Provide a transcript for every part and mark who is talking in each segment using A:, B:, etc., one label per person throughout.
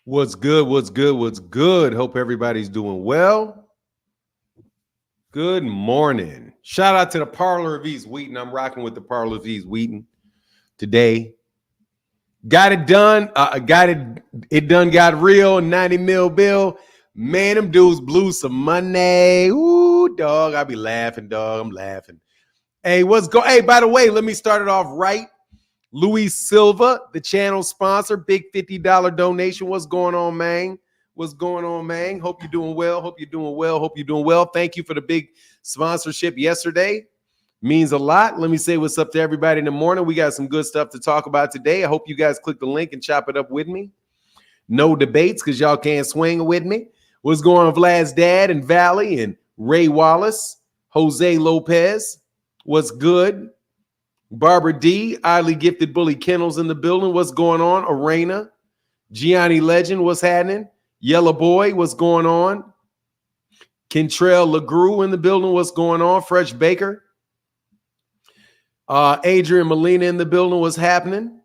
A: What's good? What's good? What's good? Hope everybody's doing well. Good morning. Shout out to the Parlor of East Wheaton. I'm rocking with the Parlor of East Wheaton today. Got it done. It done got real. 90 mil bill. Man, them dudes blew some money. Ooh, dog. I be laughing, dog. I'm laughing. Hey, Hey, by the way, let me start it off right. Luis Silva, the channel sponsor, big $50 donation. What's going on, man? What's going on, man? Hope you're doing well. Hope you're doing well. Hope you're doing well. Thank you for the big sponsorship yesterday. Means a lot. Let me say what's up to everybody in the morning. We got some good stuff to talk about today. I hope you guys click the link and chop it up with me. No debates because y'all can't swing with me. What's going on, Vlad's dad and Valley and Ray Wallace, Jose Lopez? What's good? Barbara D, Oddly Gifted Bully Kennels in the building. What's going on? Arena, Gianni Legend, what's happening? Yellow Boy, what's going on? Kentrell LeGrew in the building, what's going on? Fresh Baker. Adrian Molina in the building, what's happening?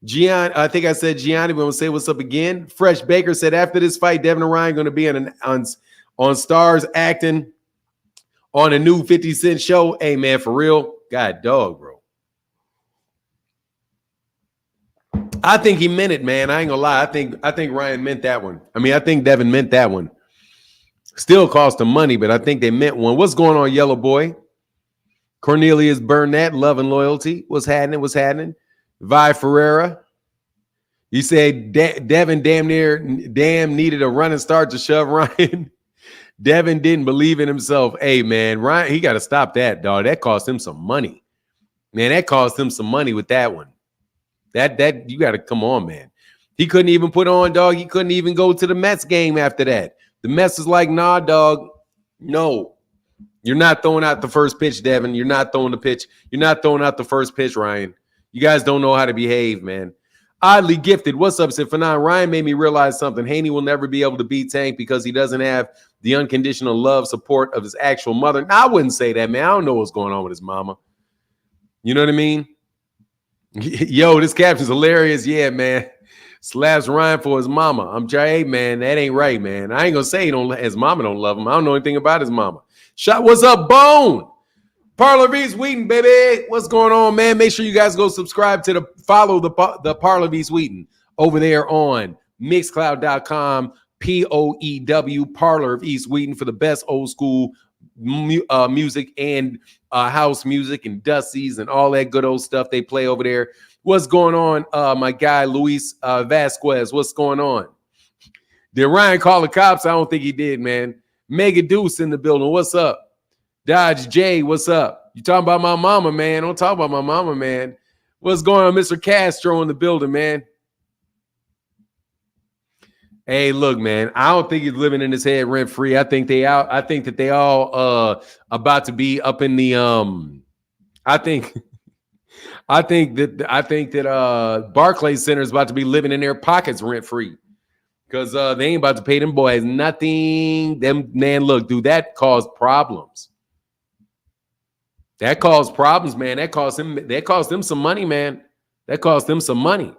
A: Gianni, I think I said Gianni, but I'm going to say what's up again. Fresh Baker said after this fight, Devin and Ryan going to be on Stars acting on a new 50 Cent show. Hey, man, for real? God, dog, bro. I think he meant it, man. I ain't gonna lie. I think Ryan meant that one. I mean, I think Devin meant that one. Still cost him money, but I think they meant one. What's going on, Yellow Boy? Cornelius Burnett, Love and Loyalty. What's happening? What's happening? Vi Ferreira. You said Devin damn needed a running start to shove Ryan. Devin didn't believe in himself. Hey, man, Ryan, he got to stop that, dog. That cost him some money. Man, that cost him some money with that one. That you got to come on, man. He couldn't even put on, dog. He couldn't even go to the Mets game after that. The Mets is like, nah, dog. No, you're not throwing out the first pitch, Devin. You're not throwing the pitch. You're not throwing out the first pitch, Ryan. You guys don't know how to behave, man. Oddly Gifted. What's up, said Fanon? Ryan made me realize something. Haney will never be able to beat Tank because he doesn't have the unconditional love support of his actual mother. Now, I wouldn't say that, man. I don't know what's going on with his mama. You know what I mean? Yo, this caption's hilarious. Yeah, man. Slaps Ryan for his mama. I'm trying, hey, man, that ain't right, man. I ain't gonna say his mama don't love him. I don't know anything about his mama. What's up, Bone? Parlor East Wheaton, baby. What's going on, man? Make sure you guys go subscribe to follow the Parlor East Wheaton over there on Mixcloud.com, POEW, Parlor of East Wheaton for the best old school music and house music and Dusty's and all that good old stuff they play over there. What's going on, my guy Luis Vasquez? What's going on? Did Ryan call the cops? I don't think he did, man. Mega Deuce in the building. What's up? Dodge J, what's up? You talking about my mama, man? Don't talk about my mama, man. What's going on, Mr. Castro in the building, man? Hey, look, man, I don't think he's living in his head rent free. I think that they all about to be up in the I think that Barclays Center is about to be living in their pockets rent free because they ain't about to pay them boys nothing. Them, man, look, dude, that caused problems. That caused problems, man. That cost them some money, man. That cost them some money.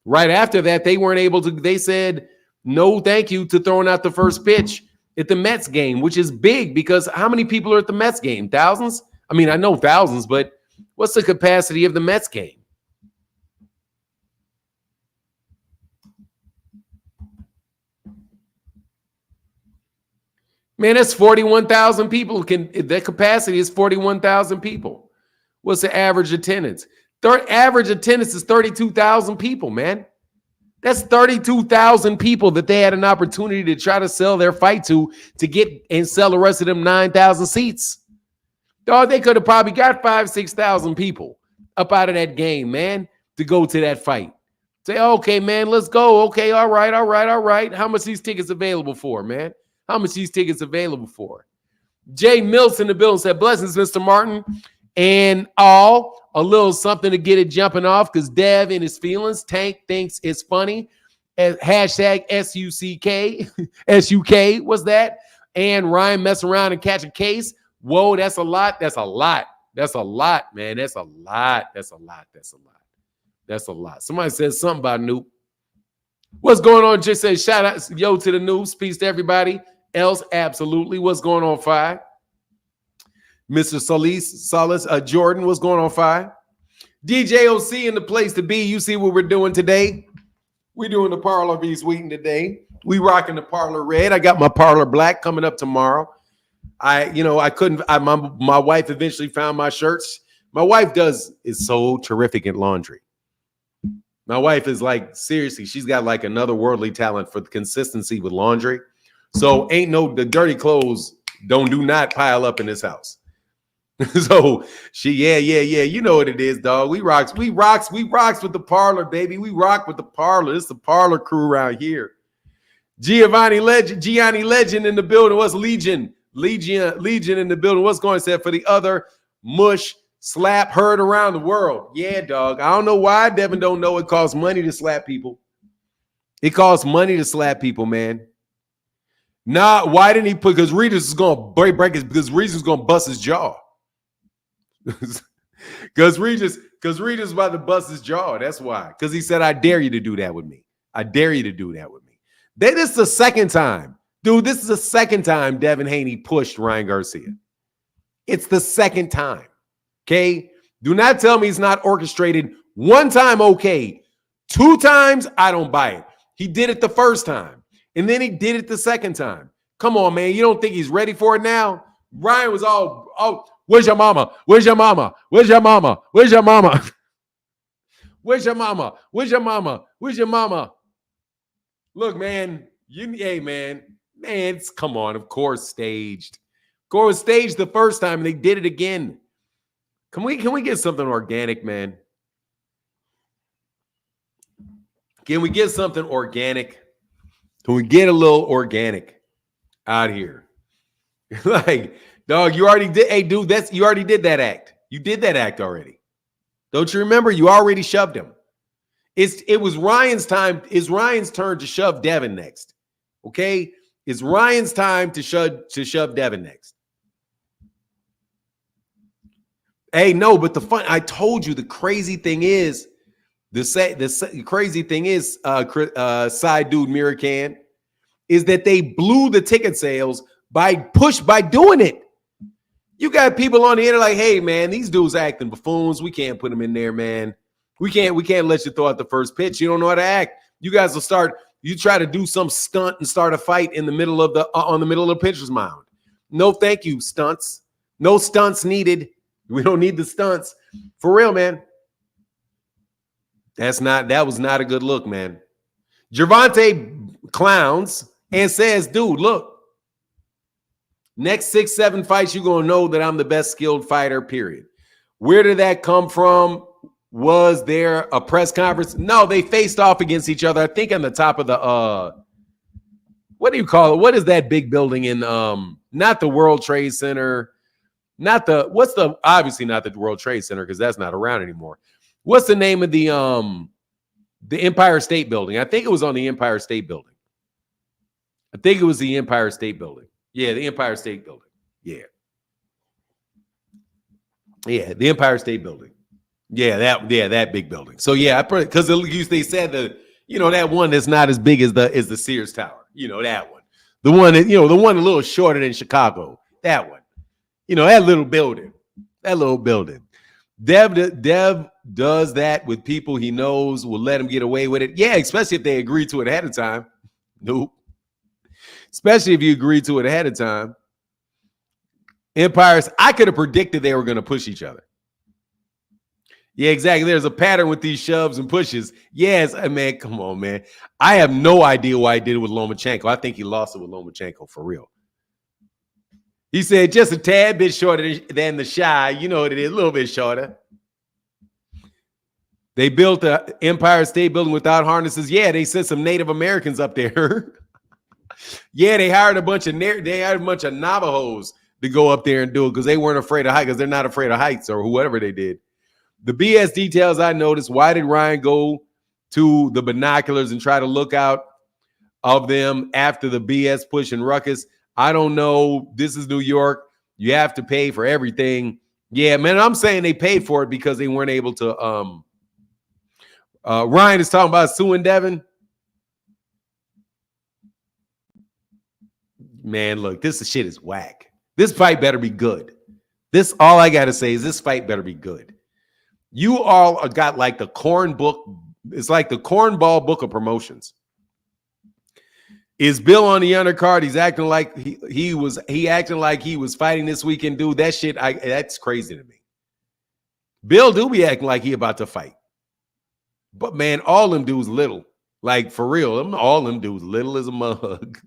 A: Right after that, they weren't able to. They said no thank you to throwing out the first pitch at the Mets game, which is big because how many people are at the Mets game? Thousands? I mean, I know thousands, but what's the capacity of the Mets game? Man, that's 41,000 people. That capacity is 41,000 people. What's the average attendance? Average attendance is 32,000 people, man. That's 32,000 people that they had an opportunity to try to sell their fight to get and sell the rest of them 9,000 seats. Dog, they could have probably got 5,000, 6,000 people up out of that game, man, to go to that fight. Say, okay, man, let's go. Okay, all right. How much these tickets available for, man? How much these tickets available for? Jay Mills in the building said, blessings, Mr. Martin. And a little something to get it jumping off because Dev in his feelings. Tank thinks it's funny. Hashtag SUCK. SUK, what's that? And Ryan messing around and catch a case. Whoa, that's a lot. That's a lot. That's a lot, man. That's a lot. That's a lot. That's a lot. That's a lot. Somebody said something about Noop. What's going on? Just say shout out, yo, to the noobs. Peace to everybody else. Absolutely. What's going on, Fi? Mr. Solace, Jordan, what's going on, Fi? DJ OC in the place to be. You see what we're doing today? We're doing the Parlor V Sweeten today. We rocking the Parlor Red. I got my Parlor Black coming up tomorrow. My wife eventually found my shirts. My wife is so terrific at laundry. My wife is like, seriously, she's got like another worldly talent for the consistency with laundry. So the dirty clothes do not pile up in this house. So yeah. You know what it is, dog. We rocks with the Parlor, baby. We rock with the Parlor. It's the Parlor crew around here. Gianni Legend in the building. What's Legion in the building? What's going on for the other mush slap heard around the world? Yeah, dog. I don't know why Devin don't know it costs money to slap people. It costs money to slap people, man. Nah, why didn't he put? Because Regis is gonna break his. Because Regis is gonna bust his jaw. Because Regis is about to bust his jaw. That's why. Because he said, "I dare you to do that with me. I dare you to do that with me." This is the second time, dude. This is the second time Devin Haney pushed Ryan Garcia. It's the second time. Okay, do not tell me it's not orchestrated. One time, okay. Two times, I don't buy it. He did it the first time, and then he did it the second time. Come on, man. You don't think he's ready for it now? Ryan was all, "Oh, where's your mama? Where's your mama? Where's your mama? Where's your mama? Where's your mama? Where's your mama? Where's your mama?" Look, man. Come on. Of course, staged. Of course, staged the first time, and they did it again. Can we get something organic, man? Can we get something organic? Can we get a little organic out here? Like, dog, you already did. Hey, dude, you already did that act. You did that act already. Don't you remember? You already shoved him. It was Ryan's time. It's Ryan's turn to shove Devin next. Okay? It's Ryan's time to shove Devin next. Hey, no, but I told you the crazy thing is, the crazy thing is, side dude Miracan, is that they blew the ticket sales by doing it. You got people on the internet like, "Hey, man, these dudes acting buffoons. We can't put them in there, man. We can't let you throw out the first pitch. You don't know how to act. You guys will you try to do some stunt and start a fight in the middle of on the middle of the pitcher's mound. No, thank you, stunts. No stunts needed. We don't need the stunts. For real, man. That was not a good look, man. Gervonta clowns and says, "Dude, look, next 6-7 fights, you're going to know that I'm the best skilled fighter, period." Where did that come from? Was there a press conference? No, they faced off against each other. I think on the top of the what do you call it? What is that big building in not the World Trade Center? Obviously not the World Trade Center, because that's not around anymore. What's the name of the Empire State Building? I think it was on the Empire State Building. I think it was the Empire State Building. Yeah, the Empire State Building. Yeah. Yeah, the Empire State Building. Yeah, that big building. So yeah, because they said that one that's not as big as the Sears Tower. That one. The one that, the one a little shorter than Chicago. That one. That little building. Dev does that with people he knows will let him get away with it. Yeah, especially if they agree to it ahead of time. Nope. Especially if you agree to it ahead of time. Empires, I could have predicted they were going to push each other. Yeah, exactly. There's a pattern with these shoves and pushes. Yes, man, come on, man. I have no idea why he did it with Lomachenko. I think he lost it with Lomachenko for real. He said just a tad bit shorter than the Shy. You know what it is, a little bit shorter. They built the Empire State Building without harnesses. Yeah, they sent some Native Americans up there. Yeah, they hired a bunch of Navajos to go up there and do it because they weren't afraid of heights, because they're not afraid of heights or whatever they did. The BS details I noticed. Why did Ryan go to the binoculars and try to look out of them after the BS push and ruckus? I don't know. This is New York. You have to pay for everything. Yeah, man, I'm saying they paid for it because they weren't able to. Ryan is talking about suing Devin. Man, look, this shit is whack. This fight better be good. This, all I got to say is this fight better be good. You all got like the corn book. It's like the cornball book of promotions. Is Bill on the undercard? He's acting like he acting like he was fighting this weekend, dude. That shit, that's crazy to me. Bill do be acting like he about to fight. But man, all them dudes little. Like for real, all them dudes little as a mug.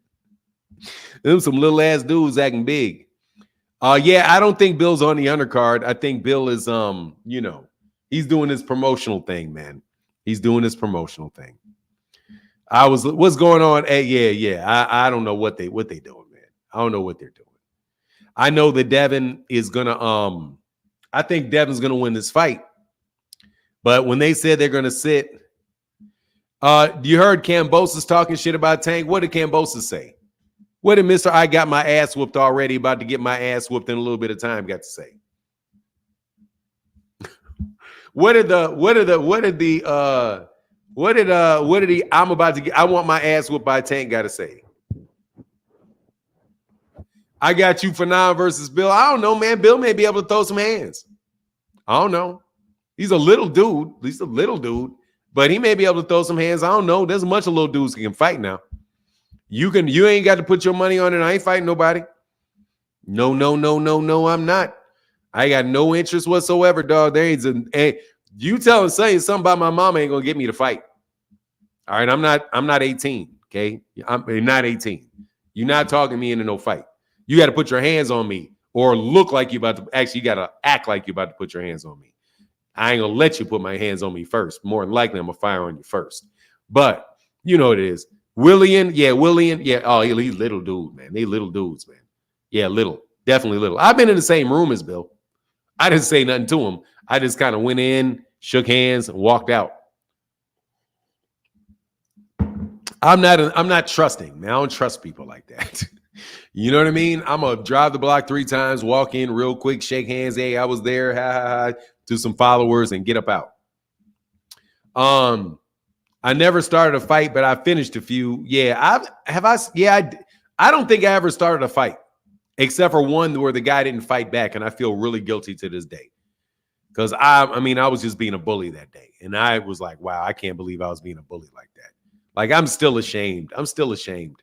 A: Them some little ass dudes acting big. Yeah, I don't think Bill's on the undercard. I think Bill is he's doing his promotional thing, man. He's doing his promotional thing. What's going on? Hey, yeah. I don't know what they doing, man. I don't know what they're doing. I know that Devin is gonna I think Devin's gonna win this fight. But when they said they're gonna sit, you heard Kambosos talking shit about Tank. What did Kambosos say? What did Mr. I got my ass whooped already, about to get my ass whooped in a little bit of time got to say? What did the I'm about to get, I want my ass whooped by Tank got to say? I got you for 9 versus Bill. I don't know, man. Bill may be able to throw some hands. I don't know. He's a little dude. He's a little dude, but he may be able to throw some hands. I don't know. There's a bunch of little dudes who can fight now. You ain't got to put your money on it. I ain't fighting nobody. No, I'm not. I got no interest whatsoever, dog. There ain't you telling something about my mama ain't gonna get me to fight. All right, I'm not 18. Okay, I'm not 18. You're not talking me into no fight. You got to put your hands on me or look like you about to. Actually, you got to act like you about to put your hands on me. I ain't gonna let you put my hands on me first. More than likely, I'm gonna fire on you first. But you know what it is. Willian. Yeah. Oh, he's little dude, man. They little dudes, man. Yeah, little. Definitely little. I've been in the same room as Bill. I didn't say nothing to him. I just kind of went in, shook hands, and walked out. I'm not trusting, man. I don't trust people like that. You know what I mean? I'm gonna drive the block 3 times, walk in real quick, shake hands. Hey, I was there. Ha ha ha. To some followers and get up out. I never started a fight, but I finished a few. Yeah, I don't think I ever started a fight, except for one where the guy didn't fight back, and I feel really guilty to this day. Because I was just being a bully that day. And I was like, wow, I can't believe I was being a bully like that. Like, I'm still ashamed. I'm still ashamed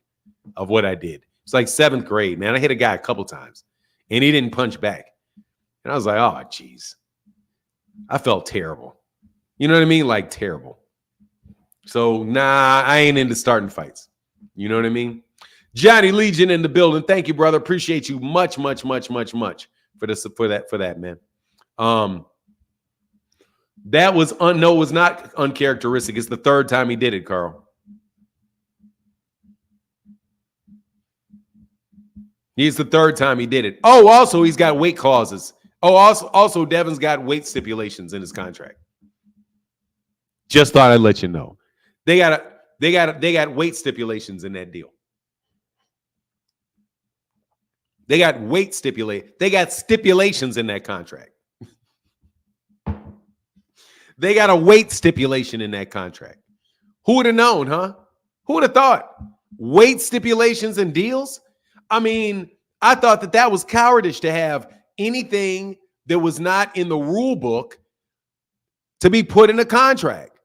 A: of what I did. It's like 7th grade, man. I hit a guy a couple times, and he didn't punch back. And I was like, oh, geez. I felt terrible. You know what I mean? Like, terrible. So, nah, I ain't into starting fights. You know what I mean? Johnny Legion in the building. Thank you, brother. Appreciate you much for that, man. That was no, it was not uncharacteristic. It's the 3rd time he did it, Carl. He's the 3rd time he did it. Oh, also he's got weight clauses. Oh, also Devin's got weight stipulations in his contract. Just thought I'd let you know. They got weight stipulations in that deal. They got They got stipulations in that contract. They got a weight stipulation in that contract. Who would have known, huh? Who would have thought? Weight stipulations and deals? I mean, I thought that was cowardice to have anything that was not in the rule book to be put in a contract.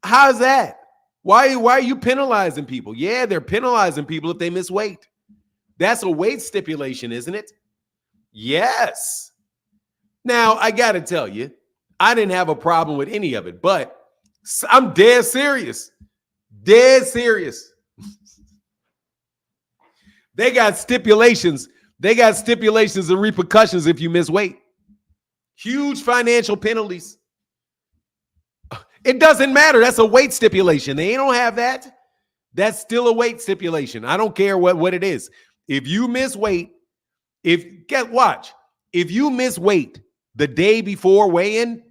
A: How's that? Why are you penalizing people? Yeah, they're penalizing people if they miss weight. That's a weight stipulation, isn't it? Yes. Now, I got to tell you, I didn't have a problem with any of it, but I'm dead serious. Dead serious. They got stipulations. They got stipulations and repercussions if you miss weight. Huge financial penalties. It doesn't matter. That's a weight stipulation. They don't have that. That's still a weight stipulation. I don't care what it is. If you miss weight, if you miss weight the day before weigh-in,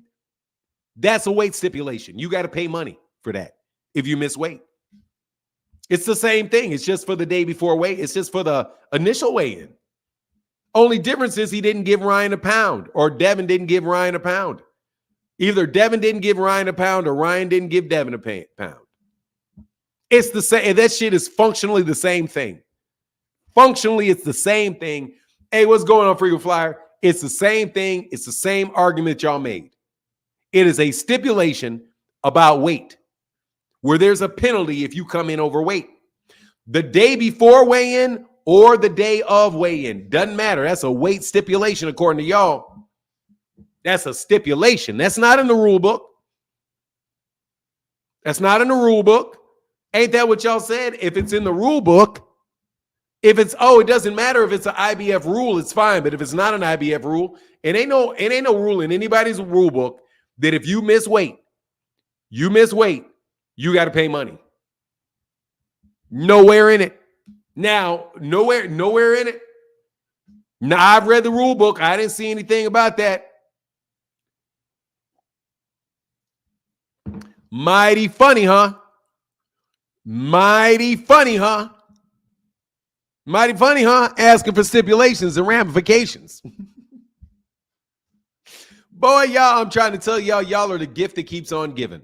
A: that's a weight stipulation. You got to pay money for that if you miss weight. It's the same thing. It's just for the day before weigh. It's just for the initial weigh-in. Only difference is he didn't give Ryan a pound, or Devin didn't give Ryan a pound. Either Devin didn't give Ryan a pound or Ryan didn't give Devin a pound. It's the same. That shit is functionally the same thing. Functionally, it's the same thing. Hey, what's going on, Frequent Flyer? It's the same thing. It's the same argument y'all made. It is a stipulation about weight, where there's a penalty if you come in overweight. The day before weigh-in or the day of weigh-in, doesn't matter. That's a weight stipulation according to y'all. That's a stipulation. That's not in the rule book. That's not in the rule book. Ain't that what y'all said? If it's in the rule book, if it's, it doesn't matter if it's an IBF rule, it's fine. But if it's not an IBF rule, it ain't no rule in anybody's rule book that if you miss weight, you got to pay money. Nowhere in it. Now, nowhere in it. Now, I've read the rule book. I didn't see anything about that. Mighty funny, huh? Mighty funny, huh? Mighty funny, huh? Asking for stipulations and ramifications. Boy, y'all, I'm trying to tell y'all are the gift that keeps on giving.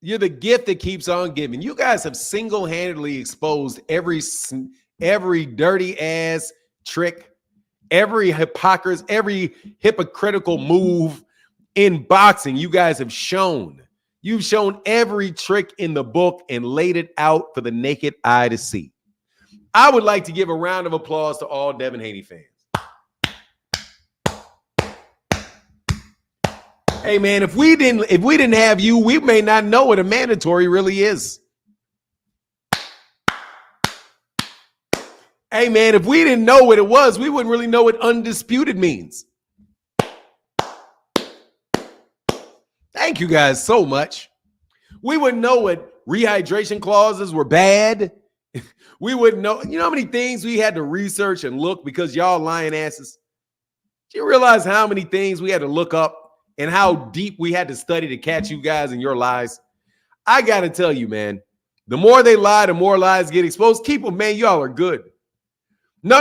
A: You're the gift that keeps on giving. You guys have single-handedly exposed every dirty ass trick, every hypocrisy, every hypocritical move in boxing. You guys have shown. You've shown every trick in the book and laid it out for the naked eye to see. I would like to give a round of applause to all Devin Haney fans. Hey man, if we didn't have you, we may not know what a mandatory really is. Hey man, if we didn't know what it was, we wouldn't really know what undisputed means. Thank you guys so much. We wouldn't know what rehydration clauses were bad. We wouldn't know. You know how many things we had to research and look because y'all lying asses? Do you realize how many things we had to look up and how deep we had to study to catch you guys in your lies? I got to tell you, man, the more they lie, the more lies get exposed. Keep them, man. Y'all are good. No.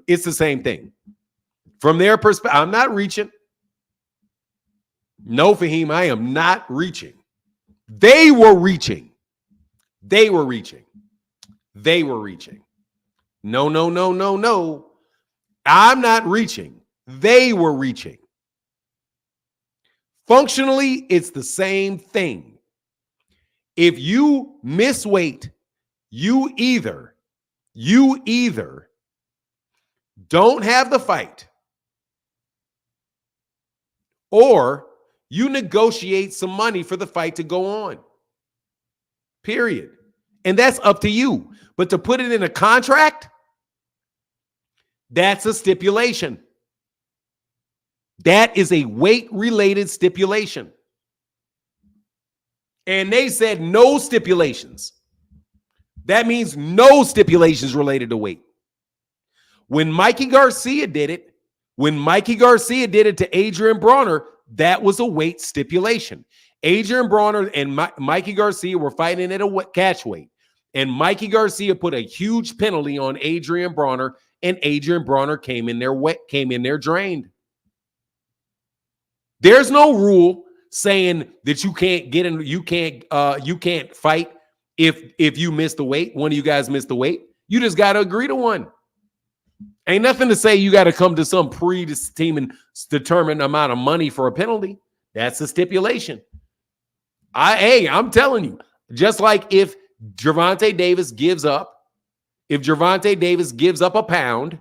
A: It's the same thing. From their perspective, I'm not reaching. No, Fahim, I am not reaching. They were reaching. No. I'm not reaching. They were reaching. Functionally, it's the same thing. If you miss weight, you either don't have the fight or you negotiate some money for the fight to go on. Period. And that's up to you. But to put it in a contract, that's a stipulation. That is a weight-related stipulation. And they said no stipulations. That means no stipulations related to weight. When Mikey Garcia did it to Adrian Brawner, that was a weight stipulation. Adrian Brawner and Mikey Garcia were fighting at a catch weight. And Mikey Garcia put a huge penalty on Adrian Brawner, and Adrian Brawner came in there drained. There's no rule saying that you can't get in, you can't fight if you miss the weight. One of you guys missed the weight. You just got to agree to one. Ain't nothing to say you got to come to some determined amount of money for a penalty. That's a stipulation. I'm telling you, just like if Gervonta Davis gives up a pound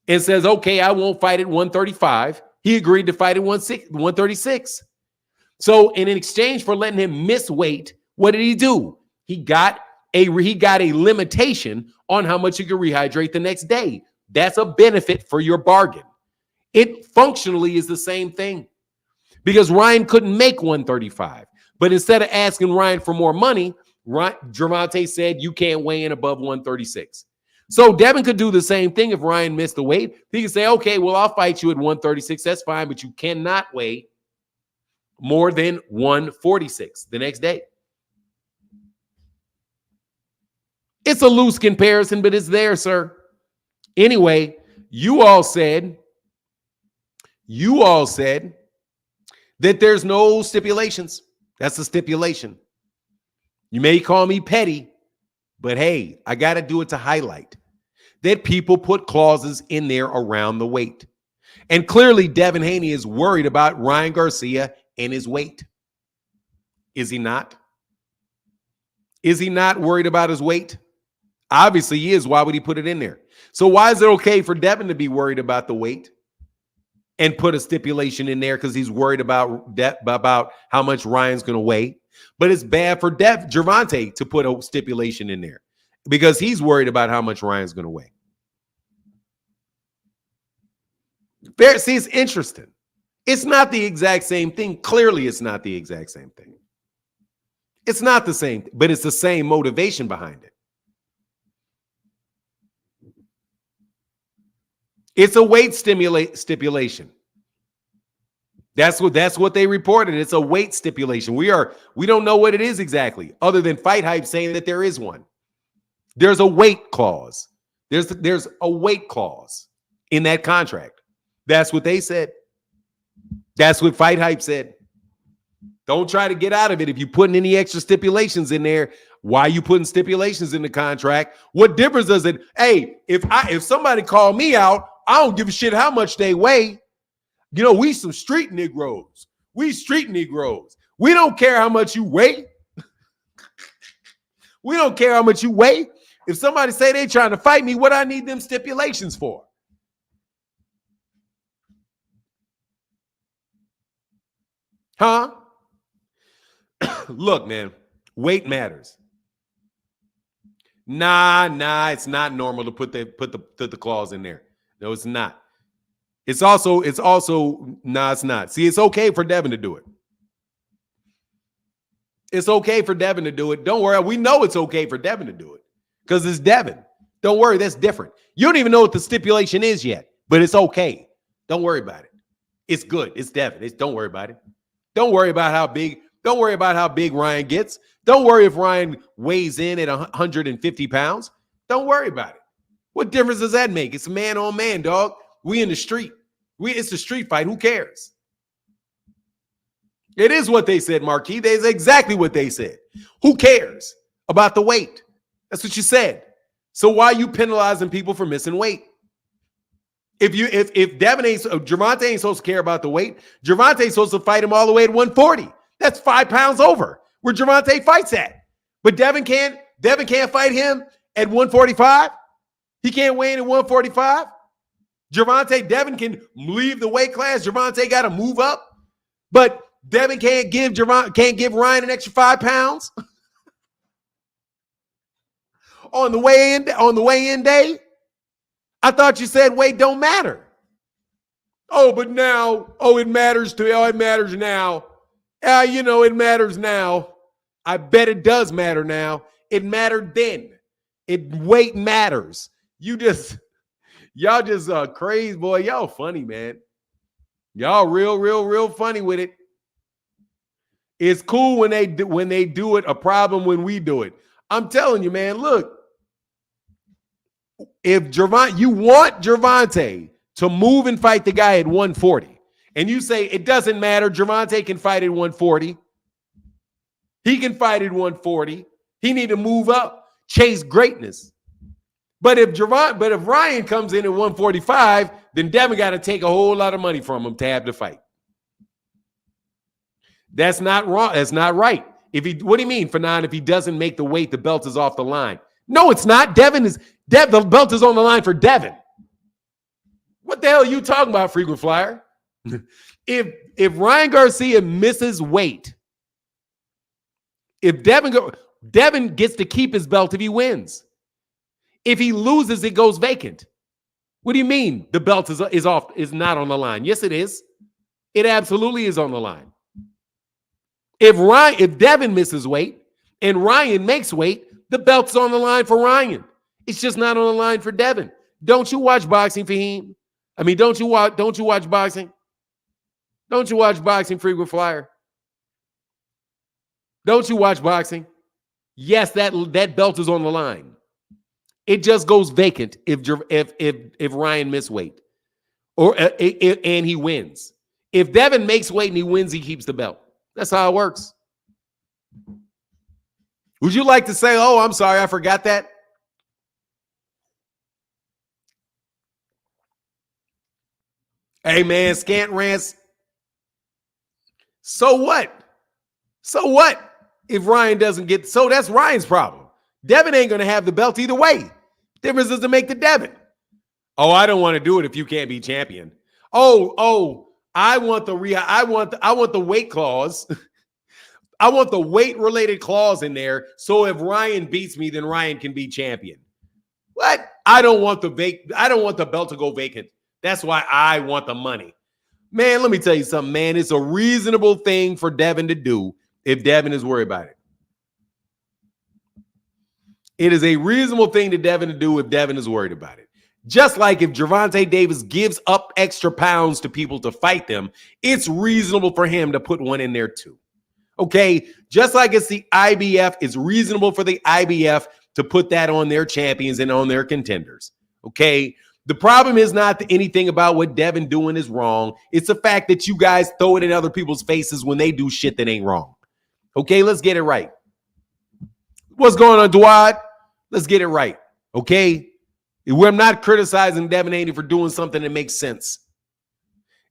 A: and says, okay, I won't fight at 135, he agreed to fight at 136. So in exchange for letting him miss weight, what did he do? He got a limitation on how much you can rehydrate the next day. That's a benefit for your bargain. It functionally is the same thing because Ryan couldn't make 135. But instead of asking Ryan for more money, Gervonta said you can't weigh in above 136. So Devin could do the same thing if Ryan missed the weight. He could say, okay, well, I'll fight you at 136. That's fine, but you cannot weigh more than 146 the next day. It's a loose comparison, but it's there, sir. Anyway, you all said that there's no stipulations. That's a stipulation. You may call me petty, But hey, I got to do it to highlight that people put clauses in there around the weight. And clearly, Devin Haney is worried about Ryan Garcia and his weight. Is he not? Is he not worried about his weight? Obviously, he is. Why would he put it in there? So why is it okay for Devin to be worried about the weight and put a stipulation in there because he's worried about how much Ryan's going to weigh? But it's bad for Gervonta to put a stipulation in there because he's worried about how much Ryan's going to weigh. See, it's interesting. It's not the exact same thing. Clearly, it's not the exact same thing. It's not the same, but it's the same motivation behind it. It's a weight stipulation. That's what they reported. It's a weight stipulation. We don't know what it is exactly, other than Fight Hype saying that there is one. There's a weight clause. There's a weight clause in that contract. That's what they said. That's what Fight Hype said. Don't try to get out of it. If you're putting any extra stipulations in there, why are you putting stipulations in the contract? What difference does it? Hey, if somebody call me out, I don't give a shit how much they weigh. You know, we some street Negroes. We street Negroes. We don't care how much you weigh. We don't care how much you weigh. If somebody say they trying to fight me, what I need them stipulations for? Huh? Look, man, weight matters. Nah, it's not normal to put the clause in there. No, it's not. It's also, it's not. See, it's okay for Devin to do it. It's okay for Devin to do it. Don't worry. We know it's okay for Devin to do it because it's Devin. Don't worry. That's different. You don't even know what the stipulation is yet, but it's okay. Don't worry about it. It's good. It's Devin. Don't worry about it. Don't worry about how big. Don't worry about how big Ryan gets. Don't worry if Ryan weighs in at 150 pounds. Don't worry about it. What difference does that make? It's man on man, dog. We in the street. It's a street fight. Who cares? It is what they said, Marquis. That's exactly what they said. Who cares about the weight? That's what you said. So why are you penalizing people for missing weight? If Devin Gervonta ain't supposed to care about the weight, Gervonta ain't supposed to fight him all the way at 140. That's 5 pounds over where Gervonta fights at. But Devin can't fight him at 145. He can't weigh in at 145. Devin can leave the weight class. Gervonta got to move up. But Devin can't give Ryan an extra 5 pounds on the weigh-in day. I thought you said weight don't matter. Oh, but now, it matters to it matters now. It matters now. I bet it does matter now. It mattered then. Weight matters. Y'all just crazy, boy. Y'all funny, man. Y'all real funny with it. It's cool when they do it, a problem when we do it. I'm telling you, man, look. If you want Gervonta to move and fight the guy at 140, and you say it doesn't matter, Gervonta can fight at 140. He can fight at 140. He need to move up, chase greatness. But if Ryan comes in at 145, then Devin got to take a whole lot of money from him to have the fight. That's not wrong. That's not right. What do you mean, Fanon? If he doesn't make the weight, the belt is off the line. No, it's not. The belt is on the line for Devin. What the hell are you talking about, frequent flyer? If Ryan Garcia misses weight, if Devin gets to keep his belt if he wins. If he loses, it goes vacant. What do you mean the belt is not on the line? Yes, it is. It absolutely is on the line. If Devin misses weight and Ryan makes weight, the belt's on the line for Ryan. It's just not on the line for Devin. Don't you watch boxing, Fahim? I mean, don't you watch boxing? Don't you watch boxing, frequent flyer? Don't you watch boxing? Yes, that belt is on the line. It just goes vacant if Ryan misses weight and he wins. If Devin makes weight and he wins, he keeps the belt. That's how it works. Would you like to say, oh, I'm sorry, I forgot that? Hey, man, scant rants. So what? So what if Ryan doesn't get? So that's Ryan's problem. Devin ain't going to have the belt either way. Difference doesn't make the Devin. Oh, I don't want to do it if you can't be champion. Oh, I want the weight clause. I want the weight related clause in there. So if Ryan beats me, then Ryan can be champion. What? I don't want the belt to go vacant. That's why I want the money. Man, let me tell you something, man. It's a reasonable thing for Devin to do if Devin is worried about it. It is a reasonable thing to Devin to do if Devin is worried about it. Just like if Gervonta Davis gives up extra pounds to people to fight them, it's reasonable for him to put one in there too. Okay? Just like it's the IBF, it's reasonable for the IBF to put that on their champions and on their contenders. Okay? The problem is not anything about what Devin doing is wrong. It's the fact that you guys throw it in other people's faces when they do shit that ain't wrong. Okay? Let's get it right. What's going on, Dwad? Let's get it right. Okay? We're not criticizing Devin Haney for doing something that makes sense.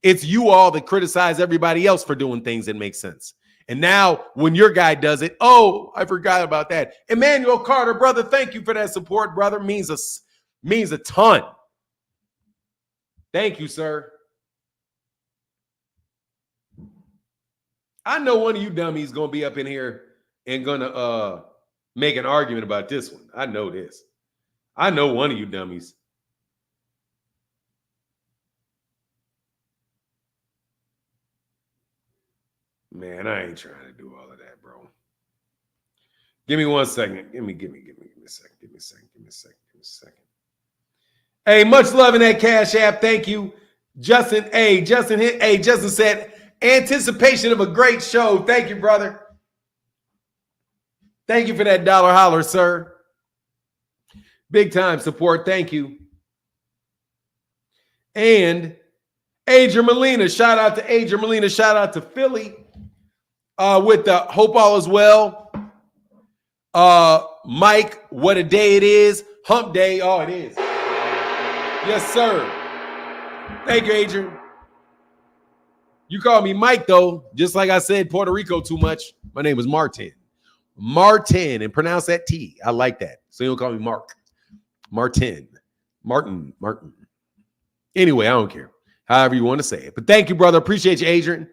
A: It's you all that criticize everybody else for doing things that make sense. And now when your guy does it, oh, I forgot about that. Emmanuel Carter, brother, thank you for that support, brother. Means a ton. Thank you, sir. I know one of you dummies going to be up in here and going to make an argument about this one. I know this. I know one of you dummies. Man, I ain't trying to do all of that, bro. Give me 1 second. Give me a second. Hey, much love in that Cash App. Thank you. Justin said, anticipation of a great show. Thank you, brother. Thank you for that dollar holler, sir. Big time support. Thank you. And Adrian Molina. Shout out to Adrian Molina. Shout out to Philly. With the Hope All Is Well. Mike, what a day it is. Hump day. Oh, it is. Yes, sir. Thank you, Adrian. You call me Mike, though. Just like I said, Puerto Rico too much. My name is Martin. Martin. And pronounce that T. I like that. So you don't call me Mark. Martin. Anyway, I don't care. However you want to say it. But thank you, brother. Appreciate you, Adrian.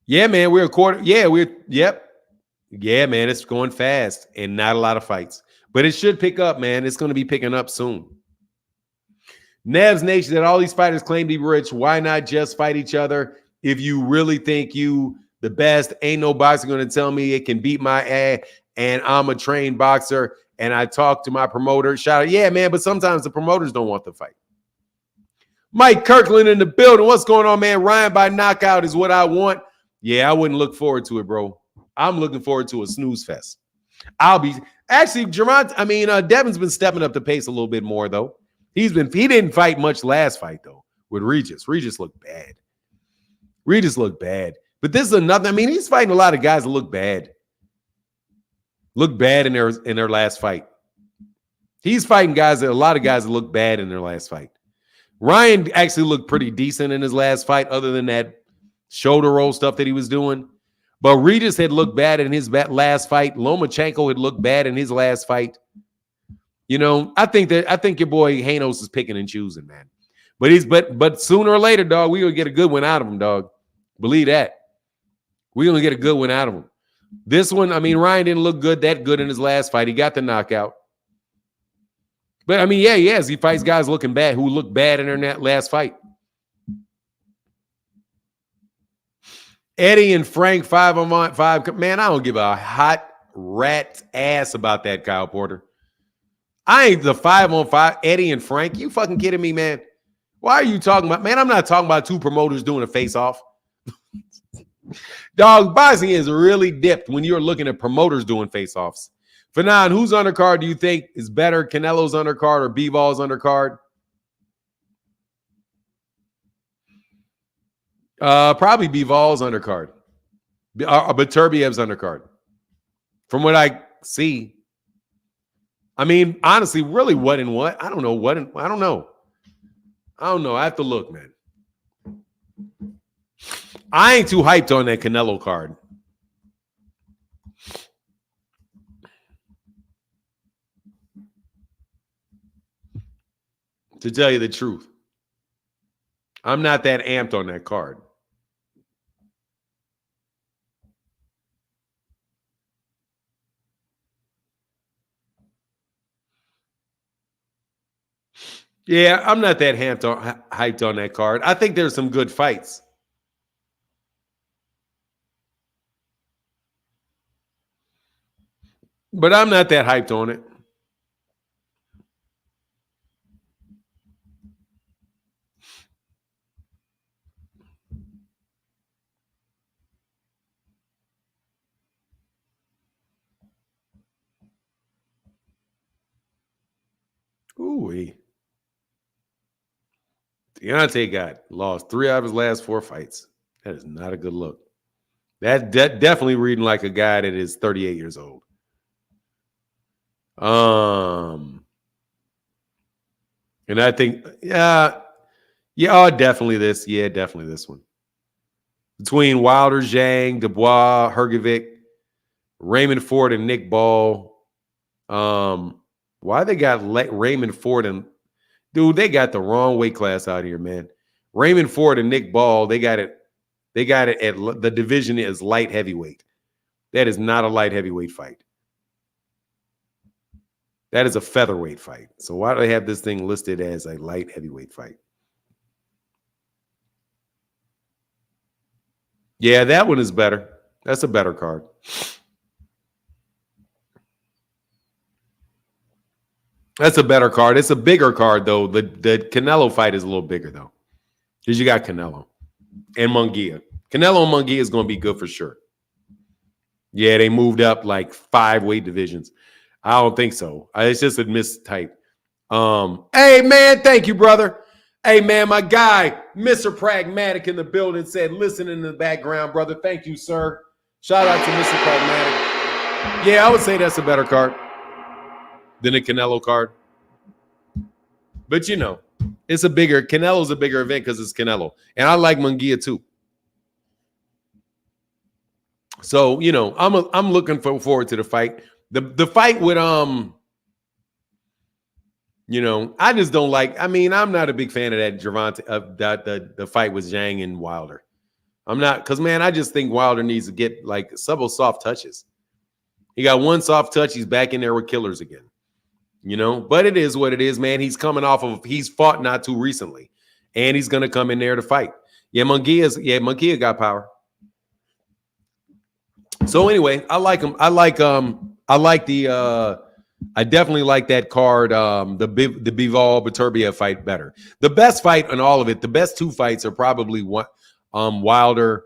A: Yeah, man. We're a quarter. Yeah, yep. Yeah, man. It's going fast and not a lot of fights. But it should pick up, man. It's going to be picking up soon. Nev's Nation, that all these fighters claim to be rich. Why not just fight each other? If you really think you the best, ain't no boxer going to tell me it can beat my ass. And I'm a trained boxer. And I talk to my promoter. Shout out, yeah, man. But sometimes the promoters don't want the fight. Mike Kirkland in the building. What's going on, man? Ryan by knockout is what I want. Yeah, I wouldn't look forward to it, bro. I'm looking forward to a snooze fest. Devin's been stepping up the pace a little bit more, though. He didn't fight much last fight, though, with Regis. Regis looked bad. But this is another, he's fighting a lot of guys that look bad. Look bad in their last fight. He's fighting a lot of guys that look bad in their last fight. Ryan actually looked pretty decent in his last fight, other than that shoulder roll stuff that he was doing. But Regis had looked bad in his last fight. Lomachenko had looked bad in his last fight. You know, I think your boy Hanos is picking and choosing, man. But sooner or later, dog, we're gonna get a good one out of him, dog. Believe that. We're gonna get a good one out of him. This one, Ryan didn't look that good in his last fight. He got the knockout. But he fights guys looking bad who look bad in their last fight. Eddie and Frank 5-on-5. Man, I don't give a hot rat's ass about that, Kyle Porter. I ain't the 5-on-5. Eddie and Frank. You fucking kidding me, man? Why are you talking about? Man, I'm not talking about two promoters doing a face-off. Dog, boxing is really dipped when you're looking at promoters doing face-offs. Fanon, whose undercard do you think is better, Canelo's undercard or Bivol undercard? Probably Bivol's undercard. But Turbiev's undercard. From what I see, I mean, honestly, really, what and what? I don't know. I don't know. I have to look, man. I ain't too hyped on that Canelo card. To tell you the truth, I'm not that amped on that card. Yeah, I'm not that hyped on that card. I think there's some good fights. But I'm not that hyped on it. Ooh, Deontay got lost 3 out of his last 4 fights. That is not a good look. That definitely reading like a guy that is 38 years old. And I think, definitely this. Yeah, definitely this one. Between Wilder, Zhang, Dubois, Hrgovic, Raymond Ford, and Nick Ball. Why they got Raymond Ford and dude? They got the wrong weight class out here, man. Raymond Ford and Nick Ball. They got it. They got it at the division is light heavyweight. That is not a light heavyweight fight. That is a featherweight fight. So why do they have this thing listed as a light heavyweight fight? Yeah, that one is better. That's a better card. That's a better card. It's a bigger card, though. The Canelo fight is a little bigger, though. Because you got Canelo and Munguia. Canelo and Munguia is going to be good for sure. Yeah, they moved up like 5 weight divisions. I don't think so. It's just a mistype. Hey, man, thank you, brother. Hey, man, my guy, Mr. Pragmatic in the building said, listen in the background, brother. Thank you, sir. Shout out to Mr. Pragmatic. Yeah, I would say that's a better card than a Canelo card. But, it's Canelo's a bigger event because it's Canelo. And I like Munguia, too. So, I'm looking forward to the fight. The fight with I just don't like. I mean, I'm not a big fan of that Gervonta the fight with Zhang and Wilder. I'm not because man, I just think Wilder needs to get like several soft touches. He got one soft touch. He's back in there with killers again. But it is what it is, man. He's fought not too recently, and he's gonna come in there to fight. Yeah, Munguia got power. So anyway, I like him. I definitely like that card, the Bivol Beterbiev fight better. The best fight in all of it, the best 2 fights are probably Wilder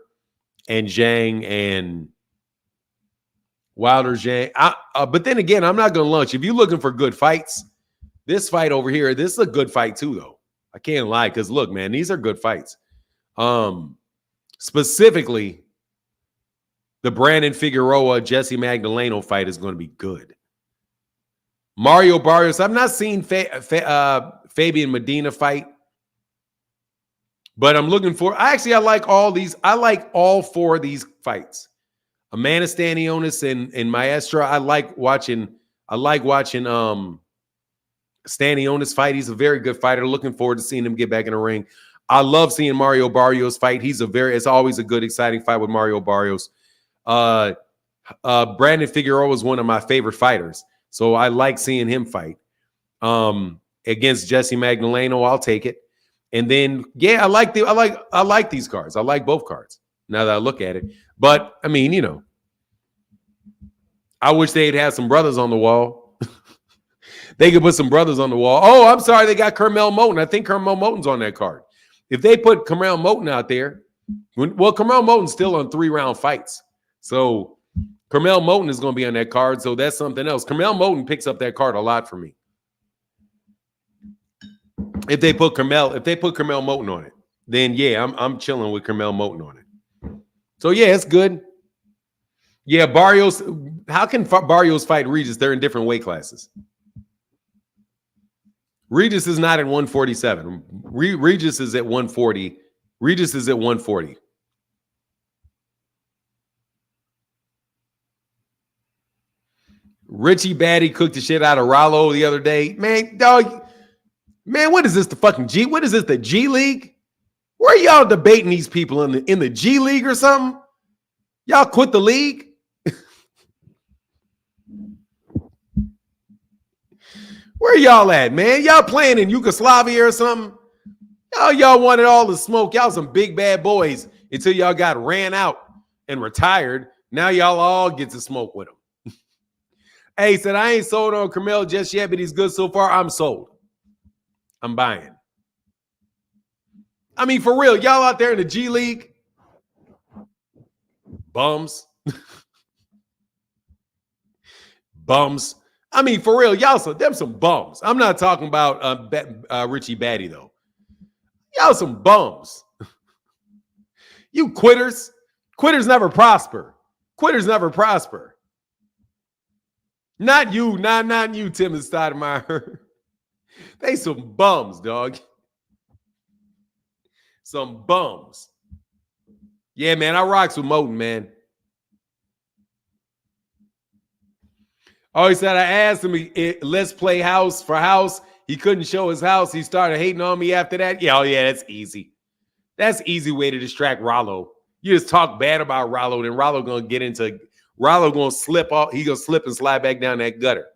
A: and Zhang and Wilder Zhang. But then again, I'm not going to lunch. If you're looking for good fights, this fight over here, this is a good fight too, though. I can't lie because look, man, these are good fights. Specifically, the Brandon Figueroa Jesse Magdaleno fight is going to be good. Mario Barrios. I've not seen Fabian Medina fight, but I'm looking for. I like all these. I like all 4 of these fights. Amanda Stanionis and Maestra. I like watching Stanionis fight. He's a very good fighter. Looking forward to seeing him get back in the ring. I love seeing Mario Barrios fight. It's always a good, exciting fight with Mario Barrios. Brandon Figueroa is one of my favorite fighters. So I like seeing him fight against Jesse Magdaleno. I'll take it. And then, I like these cards. I like both cards now that I look at it. But I mean, I wish they'd have some brothers on the wall. They could put some brothers on the wall. Oh, I'm sorry, they got Carmel Moten. I think Carmel Moten's on that card. If they put Carmel Moten out there, Carmel Moten's still on 3-round fights, so. Carmel Moten is going to be on that card, so that's something else. Carmel Moten picks up that card a lot for me. If they put Carmel Moten on it, then I'm chilling with Carmel Moten on it. So it's good. Yeah, Barrios. How can Barrios fight Regis? They're in different weight classes. Regis is not at 147. Regis is at 140. Regis is at 140. Richie Batty cooked the shit out of Rollo the other day. Man, dog. Man, what is this? The fucking G? What is this? The G League? Where are y'all debating these people in the G League or something? Y'all quit the league? Where y'all at, man? Y'all playing in Yugoslavia or something? Y'all wanted all the smoke. Y'all some big bad boys until y'all got ran out and retired. Now y'all all get to smoke with him. Hey, said I ain't sold on Carmel just yet, but he's good so far. I'm sold. I'm buying. I mean, for real, y'all out there in the G League, bums. Bums. I mean, for real, y'all some bums. I'm not talking about Richie Batty, though. Y'all some bums. You quitters. Quitters never prosper. Quitters never prosper. Not you, not you, Tim and Stoudemire. They some bums, dog. Some bums. Yeah, man, I rocks with Moten, man. Oh, he said I asked him, let's play house for house. He couldn't show his house. He started hating on me after that. Yeah, oh yeah, that's easy. That's easy way to distract Rollo. You just talk bad about Rollo, then Rollo gonna slip off. He gonna slip and slide back down that gutter.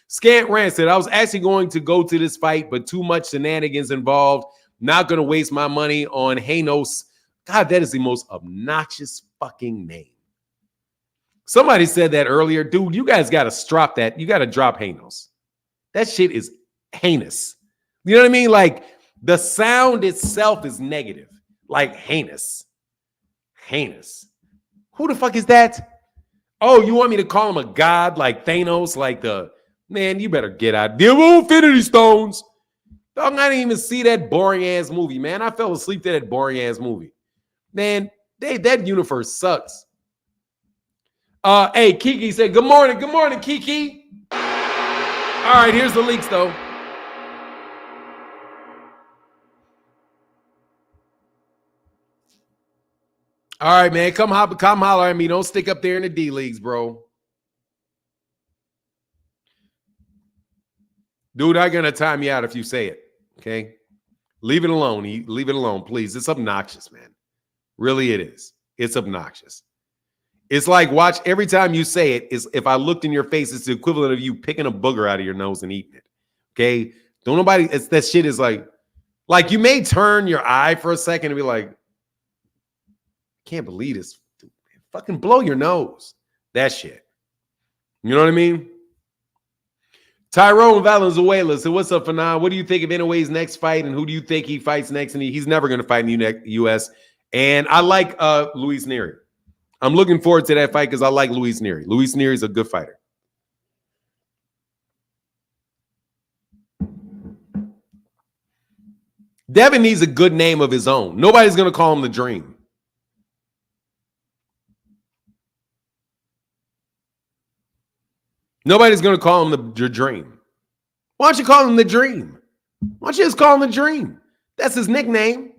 A: Scant Rant said, I was actually going to go to this fight, but too much shenanigans involved. Not gonna waste my money on Haney. God, that is the most obnoxious fucking name. Somebody said that earlier. Dude, you guys got to drop that. You got to drop Haney. That shit is heinous. You know what I mean? Like, the sound itself is negative. Like, heinous. Heinous. Who the fuck is that? Oh, you want me to call him a god like Thanos? Like man, you better get out. Deal with Infinity Stones. Dog, I didn't even see that boring-ass movie, man. I fell asleep to that boring-ass movie. Man, that universe sucks. Hey, Kiki said, good morning. Good morning, Kiki. All right, here's the leaks, though. All right, man, come holler at me. Don't stick up there in the D leagues, bro. Dude, I'm going to time you out if you say it, okay? Leave it alone. Leave it alone, please. It's obnoxious, man. Really, it is. It's obnoxious. It's like, watch, every time you say it, is if I looked in your face, it's the equivalent of you picking a booger out of your nose and eating it. Okay? Don't nobody, that shit is like you may turn your eye for a second and be like, I can't believe this. Fucking blow your nose. That shit. You know what I mean? Tyrone Valenzuela said, what's up, Fanon? What do you think of Inoue's next fight, and who do you think he fights next? And he's never going to fight in the U.S. And I like Luis Nery. I'm looking forward to that fight because I like Luis Nery. Luis Nery is a good fighter. Devin needs a good name of his own. Nobody's going to call him the Dream. Nobody's going to call him the Dream. Why don't you call him the Dream? Why don't you just call him the Dream? That's his nickname.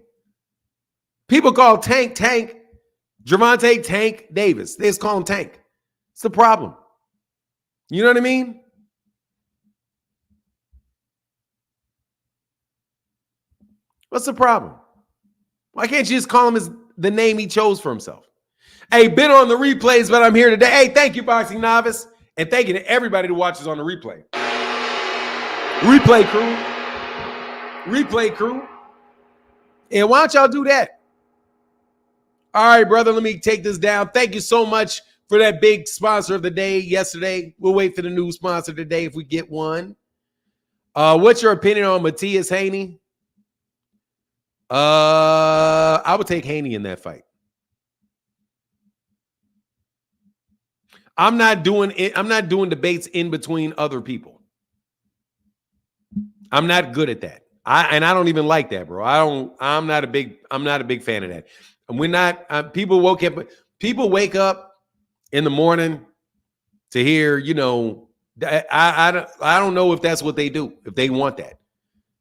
A: People call Tank Gervonta Tank Davis. They just call him Tank. It's the problem. You know what I mean? What's the problem? Why can't you just call him the name he chose for himself? Hey, been on the replays, but I'm here today. Hey, thank you, Boxing Novice. And thank you to everybody who watches on the replay. Replay crew. Replay crew. And why don't y'all do that? All right, brother, let me take this down. Thank you so much for that big sponsor of the day yesterday. We'll wait for the new sponsor today if we get one. What's your opinion on Matthias Haney? I would take Haney in that fight. I'm not doing it. I'm not doing debates in between other people. I'm not good at that. I don't even like that, bro. I'm not a big fan of that. And we're not. People wake up in the morning to hear, you know, I don't know if that's what they do, if they want that.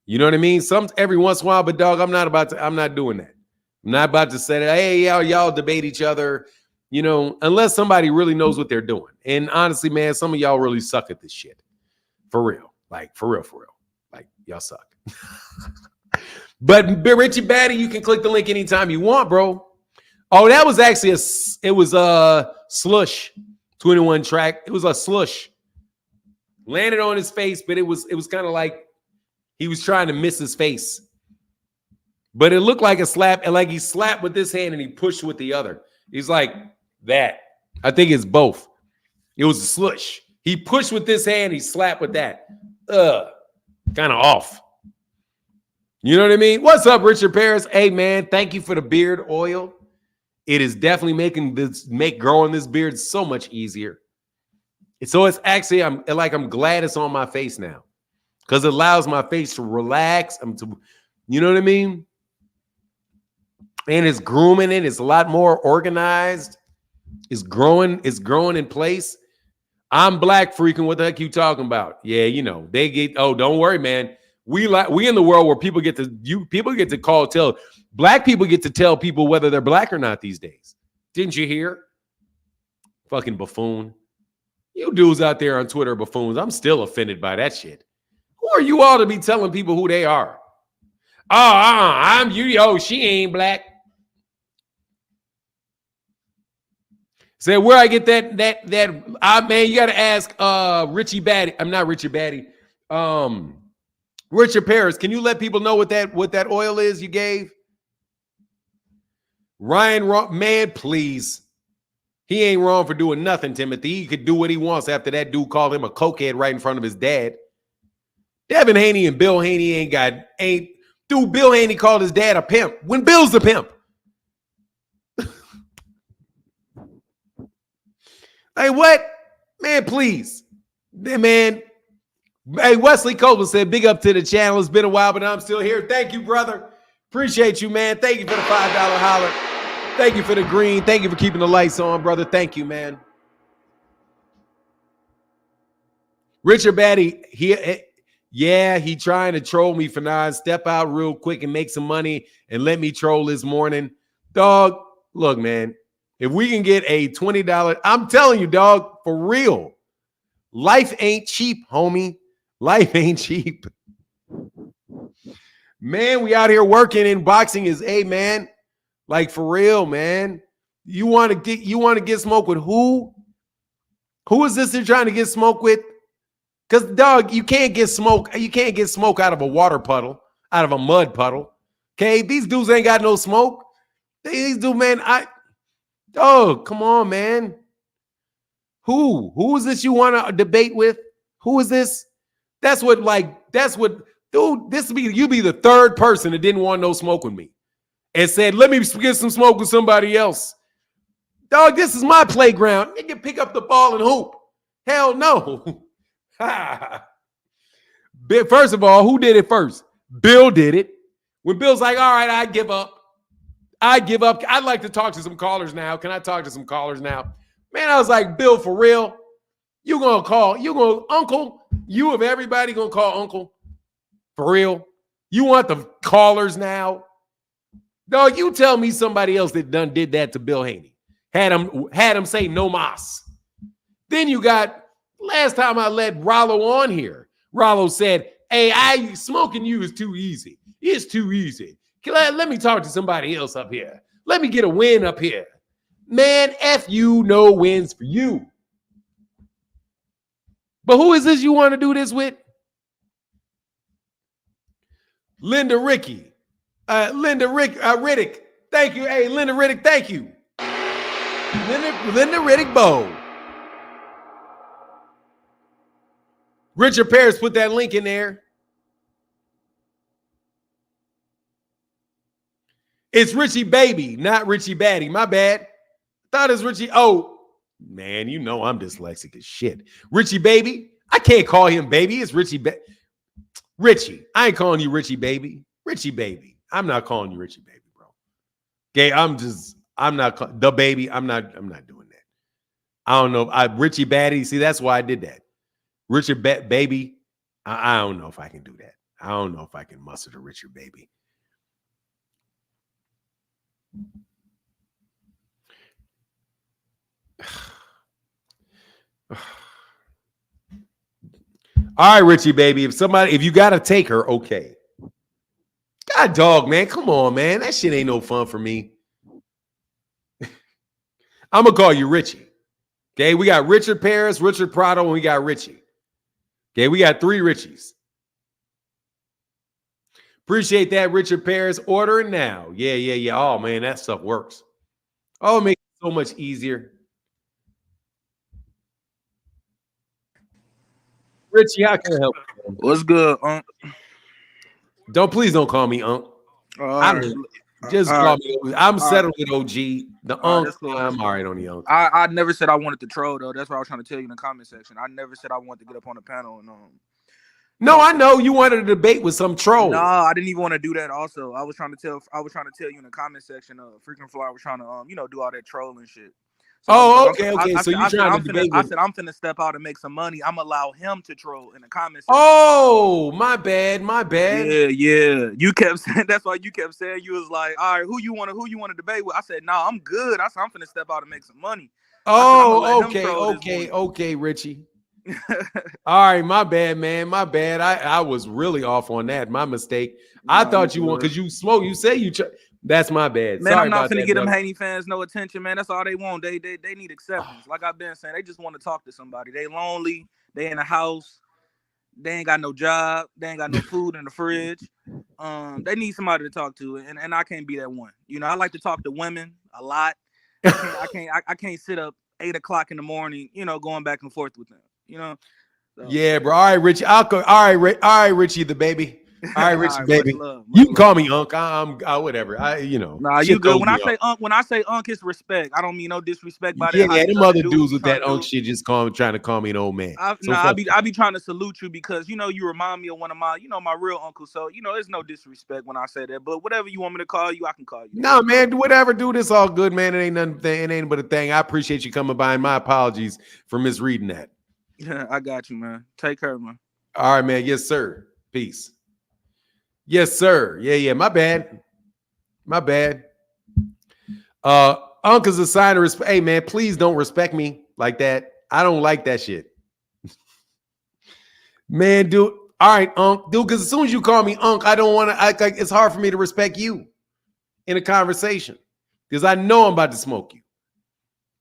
A: You know what I mean? Every once in a while, but dog, I'm not doing that. I'm not about to say that, hey, y'all debate each other, you know, unless somebody really knows what they're doing. And honestly, man, some of y'all really suck at this shit. For real. Like, for real. Like, y'all suck. But Richie Batty, you can click the link anytime you want, bro. Oh, that was actually it was a slush 21 track. It was a slush. Landed on his face, but it was kind of like he was trying to miss his face. But it looked like a slap, and like he slapped with this hand and he pushed with the other. He's like that. I think it's both. It was a slush. He pushed with this hand, he slapped with that. Kind of off. You know what I mean? What's up, Richard Paris? Hey, man, thank you for the beard oil. It is definitely make growing this beard so much easier. So it's actually, I'm glad it's on my face now because it allows my face to relax. You know what I mean? And it's grooming it. It's a lot more organized. It's growing in place. I'm black freaking. What the heck you talking about? Yeah, you know, don't worry, man. We in the world where people get to tell black people get to tell people whether they're black or not these days. Didn't you hear? Fucking buffoon. You dudes out there on Twitter are buffoons. I'm still offended by that shit. Who are you all to be telling people who they are? I'm you. Oh, she ain't black. Say where I get that man, you got to ask Richie Batty. I'm not Richie Batty. Richard Paris, can you let people know what that oil is you gave? Ryan, man, please. He ain't wrong for doing nothing, Timothy. He could do what he wants after that dude called him a cokehead right in front of his dad. Devin Haney and Bill Haney Bill Haney called his dad a pimp when Bill's the pimp. Hey, what? Man, please. Man. Hey, Wesley Copeland said, big up to the channel. It's been a while, but I'm still here. Thank you, brother. Appreciate you, man. Thank you for the $5 holler. Thank you for the green. Thank you for keeping the lights on, brother. Thank you, man. Richard Batty, he trying to troll me for nine. Step out real quick and make some money and let me troll this morning. Dog, look, man, if we can get a $20, I'm telling you, dog, for real. Life ain't cheap, homie. Life ain't cheap. Man, we out here working and boxing is man. Like for real, man. You want to get smoke with who? Who is this you're trying to get smoke with? Because dog, you can't get smoke out of a water puddle, out of a mud puddle. Okay, these dudes ain't got no smoke. These dudes, man, come on, man. Who is this you want to debate with? Who is this? Dude, you be the third person that didn't want no smoke with me and said, let me get some smoke with somebody else. Dog, this is my playground. You can pick up the ball and hoop. Hell no. First of all, who did it first? Bill did it. When Bill's like, all right, I give up. I'd like to talk to some callers now. Can I talk to some callers now? Man, I was like, Bill, for real? Uncle, you of everybody gonna call Uncle? For real? You want the callers now? Dog, you tell me somebody else that did that to Bill Haney. Had him say no mas. Then you got, last time I let Rollo on here, Rollo said, hey, smoking you is too easy. It's too easy. Let me talk to somebody else up here. Let me get a win up here. Man, F you, no wins for you. But who is this you want to do this with? Linda Riddick. Thank you. Hey, Linda Riddick, thank you. Linda Riddick Bow. Richard Paris put that link in there. It's Richie Baby, not Richie Batty. My bad. Thought it's Richie. Oh, man, you know I'm dyslexic as shit. Richie Baby. I can't call him baby. It's Richie. Richie. I ain't calling you Richie Baby. Richie Baby. I'm not calling you Richie Baby, bro. Okay, I'm not the baby. I'm not doing that. I don't know. Richie Batty. See, that's why I did that. Richard Baby. I don't know if I can do that. I don't know if I can muster the Richard Baby. All right, Richie Baby. If you gotta take her, okay. God dog, man. Come on, man. That shit ain't no fun for me. I'm gonna call you Richie. Okay, we got Richard Paris, Richard Prado, and we got Richie. Okay, we got 3 Richies. Appreciate that, Richard Paris. Ordering now. Yeah. Oh, man, that stuff works. Oh, it makes it so much easier. Richie, how can I help you?
B: What's good, Unc?
A: Please don't call me Unc. Just call me. I'm settled with OG. The Unc, cool. I'm all right on the Unc.
B: I never said I wanted to troll, though. That's what I was trying to tell you in the comment section. I never said I wanted to get up on the panel and
A: No, I know you wanted to debate with some troll.
B: No, I didn't even want to do that. Also, I was trying to tell you in the comment section. Freaking Fly was trying to, do all that trolling shit.
A: So okay. So you trying to debate?
B: I said I'm finna step out and make some money. I'm allow him to troll in the comments.
A: Oh, my bad.
B: Yeah. You kept saying that's why you kept saying you was like, all right, who you want to debate with? I said, no, I'm good. I said I'm finna step out and make some money.
A: Oh, okay, Richie. All right, my bad, man. My bad. I was really off on that. My mistake. I thought you want because you smoke. You say you. That's my bad.
B: Man, I'm not finna get them Haney fans no attention, man. That's all they want. They need acceptance. Like I've been saying, they just want to talk to somebody. They lonely. They in a house. They ain't got no job. They ain't got no food in the fridge. They need somebody to talk to, and I can't be that one. I like to talk to women a lot. I can't sit up 8 o'clock in the morning, going back and forth with them. So.
A: Yeah, bro. All right, Richie. I'll go. All right, Richie, the baby. All right, Richie, baby.
B: Much
A: you can call me Unc. I'm whatever.
B: Nah, you good. When I say Unc, it's respect. I don't mean no disrespect by that.
A: Yeah, them other dudes with that Unc shit just trying to call me an old man.
B: I be trying to salute you because you remind me of one of my, my real uncle. So there's no disrespect when I say that. But whatever you want me to call you, I can call you.
A: No, man, whatever, dude. It's all good, man. It ain't nothing. It ain't but a thing. I appreciate you coming by, and my apologies for misreading that.
B: Yeah, I got you, man. Take care, man.
A: All right, man. Yes, sir. Peace. Yes, sir. Yeah. My bad. Uncle's a sign of respect. Hey, man, please don't respect me like that. I don't like that shit. Man, dude. All right, Unc. Dude, because as soon as you call me Unc, I don't want to act like it's hard for me to respect you in a conversation because I know I'm about to smoke you.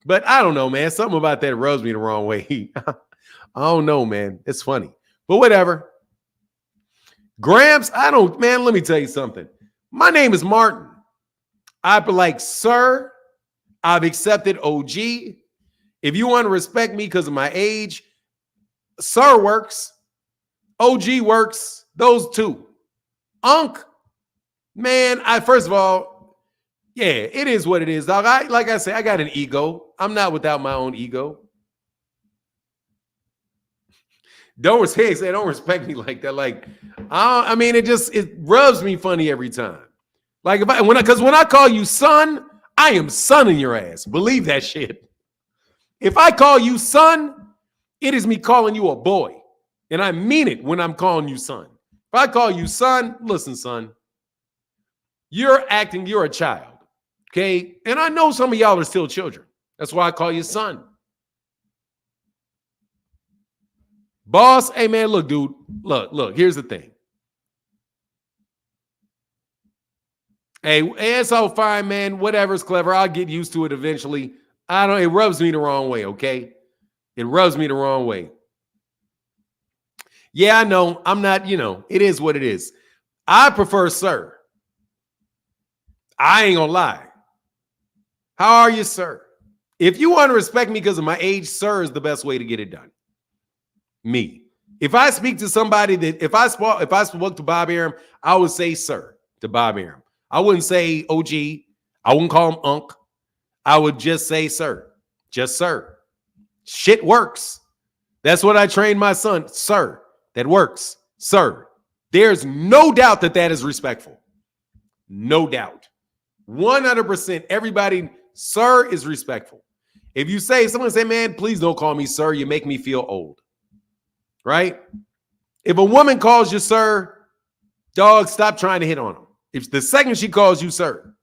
A: But I don't know, man. Something about that rubs me the wrong way. I don't know, man. It's funny. But whatever. Gramps, man, let me tell you something. My name is Martin. I'd be like, sir, I've accepted OG. If you want to respect me because of my age, sir works. OG works. Those two. Unc, man, first of all, yeah, it is what it is, dog. Like I say, I got an ego. I'm not without my own ego. Don't respect me like that. Like, it rubs me funny every time. Like when I call you son, I am sonning your ass. Believe that shit. If I call you son, it is me calling you a boy, and I mean it when I'm calling you son. If I call you son, listen, son, you're a child, okay? And I know some of y'all are still children. That's why I call you son. Boss, hey, man, look, dude. Look, here's the thing. Hey, it's all fine, man. Whatever's clever. I'll get used to it eventually. It rubs me the wrong way, okay? It rubs me the wrong way. Yeah, I know. I'm not, it is what it is. I prefer sir. I ain't gonna lie. How are you, sir? If you want to respect me because of my age, sir is the best way to get it done. Me. If I speak to somebody if I spoke to Bob Arum, I would say sir to Bob Arum. I wouldn't say OG. I wouldn't call him Unc. I would just say sir. Just sir. Shit works. That's what I trained my son. Sir. That works. Sir. There's no doubt that is respectful. No doubt. 100%. Everybody, sir is respectful. If you say, someone say, man, please don't call me sir, you make me feel old. Right? If a woman calls you sir, dog, stop trying to hit on them. If the second she calls you sir,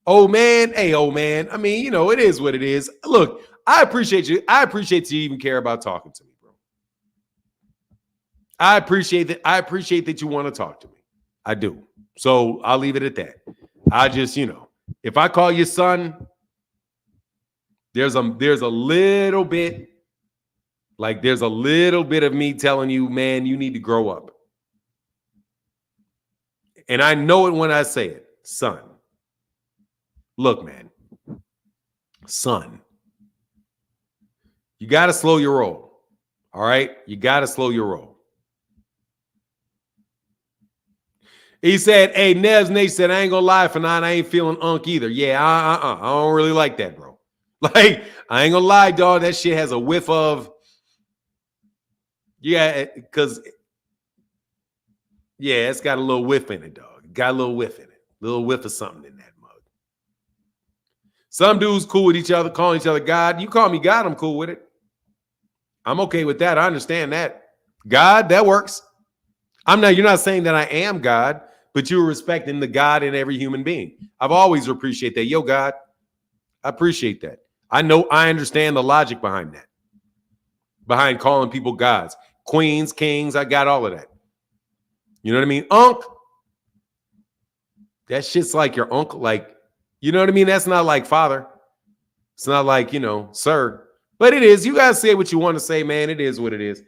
A: old man, hey, old man. I mean, you know, it is what it is. Look, I appreciate you. I appreciate you even care about talking to me, bro. I appreciate that. I appreciate that you want to talk to me. I do. So I'll leave it at that. I just, you know, if I call you son, there's a little bit, like there's a little bit of me telling you, man, you need to grow up. And I know it when I say it, son. Look, man, son, you got to slow your roll. All right? You got to slow your roll. He said, hey, Nevs Nate said, I ain't gonna lie, Fanon, I ain't feeling unk either. Yeah, I don't really like that, bro. Like, I ain't gonna lie, dog. That shit has a whiff of, yeah, because, yeah, it's got a little whiff in it, dog. Got a little whiff in it. A little whiff of something in that mug. Some dudes cool with each other, calling each other God. You call me God, I'm cool with it. I'm okay with that. I understand that. God, that works. You're not saying that I am God, but you're respecting the God in every human being. I've always appreciated that. Yo, God, I appreciate that. I understand the logic behind that. Behind calling people gods. Queens, kings, I got all of that. You know what I mean? Unc. That shit's like your uncle. Like, you know what I mean? That's not like father. It's not like, you know, sir. But it is. You guys say what you want to say, man. It is what it is.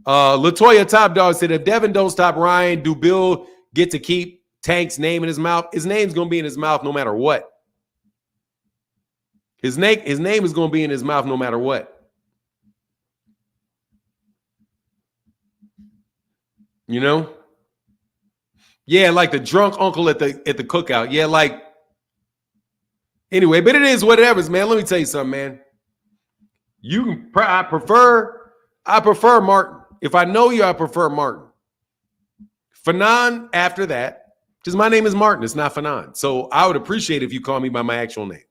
A: Latoya Top Dog said, if Devin don't stop Ryan, do Bill get to keep Tank's name in his mouth? His name's going to be in his mouth no matter what. His name is going to be in his mouth no matter what. You know? Yeah, like the drunk uncle at the cookout. Yeah, like, anyway, but it is whatever, man. Let me tell you something, man. I prefer Martin. If I know you, I prefer Martin. Fanon after that, because my name is Martin. It's not Fanon. So I would appreciate if you call me by my actual name.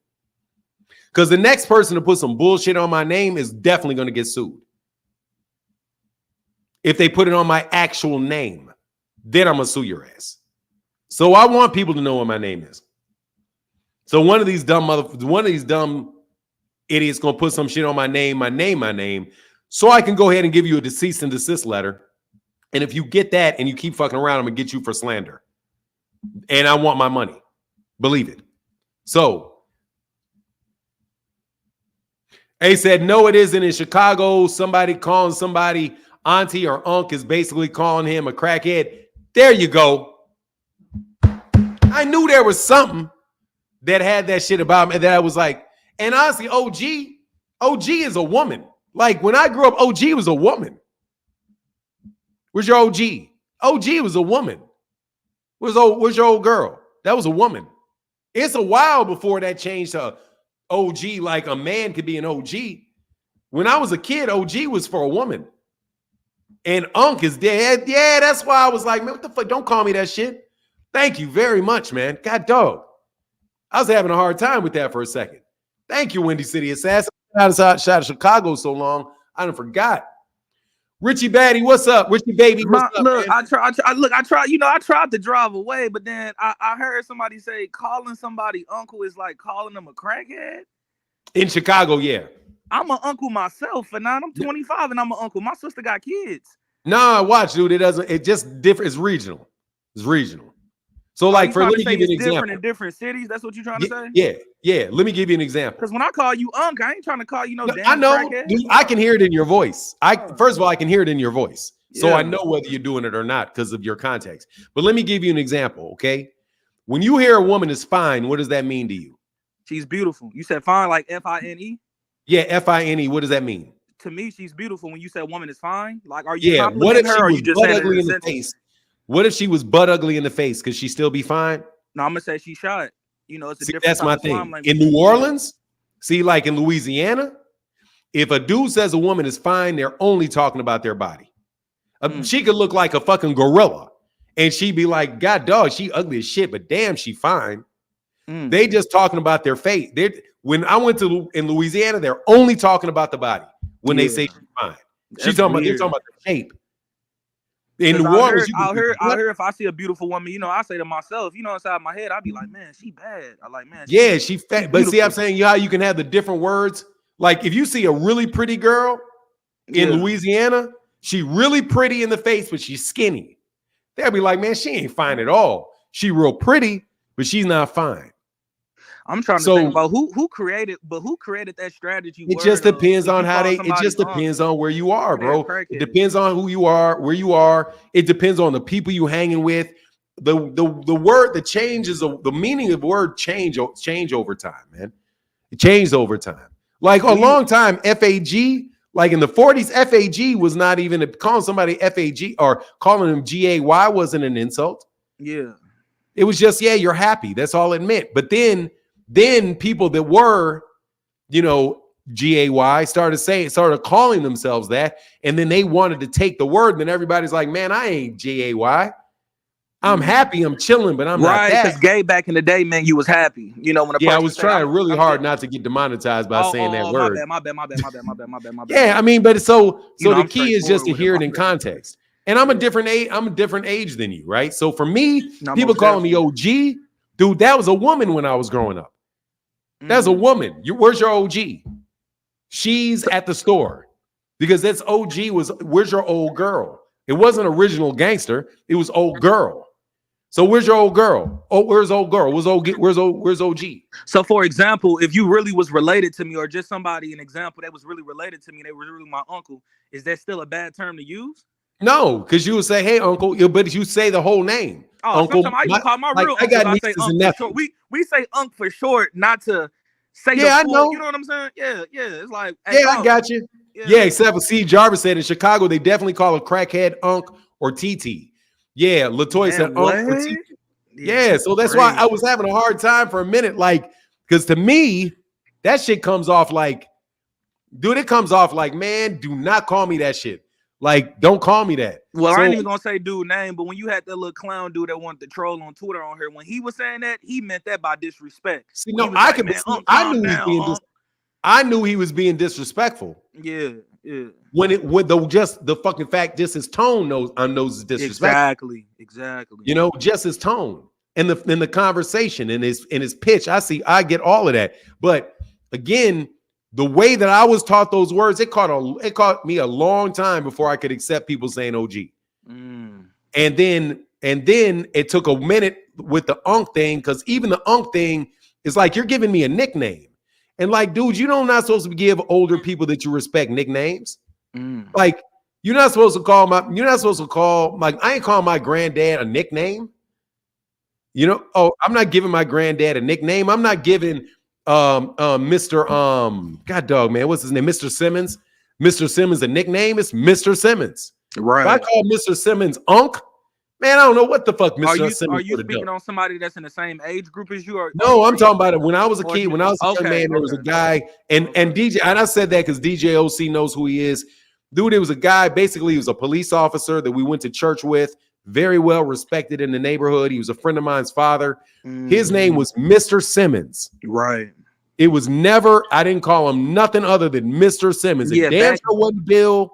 A: Because the next person to put some bullshit on my name is definitely going to get sued. If they put it on my actual name, then I'm going to sue your ass. So I want people to know what my name is. So one of these dumb idiots going to put some shit on my name, so I can go ahead and give you a cease and desist letter. And if you get that and you keep fucking around, I'm going to get you for slander. And I want my money. Believe it. So A said, no, it isn't. In Chicago, somebody calling somebody auntie or unc is basically calling him a crackhead. There you go. I knew there was something that had that shit about me that I was like, and honestly, OG is a woman. Like when I grew up, OG was a woman. Where's your OG? OG was a woman. Where's your old girl? That was a woman. It's a while before that changed to OG, like a man could be an OG. When I was a kid, OG was for a woman. And Unc is dead. Yeah, that's why I was like, man, what the fuck? Don't call me that shit. Thank you very much, man. God dog. I was having a hard time with that for a second. Thank you, Windy City Assassin. I shot of Chicago so long, I done forgot. Richie Batty, what's up? Richie Baby, what's up,
B: look,
A: man?
B: I tried to drive away, but then I heard somebody say calling somebody uncle is like calling them a crackhead.
A: In Chicago, yeah.
B: I'm an uncle myself, and now I'm 25 and I'm an uncle. My sister got kids.
A: Nah, watch, dude. It just different. It's regional. So, like, let me give you an example.
B: Different in different cities. That's what you're trying to say?
A: Yeah. Let me give you an example.
B: Because when I call you Unc, I ain't trying to call you no damn
A: I know.
B: crackhead.
A: Dude, I can hear it in your voice. First of all, I can hear it in your voice. So I know whether you're doing it or not because of your context. But let me give you an example, okay? When you hear a woman is fine, what does that mean to you?
B: She's beautiful. You said fine, like F-I-N-E?
A: Yeah, F-I-N-E. What does that mean?
B: To me, she's beautiful. When you said woman is fine, like, are you
A: What
B: complimenting
A: if
B: her,
A: she
B: or
A: was
B: you just
A: butt
B: saying
A: ugly
B: it
A: in the face? What if she was butt ugly in the face? Could she still be fine?
B: No, I'm gonna say she's shot. You know, it's a different.
A: That's my thing. In New Orleans, like in Louisiana, if a dude says a woman is fine, they're only talking about their body. She could look like a fucking gorilla, and she'd be like, God, dog, she ugly as shit, but damn, she fine. They just talking about their face. When I went to in Louisiana, they're only talking about the body when they say she's fine. They're talking about the shape. In New Orleans,
B: out here, if I see a beautiful woman, you know, I say to myself, you know, inside my head, I'll be like, man, she bad. I like, man,
A: she fat. But see, I'm saying how you can have the different words. Like if you see a really pretty girl in Louisiana, she really pretty in the face, but she's skinny. They'll be like, man, she ain't fine at all. She real pretty, but she's not fine.
B: I'm trying to think about who created that strategy.
A: It just depends on how they. It just depends on where you are, bro. It depends on who you are, where you are. It depends on the people you hanging with. The word, the change is the meaning of the word change over time, man. It changed over time. Like a long time, FAG. Like in the 40s, FAG was not even calling somebody FAG or calling them GAY wasn't an insult.
B: Yeah,
A: it was just you're happy. That's all it meant. But then people that were, you know, GAY started calling themselves that, and then they wanted to take the word, and then everybody's like, man, I ain't GAY. I'm happy, I'm chilling, but I'm not that.
B: Because gay back in the day meant you was happy. You know, when
A: I was trying really hard not to get demonetized by saying that word.
B: My bad.
A: Yeah, I mean, but so the key is just to hear it in context. And I'm a different age than you, right? So for me, people calling me OG, dude, that was a woman when I was growing up. That's a woman. Where's your OG? She's at the store. Because that's OG where's your old girl? It wasn't original gangster. It was old girl. So where's your old girl? Oh, where's old girl? Where's OG?
B: So for example, if you really was related to me, or just somebody, an example that was really related to me, they were really my uncle, is that still a bad term to use?
A: No, because you would say, hey, uncle, but you say the whole name.
B: Oh,
A: uncle,
B: sometimes I call my real uncle. I say uncle for short. We say uncle for short, not to say I know. You know what I'm saying? Yeah. It's like, hey,
A: I got you. Yeah, except for C. Jarvis said in Chicago, they definitely call a crackhead Unc or TT. Yeah, LaToya said Unc or TT. Yeah, so that's why I was having a hard time for a minute. Like, because to me, that shit comes off like, dude, it comes off like, man, do not call me that shit. Like, don't call me that.
B: Well, I ain't even gonna say dude name, but when you had that little clown dude that wanted to troll on Twitter on her, when he was saying that, he meant that by disrespect.
A: See, no, I knew he was being disrespectful.
B: Yeah.
A: When the fucking fact, just his tone knows is disrespectful.
B: Exactly.
A: You know, just his tone and the conversation and his pitch. I get all of that. But again, the way that I was taught those words, it caught me a long time before I could accept people saying OG. And then it took a minute with the Unc thing, because even the Unc thing is like, you're giving me a nickname. And like, dude, you know, I'm not supposed to give older people that you respect nicknames. Like, you're not supposed to call I ain't calling my granddad a nickname. You know, I'm not giving my granddad a nickname. I'm not giving Mr. God dog, man, what's his name? Mr. Simmons. Mr. Simmons a nickname? It's Mr. Simmons.
B: Right.
A: If I call Mr. Simmons Unc, man, I don't know what the fuck Mr. Simmons.
B: Are you speaking on somebody that's in the same age group as you?
A: No, I'm talking about it. When I was a kid, when I was a young man, there was a guy, and DJ, and I said that because DJ OC knows who he is. Dude, it was a guy, basically, he was a police officer that we went to church with, very well respected in the neighborhood. He was a friend of mine's father. His name was Mr. Simmons.
B: Right.
A: It was never, I didn't call him nothing other than Mr. Simmons. It damn sure wasn't Bill.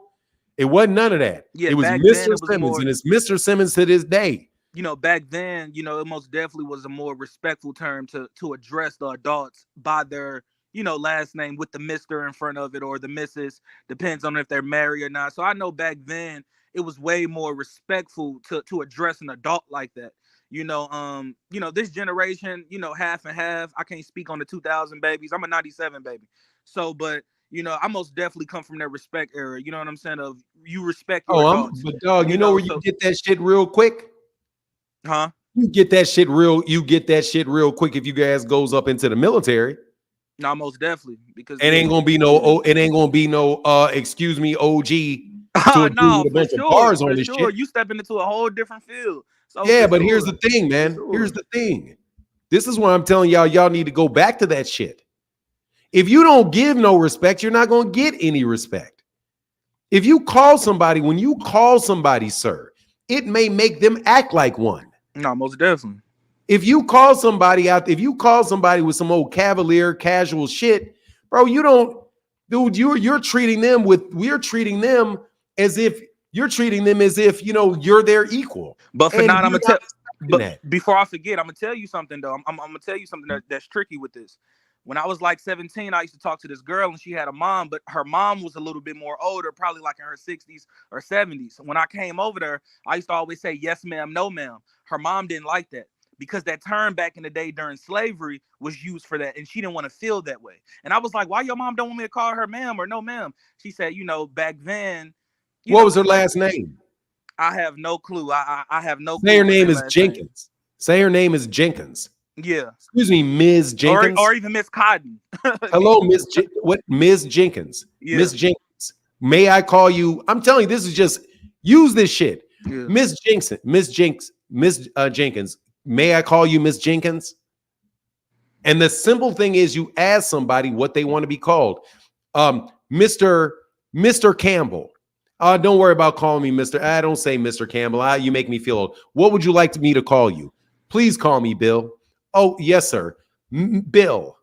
A: It wasn't none of that. Yeah, it was Mr. Simmons, and it's Mr. Simmons to this day.
B: You know, back then, you know, it most definitely was a more respectful term to address the adults by their, you know, last name with the Mr. in front of it, or the Mrs. Depends on if they're married or not. So I know back then it was way more respectful to address an adult like that. You know, this generation, you know, half and half. I can't speak on the 2000 babies. I'm a 97 baby. So, but you know, I most definitely come from that respect era. You know what I'm saying? Of you respect your adults.
A: But dog, you know where you get that shit real quick?
B: Huh?
A: You get that shit real quick if you guys goes up into the military.
B: No, most definitely, because
A: it ain't gonna be no excuse me, OG.
B: No, for sure. You stepping into a whole different field. So
A: yeah, but here's the thing, man. Here's the thing. This is why I'm telling y'all need to go back to that shit. If you don't give no respect, you're not going to get any respect. If you call somebody, when you call somebody, sir, it may make them act like one.
B: No, most definitely.
A: If you call somebody out, if you call somebody with some old cavalier, casual shit, bro, you don't, dude. We're treating them as if you know you're their equal.
B: But for
A: And
B: now, I'm
A: you're
B: gonna
A: not
B: tell.
A: expecting
B: But
A: that.
B: before I forget, I'm gonna tell you something though. I'm gonna tell you something that's tricky with this. When I was like 17, I used to talk to this girl and she had a mom, but her mom was a little bit more older, probably like in her 60s or 70s. When I came over there, I used to always say, yes, ma'am, no, ma'am. Her mom didn't like that because that term back in the day during slavery was used for that. And she didn't want to feel that way. And I was like, why your mom don't want me to call her ma'am or no, ma'am? She said, back then,
A: What was her last name?
B: I have no clue. I have no
A: Say
B: clue
A: her
B: what
A: name
B: their
A: is
B: last name.
A: Jenkins. Say her name is Jenkins.
B: Yeah.
A: Excuse me, Ms. Jenkins.
B: Or even Miss Cotton.
A: Hello, Ms. Jenkins.
B: Yeah.
A: Ms. Jenkins. May I call you? I'm telling you, this is just use this shit.
B: Yeah.
A: Ms. Jenkins. May I call you Ms. Jenkins? And the simple thing is you ask somebody what they want to be called. Mr. Campbell. Don't worry about calling me Mr. I don't say Mr. Campbell. You make me feel old. What would you like me to call you? Please call me Bill. Oh, yes, sir. Bill.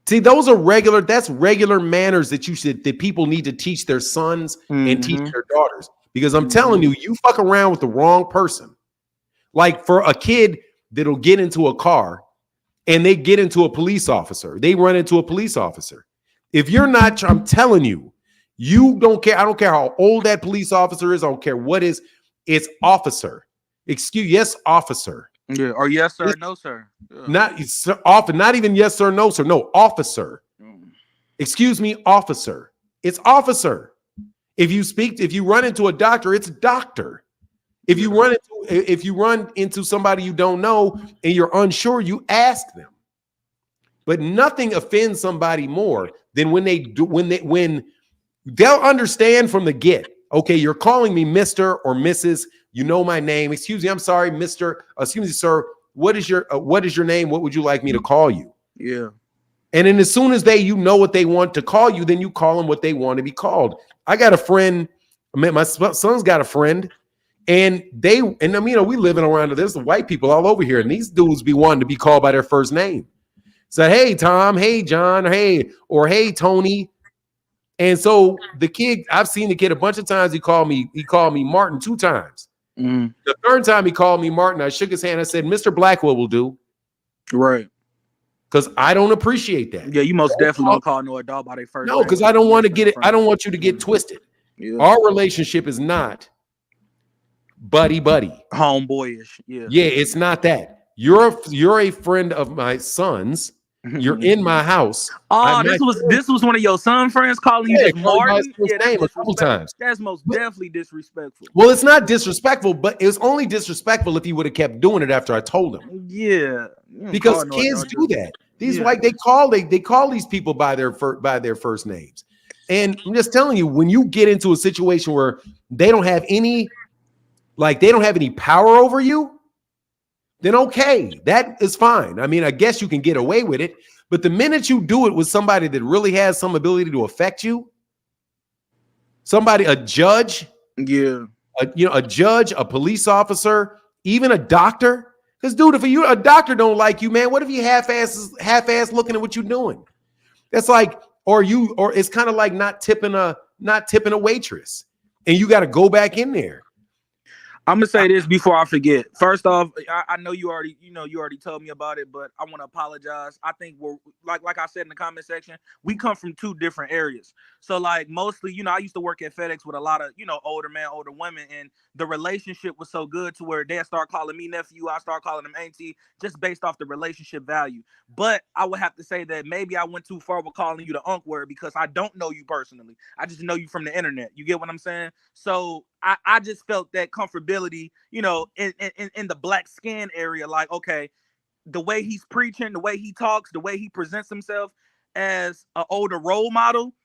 A: See, those are that's regular manners that people need to teach their sons and teach their daughters. Because I'm telling you fuck around with the wrong person. Like for a kid that'll get into a car and they get into a police officer, they run into a police officer. If you're not, I'm telling you, you don't care. I don't care how old that police officer is. I don't care what is. It's officer. Yes, officer.
B: Yeah, or yes, sir, no, sir. Yeah.
A: Not even yes, sir, no, sir. No, officer. Excuse me, officer. It's officer. If you run into a doctor, it's doctor. If you run into somebody you don't know and you're unsure, you ask them. But nothing offends somebody more than when they'll understand from the get. Okay, you're calling me Mr. or Mrs. You know my name. Excuse me, I'm sorry, Mr. Excuse me, sir. What is your name? What would you like me to call you?
B: Yeah.
A: And then as soon as you know what they want to call you, then you call them what they want to be called. I got a friend. My son's got a friend, and we living around. There's the white people all over here, and these dudes be wanting to be called by their first name. So, hey, Tom, hey, John, hey Tony. And so I've seen the kid a bunch of times. He called me Martin 2 times. The third time he called me Martin, I shook his hand. I said, Mr. Blackwell will do.
B: Right.
A: Because I don't appreciate that.
B: Yeah, you most definitely don't call no adult by their first name.
A: No, because I don't want to get it. I don't want you to get twisted.
B: Yeah.
A: Our relationship is not buddy.
B: Homeboyish. Yeah.
A: Yeah, it's not that. You're a friend of my son's. You're in my house.
B: Oh, this was one of your son friends calling you just Martin. Yeah,
A: that's a couple times.
B: That's most definitely disrespectful.
A: Well, it's not disrespectful, but it was only disrespectful if he would have kept doing it after I told him.
B: Yeah,
A: because kids do that. These they call these people by their first names, and I'm just telling you, when you get into a situation where they don't have any power over you, then okay, that is fine. I mean, I guess you can get away with it. But the minute you do it with somebody that really has some ability to affect you, a judge, a judge, a police officer, even a doctor. Because, dude, if a doctor don't like you, man, what if you half-ass looking at what you're doing? That's like, or it's kind of like not tipping a waitress, and you got to go back in there.
B: I'm gonna say this before I forget. First off, I know you already told me about it, but I want to apologize. I think we're like I said in the comment section, we come from 2 different areas. So like mostly, I used to work at FedEx with a lot of older men, older women, and the relationship was so good to where they start calling me nephew, I start calling them auntie, just based off the relationship value. But I would have to say that maybe I went too far with calling you the unk word because I don't know you personally. I just know you from the internet. You get what I'm saying? So I just felt that comfortability, in the black skin area. Like, okay, the way he's preaching, the way he talks, the way he presents himself as an older role model,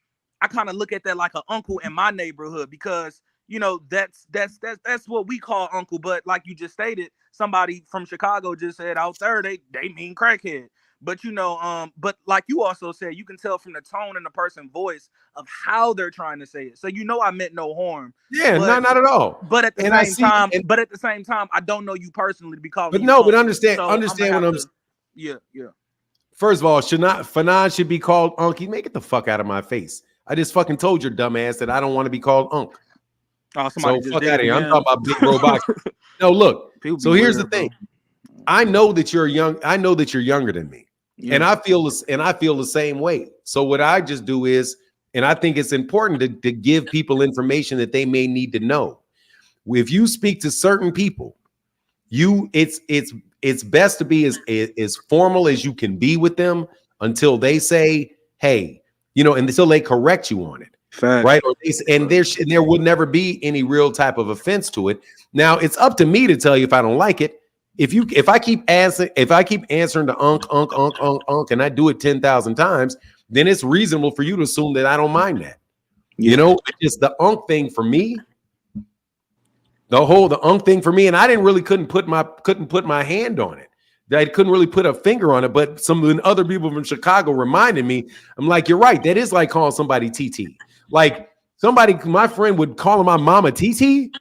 B: I kind of look at that like an uncle in my neighborhood because, that's what we call uncle. But like you just stated, somebody from Chicago just said out there, they mean crackhead. But but like you also said, you can tell from the tone in the person's voice of how they're trying to say it. So I meant no harm.
A: Yeah,
B: But
A: not at all.
B: but at the
A: And I
B: same
A: see,
B: time,
A: and,
B: I don't know you personally to be calling
A: but
B: you
A: no, but
B: Unc.
A: understand
B: So I'm gonna
A: what
B: have
A: I'm.
B: to. Yeah.
A: First of all, Fanon should be called Unky. Make it the fuck out of my face. I just fucking told your dumb ass that I don't want to be called Unc.
B: Oh, somebody
A: So
B: just
A: fuck
B: did
A: out of
B: it
A: here. I'm
B: again.
A: talking about big bro boxing. No, look.
B: People be
A: So here's the
B: weird,
A: thing.
B: bro.
A: I know that you're young. I know that you're younger than me,
B: Yeah.
A: and I feel the same way. So what I just do is, and I think it's important to give people information that they may need to know. If you speak to certain people, it's best to be as formal as you can be with them until they say, hey, and until they correct you on it.
B: Fact.
A: Right. And there would never be any real type of offense to it. Now it's up to me to tell you if I don't like it. If I keep answering to unk, and I do it 10,000 times, then it's reasonable for you to assume that I don't mind that.
B: Yeah.
A: It's the unk thing for me. The unk thing for me, and I couldn't put my hand on it. I couldn't really put a finger on it, but some of the other people from Chicago reminded me. I'm like, you're right. That is like calling somebody TT. Like my friend would call my mama TT.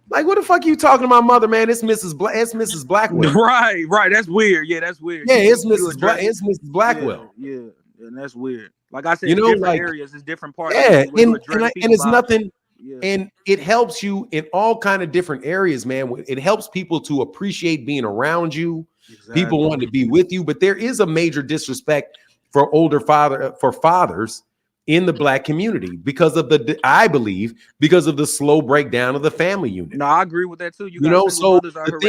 A: Like, what the fuck are you talking to my mother, man? It's Mrs. Blackwell.
B: Right. That's weird. Yeah, that's weird.
A: Yeah, it's Mrs. Blackwell.
B: Yeah, and that's weird. Like I said, different areas, it's different parts.
A: Yeah, and it's
B: by.
A: nothing.
B: Yeah.
A: And it helps you in all kind of different areas, man. It helps people to appreciate being around you. Exactly. People want to be with you, but there is a major disrespect for fathers in the Black community I believe because of the slow breakdown of the family unit.
B: No, I agree with that too.
A: So the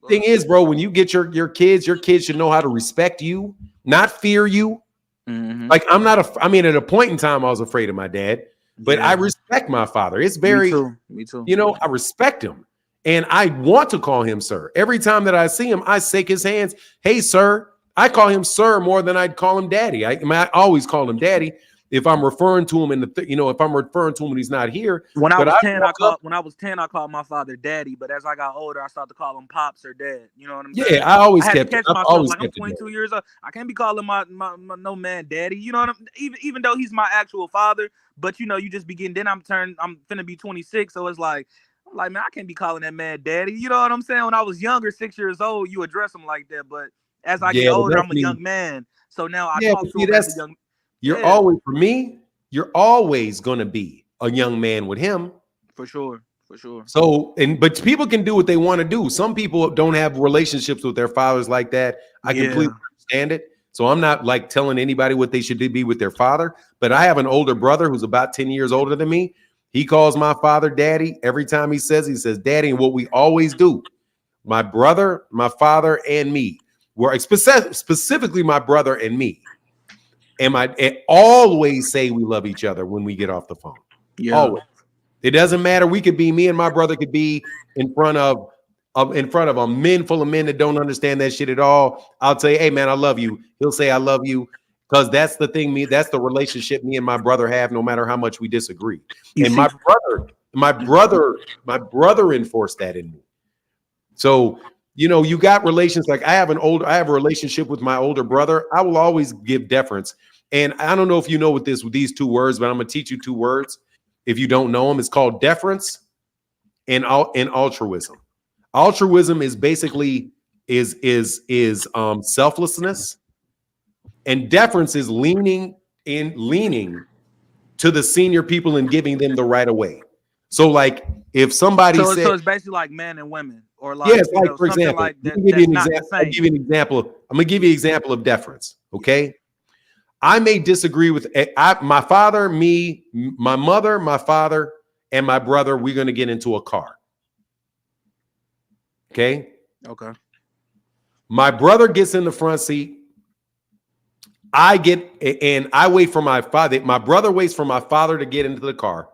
A: thing is, bro, when you get your kids should know how to respect you, not fear you. Mm-hmm. Like at a point in time, I was afraid of my dad. But I respect my father. It's very,
B: me too.
A: I respect him. And I want to call him sir. Every time that I see him, I shake his hands. Hey, sir. I call him sir more than I'd call him daddy. I always call him daddy if I'm referring to him if I'm referring to him when he's not here.
B: When I was 10, I called my father daddy. But as I got older, I started to call him pops or dad. You know what I'm saying?
A: Yeah, I always
B: had
A: kept
B: to catch
A: it.
B: myself like I'm 22 years old. I can't be calling my no man daddy. You know what even though he's my actual father. But you just begin. Then I'm finna be 26, so it's like I'm like, man, I can't be calling that man daddy. You know what I'm saying? When I was younger, 6 years old, you address him like that. But as I get older, I'm a young man. So now I talk to him as a young.
A: You're always gonna be a young man with him.
B: For sure.
A: So but people can do what they want to do. Some people don't have relationships with their fathers like that. I completely understand it. So I'm not like telling anybody what they should be with their father, but I have an older brother who's about 10 years older than me. He calls my father daddy. Every time he says daddy. And what we always do, my brother, my father, and me, specifically my brother and me, and always say we love each other when we get off the phone. Yeah. Always. It doesn't matter. We could be, me and my brother could be in front of a men full of men that don't understand that shit at all. I'll say, hey man, I love you. He'll say, I love you. Because that's the thing, that's the relationship me and my brother have, no matter how much we disagree. My brother enforced that in me. So, you got relations. Like I have a relationship with my older brother. I will always give deference. And I don't know if you know with these two words, but I'm gonna teach you two words. If you don't know them, it's called deference and altruism. Altruism is basically selflessness, and deference is leaning to the senior people and giving them the right of way. So, like, if somebody said,
B: so it's basically like men and women, or like,
A: for example,
B: like that,
A: I'm gonna give you an example of deference. Okay, I may disagree with my father, me, my mother, my father, and my brother. We're gonna get into a car. Okay. My brother gets in the front seat. I wait for my father. My brother waits for my father to get into the car.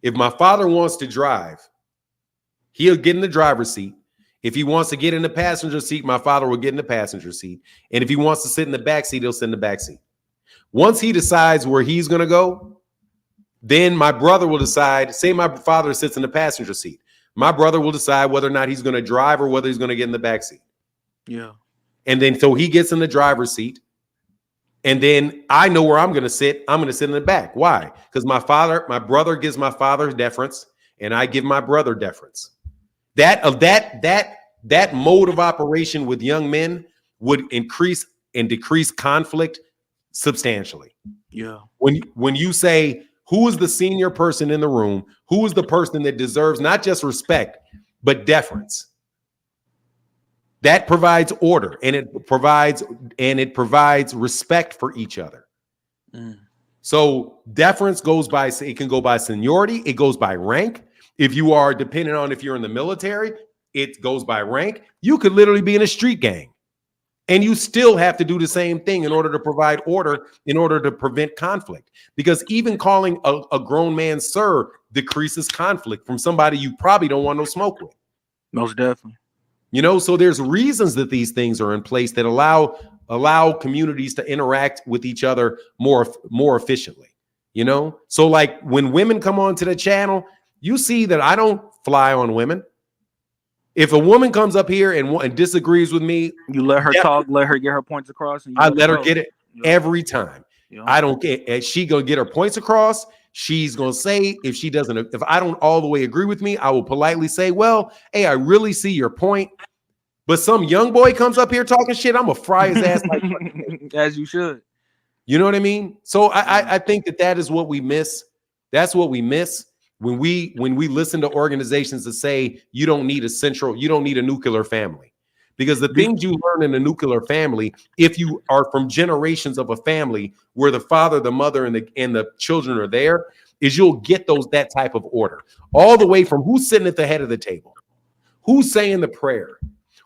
A: If my father wants to drive, he'll get in the driver's seat. If he wants to get in the passenger seat, my father will get in the passenger seat. And if he wants to sit in the back seat, he'll sit in the back seat. Once he decides where he's going to go, then my brother will decide. Say my father sits in the passenger seat. My brother will decide whether or not he's going to drive or whether he's going to get in the back seat.
B: Yeah.
A: And then so he gets in the driver's seat. And then I know where I'm going to sit. I'm going to sit in the back. Why? Because my brother gives my father deference, and I give my brother deference. That mode of operation with young men would increase and decrease conflict substantially.
B: Yeah.
A: When you say, who is the senior person in the room? Who is the person that deserves not just respect, but deference? That provides order, and it provides respect for each other. So deference it can go by seniority, it goes by rank. If you are depending on if you're in the military, it goes by rank. You could literally be in a street gang, and you still have to do the same thing in order to provide order, in order to prevent conflict. Because even calling a grown man sir decreases conflict from somebody you probably don't want no smoke with.
B: Most definitely.
A: So there's reasons that these things are in place that allow communities to interact with each other more efficiently. So like when women come onto the channel, you see that I don't fly on women. If a woman comes up here and disagrees with me,
B: you let her talk, let her get her points across. And
A: I let her get it every time.
B: Yeah.
A: I don't get. She gonna get her points across. She's gonna say if I don't all the way agree with me, I will politely say, well, hey, I really see your point. But some young boy comes up here talking shit, I'm gonna fry his ass like
B: as you should.
A: You know what I mean? So I think that is what we miss. That's what we miss when we listen to organizations that say you don't need a nuclear family. Because the things you learn in a nuclear family, if you are from generations of a family where the father, the mother, and the children are there, is you'll get that type of order. All the way from who's sitting at the head of the table, who's saying the prayer,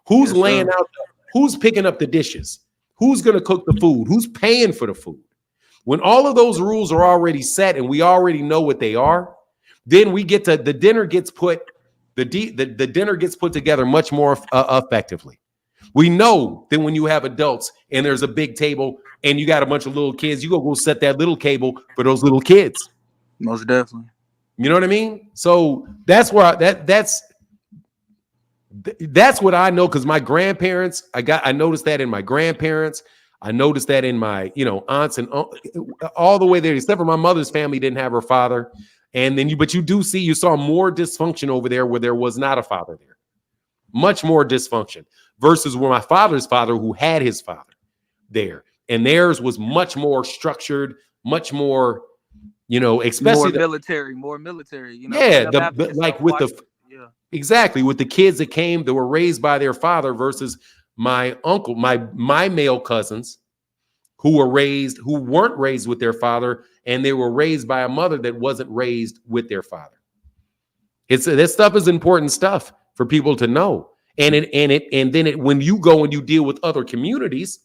A: who's laying out, who's picking up the dishes, who's going to cook the food, who's paying for the food. When all of those rules are already set and we already know what they are, then we get to the dinner gets put together much more effectively. We know that when you have adults and there's a big table and you got a bunch of little kids, you go set that little table for those little kids.
B: Most definitely.
A: You know what I mean? So that's where that's what I know, because my grandparents, I noticed that in my grandparents. I noticed that in my aunts and all the way there, except for my mother's family didn't have her father. And then you saw more dysfunction over there where there was not a father there. Much more dysfunction versus where my father's father, who had his father there, and theirs was much more structured, much more, especially
B: more military.
A: Exactly, with the kids that came that were raised by their father versus my uncle, my male cousins who weren't raised with their father, and they were raised by a mother that wasn't raised with their father. This stuff is important stuff for people to know. And then when you go and you deal with other communities,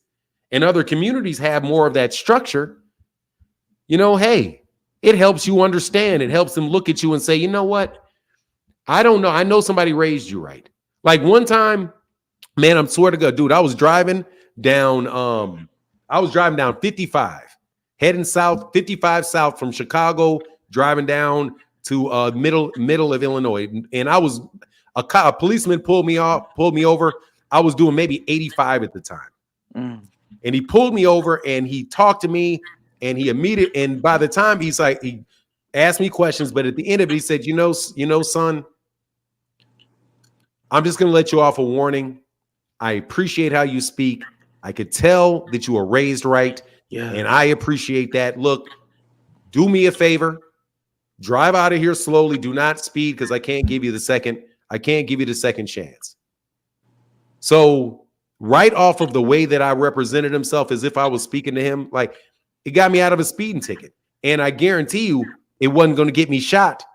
A: and other communities have more of that structure, hey, it helps you understand. It helps them look at you and say, you know what? I don't know. I know somebody raised you right. Like one time, man, I'm swear to God, dude, I was driving down 55, heading south, 55 south from Chicago, driving down to middle of Illinois. And I was a policeman pulled me over. I was doing maybe 85 at the time. And he pulled me over and he talked to me, and and by the time he asked me questions, but at the end of it, he said, son, I'm just going to let you off a warning. I appreciate how you speak. I could tell that you were raised right. Yeah. And I appreciate that. Look, do me a favor. Drive out of here slowly. Do not speed, because I can't give you the second chance. So right off of the way that I represented himself, as if I was speaking to him, like, it got me out of a speeding ticket. And I guarantee you it wasn't going to get me shot.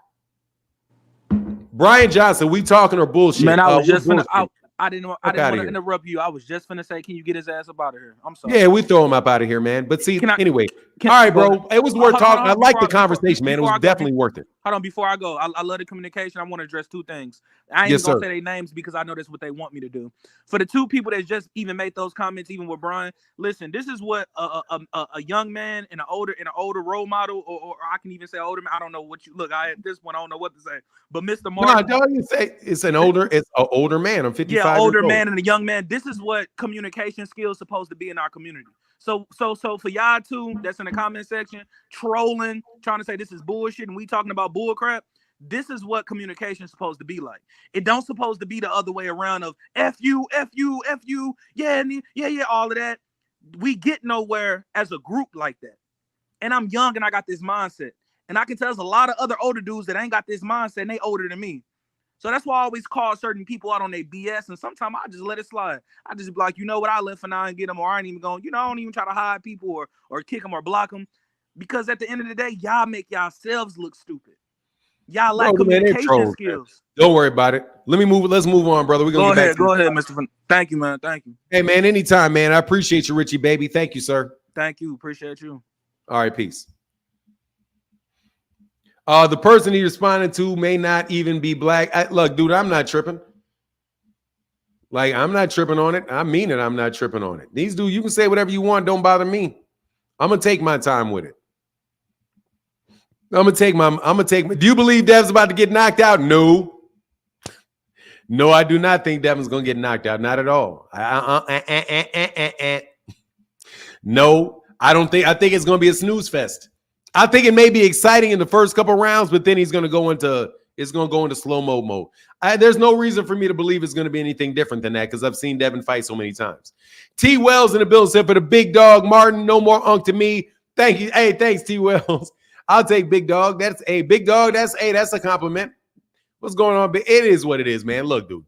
A: Brian Johnson, we talking or bullshit?
B: Man, I was just I didn't want to interrupt you. I was just finna say, can you get his ass up out of here? I'm sorry.
A: Yeah, we throw him up out of here, man. But see, anyway. All right, bro. It was worth talking. I like the conversation, man. It was definitely worth it.
B: Hold on, before I go, I love the communication. I want to address two things. I ain't
A: Yes,
B: even gonna
A: sir.
B: say their names because I know that's what they want me to do. For the two people that just even made those comments, even with Brian, listen, this is what a young man and an older role model, or I can even say older man. I don't know what you look. At this point, I don't know what to say. But Mr. Martin,
A: No, don't you say it's an older man. I'm 55
B: yeah, older
A: years old.
B: man and a young man. This is what communication skills supposed to be in our community. So for y'all two that's in the comment section trolling, trying to say this is bullshit and we talking about bull crap, this is what communication is supposed to be like. It don't supposed to be the other way around of F you, yeah, all of that. We get nowhere as a group like that. And I'm young and I got this mindset. And I can tell there's a lot of other older dudes that ain't got this mindset and they older than me. So that's why I always call certain people out on their BS, and sometimes I just let it slide. I just be like, you know what, I live for now and get them, or I ain't even going, I don't even try to hide people or kick them or block them, because at the end of the day, y'all make yourselves look stupid. Y'all lack communication skills.
A: Man. Don't worry about it. Let's move on, brother. We're gonna
B: go ahead, Mr. Thank you, man. Thank you.
A: Hey, man, anytime, man. I appreciate you, Richie, baby. Thank you, sir.
B: Thank you. Appreciate you.
A: All right, peace. The person he responded to may not even be black. Look, dude, I'm not tripping. Like, I'm not tripping on it. I mean it. I'm not tripping on it. These dudes, you can say whatever you want. Don't bother me. I'm gonna take my time with it. I'm gonna take. Do you believe Dev's about to get knocked out? No. No, I do not think Devin's gonna get knocked out. Not at all. No, I don't think. I think it's gonna be a snooze fest. I think it may be exciting in the first couple rounds, but then it's going to go into slow-mo mode. There's no reason for me to believe it's going to be anything different than that because I've seen Devin fight so many times. T. Wells in the building said for the big dog, Martin, no more unk to me. Thank you. Hey, thanks, T. Wells. I'll take big dog. That's a big dog. That's a compliment. What's going on? It is what it is, man. Look, dude,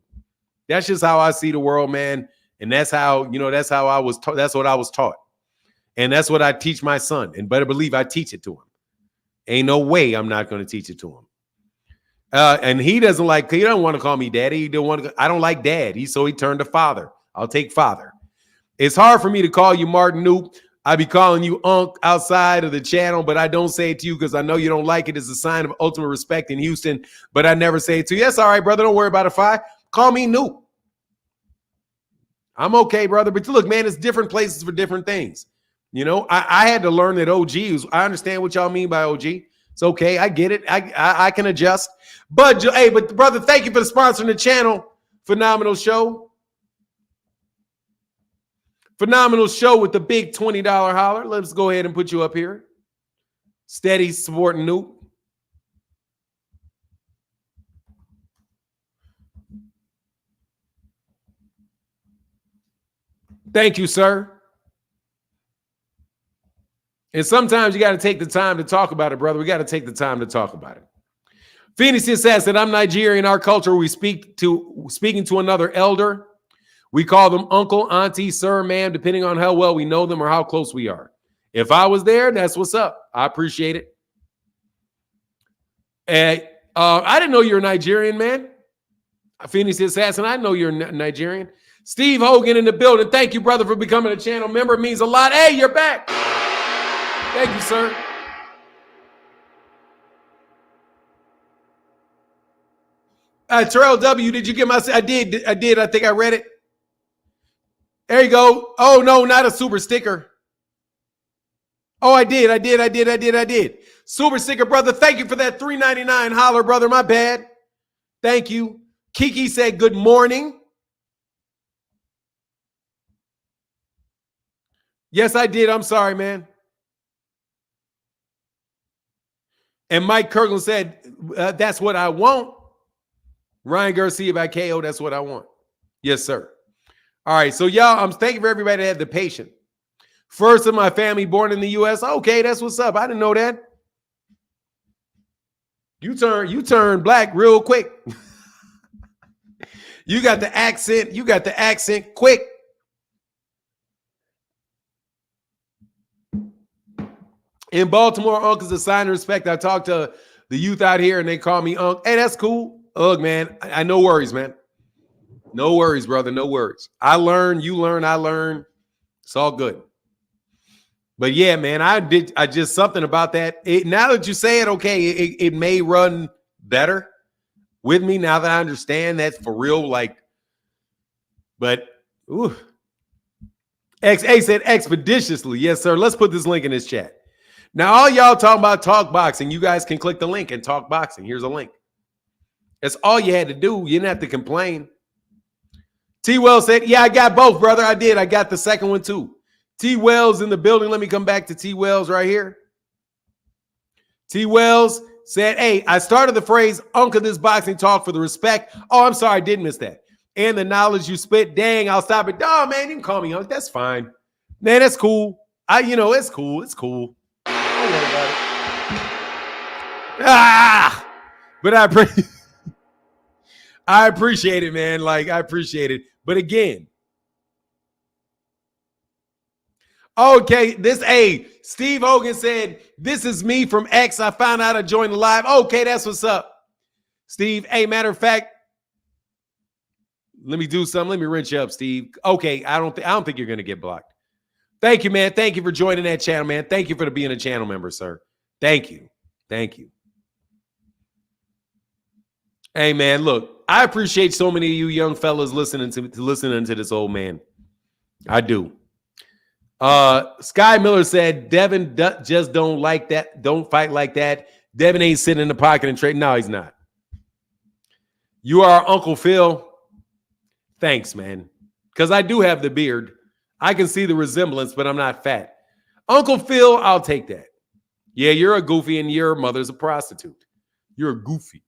A: that's just how I see the world, man. And that's how, that's how I was taught. That's what I was taught. And that's what I teach my son. And better believe I teach it to him. Ain't no way I'm not going to teach it to him. And he doesn't want to call me daddy. I don't like dad. So he turned to father. I'll take father. It's hard for me to call you Martin Noop. I be calling you Unk outside of the channel, but I don't say it to you because I know you don't like it. It's a sign of ultimate respect in Houston, but I never say it to you. Yes, all right, brother. Don't worry about it. Fine. Call me Noop. I'm okay, brother. But look, man, it's different places for different things. I had to learn that OG is, I understand what y'all mean by OG. It's okay. I get it. I can adjust. But brother, thank you for sponsoring the channel. Phenomenal show. Phenomenal show with the big $20 holler. Let's go ahead and put you up here. Steady supporting Noop. Thank you, sir. And sometimes you got to take the time to talk about it, brother. We got to take the time to talk about it. Phoenix says that I'm Nigerian. Our culture, we speaking to another elder. We call them uncle, auntie, sir, ma'am, depending on how well we know them or how close we are. If I was there, that's what's up. I appreciate it. I didn't know you're a Nigerian, man. Phoenix Assassin, I know you're Nigerian. Steve Hogan in the building. Thank you, brother, for becoming a channel member. It means a lot. Hey, you're back. Thank you, sir. Terrell W, did you get my? I did. I think I read it. There you go. Oh, no, not a super sticker. Oh, I did. Super sticker, brother. Thank you for that $3.99 holler, brother. My bad. Thank you. Kiki said good morning. Yes, I did. I'm sorry, man. And Mike Kirkland said, that's what I want. Ryan Garcia by KO, that's what I want. Yes, sir. All right, so y'all, I'm thanking for everybody that had the patience. First of my family born in the U.S. Okay, that's what's up. I didn't know that. You turn black real quick. You got the accent quick. In Baltimore, Unc is a sign of respect. I talk to the youth out here and they call me Unc. Hey, that's cool. Look, man, I no worries, man. No worries, brother. No worries. I learn, you learn, I learn. It's all good. But yeah, man, I just something about that. Now that you say it, okay, it may run better with me now that I understand that's for real. Like, but ooh. XA said expeditiously. Yes, sir. Let's put this link in this chat. Now, all y'all talking about talk boxing, you guys can click the link and talk boxing. Here's a link. That's all you had to do. You didn't have to complain. T. Wells said, yeah, I got both, brother. I did. I got the second one too. T. Wells in the building. Let me come back to T. Wells right here. T. Wells said, hey, I started the phrase, Uncle this boxing talk for the respect. Oh, I'm sorry. I did miss that. And the knowledge you spit. Dang, I'll stop it. Oh, man, you can call me Uncle. That's fine. Man, that's cool. It's cool. It's cool. Don't worry about it. But I appreciate it, man. Like, I appreciate it. But again, okay, Steve Hogan said, this is me from X. I found out I joined the live. Okay, that's what's up. Steve, hey, matter of fact, let me do something. Let me wrench you up, Steve. Okay, I don't think you're going to get blocked. Thank you, man. Thank you for joining that channel, man. Thank you for being a channel member, sir. Thank you. Thank you. Hey, man, look, I appreciate so many of you young fellas listening to this old man. I do. Sky Miller said, Devin just don't like that. Don't fight like that. Devin ain't sitting in the pocket and trading. No, he's not. You are Uncle Phil. Thanks, man. Because I do have the beard. I can see the resemblance, but I'm not fat. Uncle Phil, I'll take that. Yeah, you're a goofy and your mother's a prostitute. You're a goofy.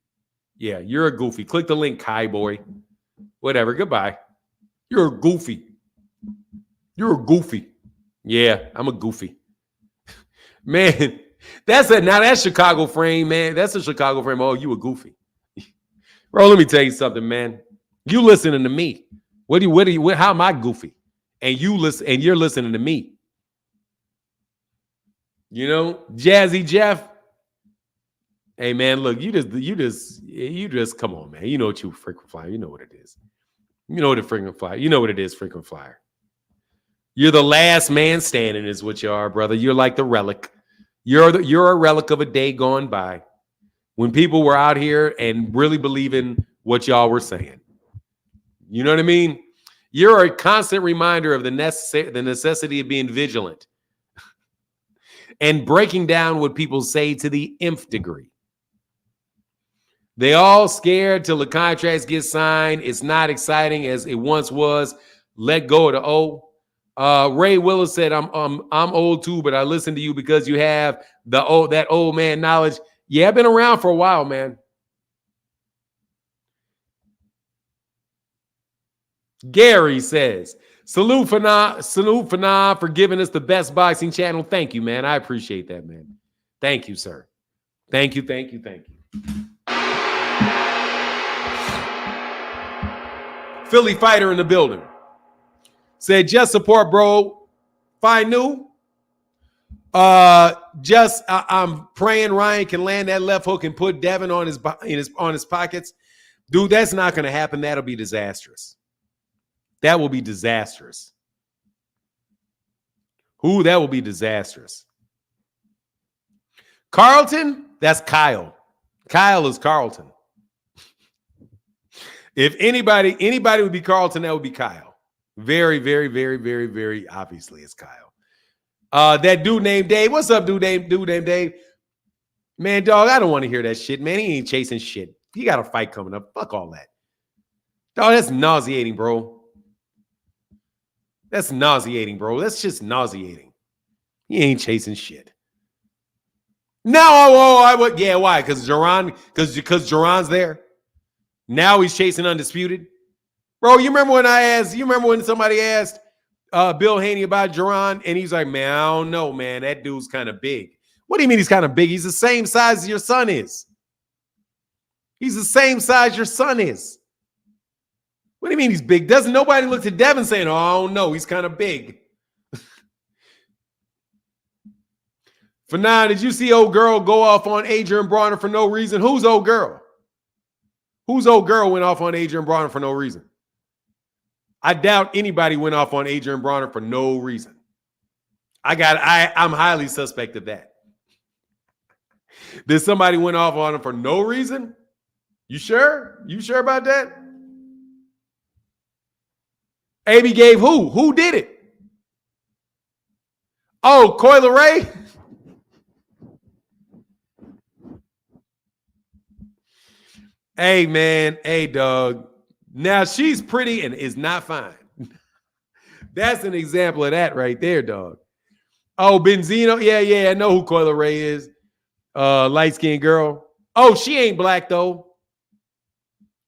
A: Yeah, you're a goofy. Click the link, Kai boy. Whatever. Goodbye. You're a goofy. You're a goofy. Yeah, I'm a goofy. Man, that's Chicago frame, man. That's a Chicago frame. Oh, you a goofy. Bro, let me tell you something, man. You listening to me. How am I goofy? And you're listening to me. You know, Jazzy Jeff. Hey man, look, you just come on, man. You know what you frequent flyer. You know what it is. You know what a frequent flyer. You know what it is, frequent flyer. You're the last man standing, is what you are, brother. You're like the relic. You're a relic of a day gone by when people were out here and really believing what y'all were saying. You know what I mean? You're a constant reminder of the necessity of being vigilant and breaking down what people say to the nth degree. They all scared till the contracts get signed. It's not exciting as it once was. Let go of the O. Ray Willis said, I'm old too, but I listen to you because you have that old man knowledge. Yeah, I've been around for a while, man. Gary says, salute for Nah for giving us the best boxing channel. Thank you, man. I appreciate that, man. Thank you, sir. Thank you. Philly fighter in the building. Said, just support, bro. Fine new. I'm praying Ryan can land that left hook and put Devin on his pockets. Dude, that's not going to happen. That'll be disastrous. That will be disastrous. That will be disastrous. Carlton, that's Kyle. Kyle is Carlton. If anybody would be Carlton, that would be Kyle. Very, very, very, very, very obviously it's Kyle. That dude named Dave. What's up, dude named Dave? Man, dog, I don't want to hear that shit, man. He ain't chasing shit. He got a fight coming up. Fuck all that. Dog, that's nauseating, bro. That's nauseating, bro. That's just nauseating. He ain't chasing shit. No, yeah, why? Because Jerron's there. Now he's chasing undisputed. Bro, you remember when somebody asked Bill Haney about Gervonta, and he's like, man, I don't know, man. That dude's kind of big. What do you mean he's kind of big? He's the same size as your son is. He's the same size your son is. What do you mean he's big? Doesn't nobody look to Devin saying, oh, I don't know, he's kind of big. For now, did you see old girl go off on Adrian Bronner for no reason? Who's old girl? Whose old girl went off on Adrian Bronner for no reason? I doubt anybody went off on Adrian Bronner for no reason. I'm highly suspect of that. Did somebody went off on him for no reason? You sure? You sure about that? AB gave who? Who did it? Oh, Coyle Ray? Hey, man. Hey, dog. Now, she's pretty and is not fine. That's an example of that right there, dog. Oh, Benzino. Yeah. I know who Coyle Ray is. Light-skinned girl. Oh, she ain't black, though.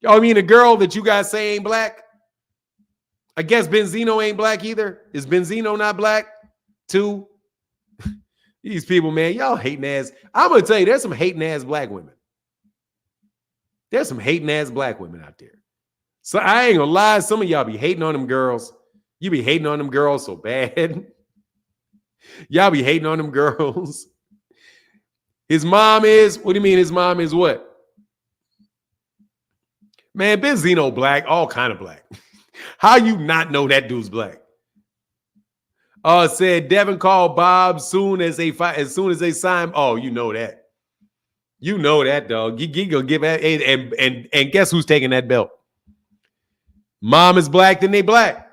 A: Oh, I mean, the girl that you guys say ain't black? I guess Benzino ain't black either. Is Benzino not black, too? These people, man, y'all hating ass. I'm going to tell you, there's some hating ass black women. There's some hating ass black women out there. So I ain't going to lie. Some of y'all be hating on them girls. You be hating on them girls so bad. Y'all be hating on them girls. His mom is, what do you mean his mom is what? Man, Benzino black, all kind of black. How you not know that dude's black? Said Devin called Bob soon as they sign. Oh, you know that. You know that, dog. You gonna give that, and guess who's taking that belt? Mom is black, then they black.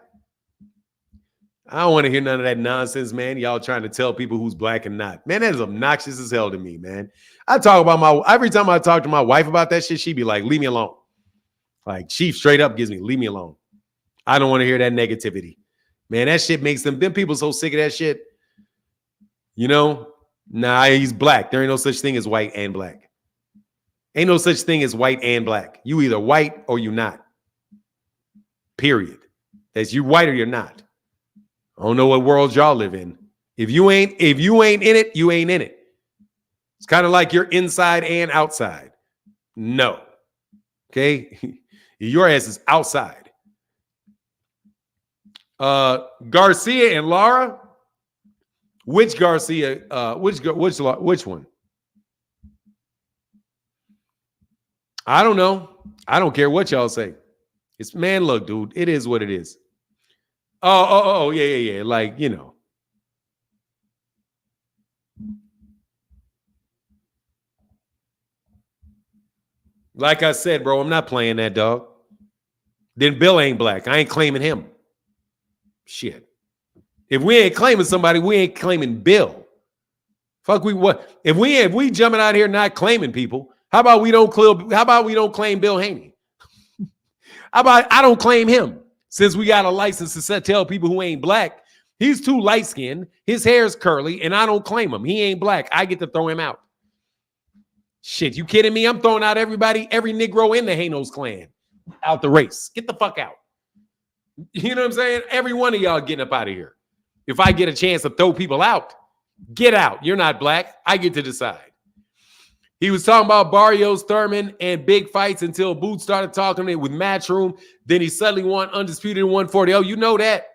A: I don't want to hear none of that nonsense, man. Y'all trying to tell people who's black and not. Man, that is obnoxious as hell to me, man. I talk about every time I talk to my wife about that shit, she be like, leave me alone. Like, she straight up gives me, leave me alone. I don't want to hear that negativity. Man, that shit makes them people so sick of that shit. You know? Nah, he's black. There ain't no such thing as white and black. Ain't no such thing as white and black. You either white or you not. Period. That's you white or you're not. I don't know what world y'all live in. If you ain't in it, you ain't in it. It's kind of like you're inside and outside. No. Okay? Your ass is outside. Garcia and Laura. Which Garcia? Which one? I don't know. I don't care what y'all say. It's man, look, dude. It is what it is. Oh, yeah. Like, you know. Like I said, bro, I'm not playing that, dog. Then Bill ain't black. I ain't claiming him. Shit. If we ain't claiming somebody, we ain't claiming Bill. Fuck, we what? If we jumping out here not claiming people, how about we don't claim Bill Haney? How about I don't claim him? Since we got a license to tell people who ain't black, he's too light-skinned, his hair's curly, and I don't claim him. He ain't black. I get to throw him out. Shit, you kidding me? I'm throwing out everybody, every Negro in the Hanos clan out the race. Get the fuck out. You know what I'm saying? Every one of y'all getting up out of here. If I get a chance to throw people out, get out. You're not black. I get to decide. He was talking about Barrios, Thurman, and big fights until Boots started talking with Matchroom. Then he suddenly won undisputed 140. Oh, you know that.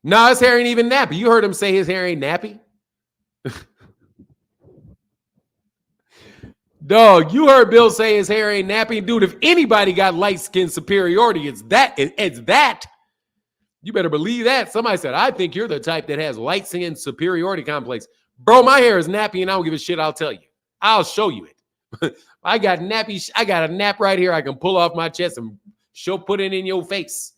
A: No, his hair ain't even nappy. You heard him say his hair ain't nappy. Dog, you heard Bill say his hair ain't nappy. Dude, if anybody got light skin superiority, it's that. It's that. You better believe that. Somebody said, I think you're the type that has light skin superiority complex. Bro, my hair is nappy and I don't give a shit. I'll tell you. I'll show you it. I got a nap right here. I can pull off my chest and put it in your face.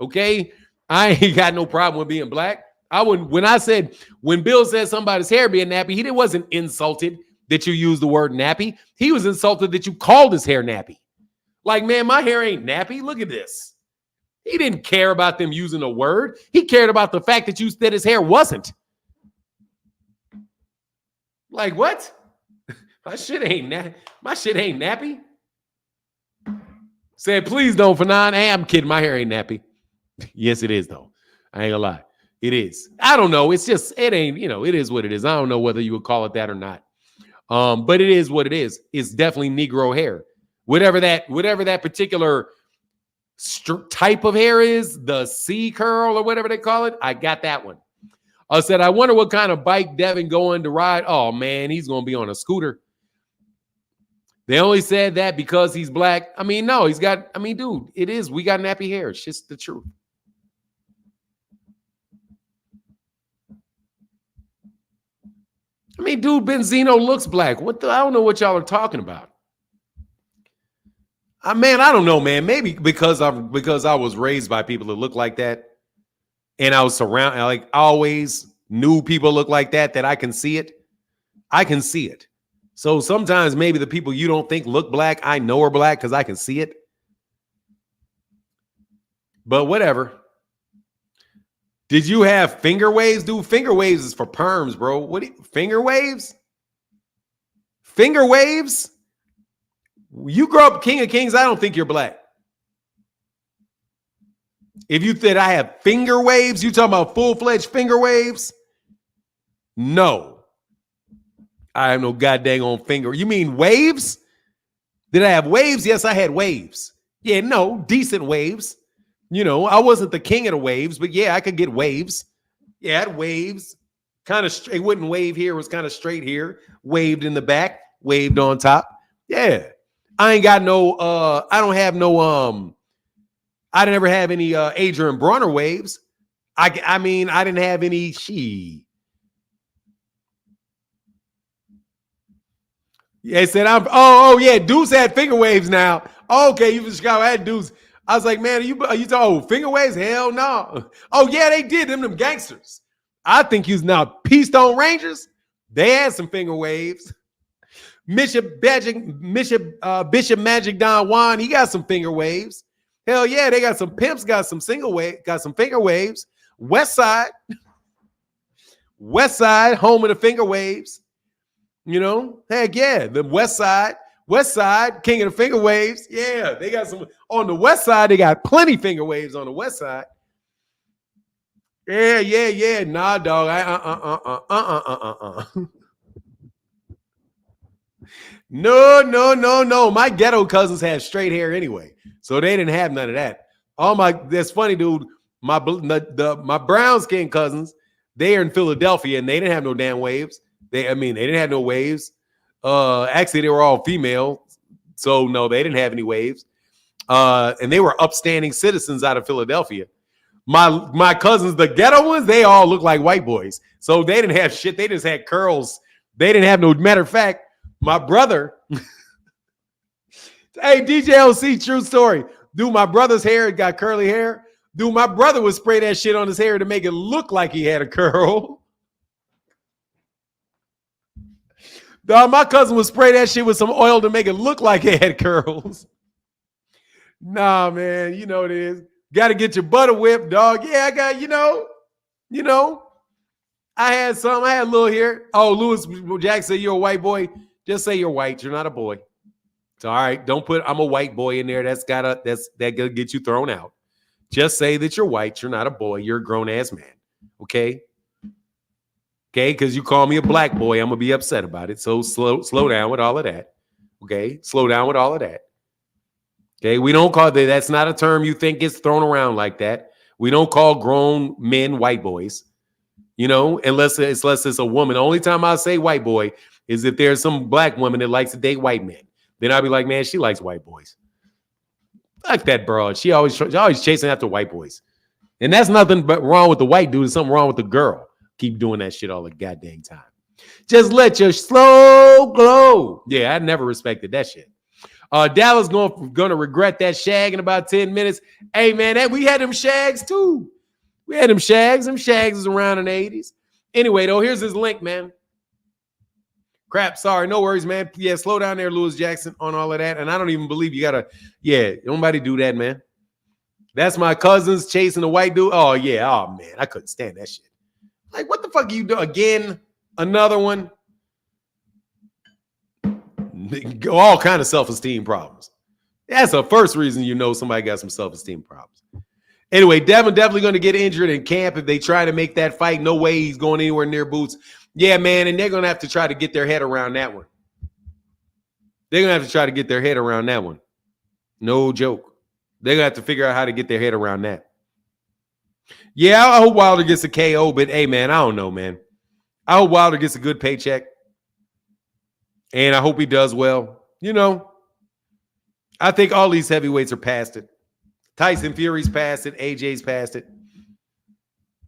A: Okay? I ain't got no problem with being black. When Bill said somebody's hair being nappy, he wasn't insulted that you used the word nappy. He was insulted that you called his hair nappy. Like, man, my hair ain't nappy. Look at this. He didn't care about them using a word. He cared about the fact that you said his hair wasn't. Like, what? My shit ain't nappy. Said, please don't, Fanon. Hey, I'm kidding. My hair ain't nappy. Yes, it is, though. I ain't gonna lie. It is. I don't know. It's just, it ain't, it is what it is. I don't know whether you would call it that or not. But it is what it is. It's definitely Negro hair. Whatever that particular type of hair is, the C curl or whatever they call it, I got that one. I said, I wonder what kind of bike Devin going to ride. Oh, man, he's going to be on a scooter. They only said that because he's black. I mean, no, dude, it is. We got nappy hair. It's just the truth. I mean, dude, Benzino looks black. I don't know what y'all are talking about. Man, I don't know, man. Maybe because I was raised by people that look like that, and I was surrounded, like I always knew people look like that I can see it. I can see it. So sometimes maybe the people you don't think look black, I know are black because I can see it. But whatever. Did you have finger waves? Dude, finger waves is for perms, bro. What finger waves? Finger waves? You grow up King of Kings, I don't think you're black. If you said I have finger waves, you talking about full-fledged finger waves? No. I have no goddamn on finger. You mean waves? Did I have waves? Yes, I had waves. Yeah, no, decent waves. You know, I wasn't the king of the waves, but yeah, I could get waves. Yeah, I had waves. Kind of straight. It wouldn't wave here. It was kind of straight here. Waved in the back. Waved on top. Yeah. I ain't got no, I don't have no, I didn't ever have any Adrian Bronner waves. I mean, I didn't have any Yeah, he said, oh, yeah, Deuce had finger waves now. Oh, okay, you from Chicago, I had Deuce. I was like, man, are you talking finger waves? Hell no. Oh, yeah, they did, them gangsters. I think he's now Peace Stone Rangers. They had some finger waves. Bishop Magic Don Juan, he got some finger waves. Hell yeah, they got some pimps, got some finger waves. West Side, home of the finger waves. You know, heck yeah, the West Side, king of the finger waves. Yeah, they got some on the West Side. They got plenty finger waves on the West Side. Yeah. Nah, dog. No. My ghetto cousins had straight hair anyway, so they didn't have none of that. That's funny, dude. My brown skin cousins, they are in Philadelphia, and they didn't have no damn waves. They didn't have no waves. Actually, they were all female, so no, they didn't have any waves. And they were upstanding citizens out of Philadelphia. My cousins, the ghetto ones, they all look like white boys, so they didn't have shit. They just had curls. They didn't have no. Matter of fact, my brother, hey, DJLC, true story. Dude, my brother's hair got curly hair. Dude, my brother would spray that shit on his hair to make it look like he had a curl. Dog, my cousin would spray that shit with some oil to make it look like he had curls. Nah, man, you know what it is. Got to get your butter whipped, dog. Yeah, I got, you know. I had a little hair. Oh, Lewis Jack said you're a white boy. Just say you're white. You're not a boy. It's all right. Don't put I'm a white boy in there. That gonna get you thrown out. Just say that you're white. You're not a boy. You're a grown ass man. Okay. Okay, because you call me a black boy, I'm gonna be upset about it. So slow down with all of that. Okay, slow down with all of that. Okay, we don't call that. That's not a term you think gets thrown around like that. We don't call grown men white boys. You know, unless it's a woman. The only time I say white boy is if there's some black woman that likes to date white men. Then I'll be like, man, she likes white boys. Like that broad. She's always chasing after white boys. And that's nothing but wrong with the white dude. There's something wrong with the girl. Keep doing that shit all the goddamn time. Just let your slow glow. Yeah, I never respected that shit. Dallas gonna regret that shag in about 10 minutes. Hey, man, we had them shags too. We had them shags. Them shags is around in the 80s. Anyway, though, here's his link, man. Crap, sorry, no worries, man. Yeah, slow down there, Lewis Jackson, on all of that. And I don't even believe you gotta, nobody do that, man. That's my cousins chasing the white dude. Oh, yeah. Oh, man, I couldn't stand that shit. Like, what the fuck are you doing? Again, another one. All kind of self-esteem problems. That's the first reason you know somebody got some self-esteem problems. Anyway, Devin definitely going to get injured in camp if they try to make that fight. No way he's going anywhere near Boots. Yeah, man, and they're going to have to try to get their head around that one. They're going to have to try to get their head around that one. No joke. They're going to have to figure out how to get their head around that. Yeah, I hope Wilder gets a KO, but hey, man, I don't know, man. I hope Wilder gets a good paycheck. And I hope he does well. You know, I think all these heavyweights are past it. Tyson Fury's past it. AJ's past it.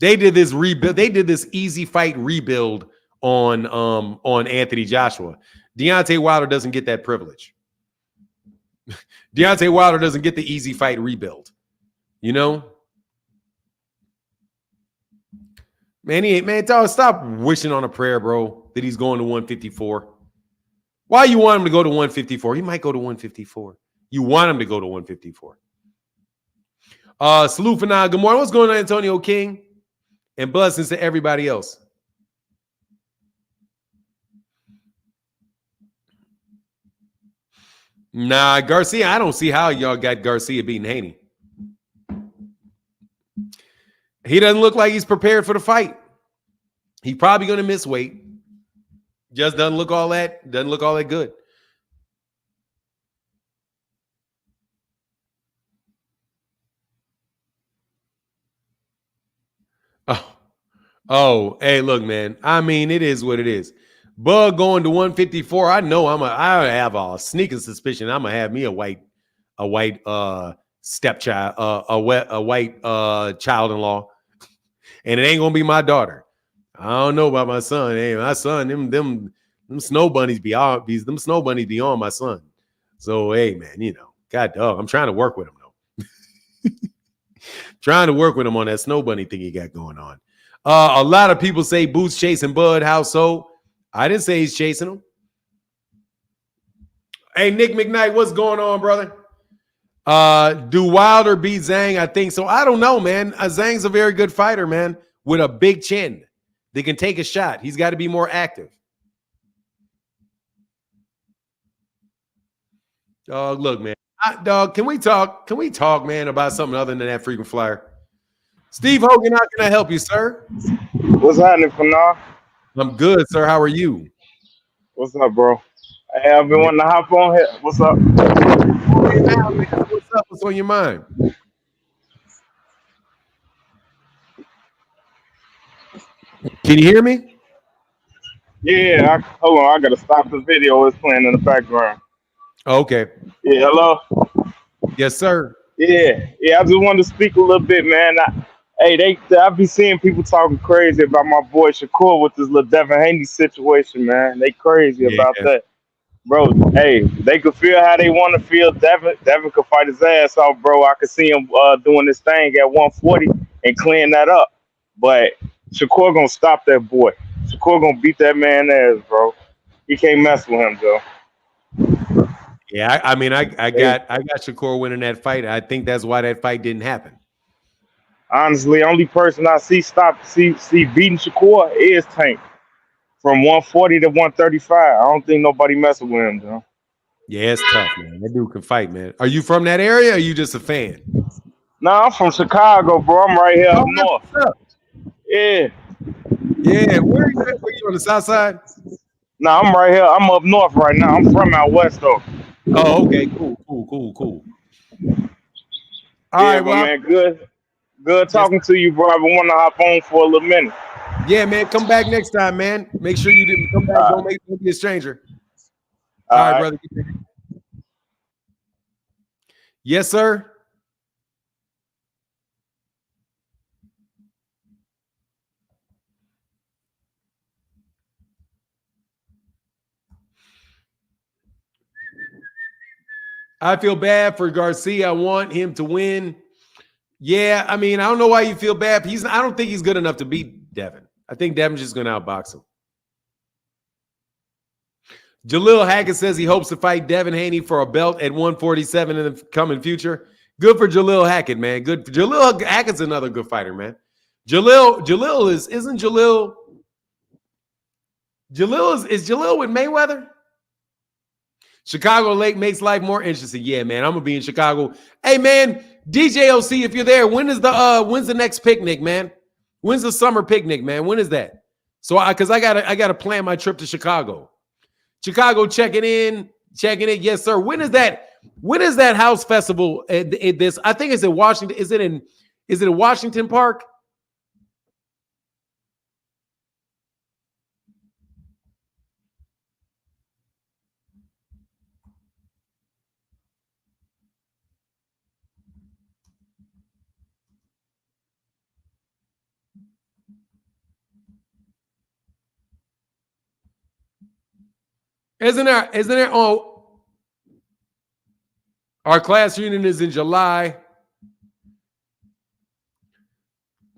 A: They did this rebuild. They did this easy fight rebuild on Anthony Joshua. Deontay Wilder doesn't get that privilege. Deontay Wilder doesn't get the easy fight rebuild. You know? Man, dog, stop wishing on a prayer, bro, that he's going to 154. Why you want him to go to 154? He might go to 154. You want him to go to 154. Salute for now. Good morning. What's going on, Antonio King? And blessings to everybody else. Nah, Garcia, I don't see how y'all got Garcia beating Haney. He doesn't look like he's prepared for the fight. He's probably going to miss weight. Just doesn't look all that good. Oh, hey, look, man. I mean, it is what it is. Bug going to 154. I know I have a sneaking suspicion I'm gonna have me a white stepchild, a white child-in-law, and it ain't gonna be my daughter. I don't know about my son. Hey, my son, them snow bunnies be on my son. So hey, man, God dog, I'm trying to work with him though. Trying to work with him on that snow bunny thing he got going on. A lot of people say Boots chasing Bud. How so? I didn't say he's chasing him. Hey, Nick McKnight, what's going on, brother? Do Wilder beat Zhang? I think so. I don't know, man. Zhang's a very good fighter, man, with a big chin. They can take a shot. He's got to be more active. Look, man. Dog, can we talk? Can we talk, man, about something other than that frequent flyer? Steve Hogan, how can I help you, sir?
C: What's happening, Pana?
A: I'm good, sir. How are you?
C: What's up, bro? Hey, I've been wanting to hop on here. What's up?
A: What's up? What's on your mind? Can you hear me?
C: Yeah, hold on. I gotta stop the video. It's playing in the background.
A: Okay.
C: Yeah, hello.
A: Yes, sir.
C: Yeah. I just wanted to speak a little bit, man. I be seeing people talking crazy about my boy Shakur with this little Devin Haney situation, man. They crazy
A: Yeah.
C: about that. Bro, hey, they could feel how they want to feel. Devin could fight his ass off, bro. I could see him doing this thing at 140 and clean that up. But Shakur gonna stop that boy. Shakur gonna beat that man ass, bro. He can't mess with him, though.
A: Yeah, I mean, I got Shakur winning that fight. I think that's why that fight didn't happen.
C: Honestly, only person I see beating Shakur is Tank. From 140 to 135. I don't think nobody messing with him, though.
A: Yeah, it's tough, man. That dude can fight, man. Are you from that area or are you just a fan?
C: Nah, I'm from Chicago, bro. I'm right here up north. Yeah.
A: Yeah, where are you at? Were you on the south side?
C: Nah, I'm right here. I'm up north right now. I'm from out west, though.
A: Oh, okay. Cool. All right, well,
C: man, good talking to you, bro. I've been wanting to hop on for a little minute.
A: Yeah, man, come back next time, man. Make sure you didn't come back. Don't be a stranger. All right, brother. Yes, sir. I feel bad for Garcia. I want him to win. Yeah, I mean, I don't know why you feel bad. I don't think he's good enough to beat Devin. I think Devin's just going to outbox him. Jalil Hackett says he hopes to fight Devin Haney for a belt at 147 in the coming future. Good for Jalil Hackett, man. Good for Jalil Hackett's another good fighter, man. Jalil is Jalil with Mayweather? Chicago Lake makes life more interesting. Yeah, man. I'm gonna be in Chicago. Hey, man, DJOC, if you're there, when's the next picnic, man? When's the summer picnic, man? When is that? So I gotta plan my trip to Chicago. Chicago checking in. Yes, sir. When is that house festival? This I think it's in Washington. Is it in Washington Park? Isn't there? Oh, our class reunion is in July.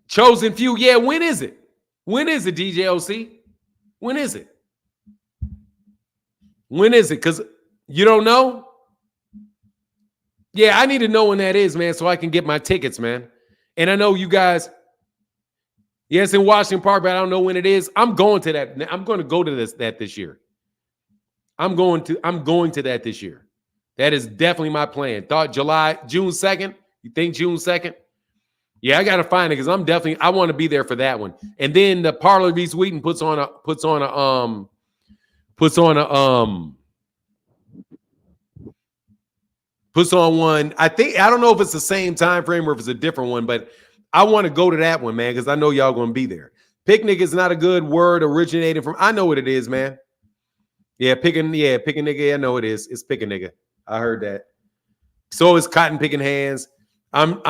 A: Chosen few. Yeah, when is it? When is it, DJ OC? When is it? When is it? Because you don't know? Yeah, I need to know when that is, man, so I can get my tickets, man. And I know you guys, yes, in Washington Park, but I don't know when it is. I'm going to that. I'm going to go to that this year. I'm going to that this year. That is definitely my plan. Thought June 2nd. You think June 2nd? Yeah, I gotta find it because I want to be there for that one. And then the Parlor Reese Wheaton puts on one. I don't know if it's the same time frame or if it's a different one, but I want to go to that one, man, because I know y'all gonna be there. Picnic is not a good word originating from. I know what it is, man. Yeah, pick a nigga. I know it is. It's pick a nigga. I heard that. So is cotton picking hands. I'm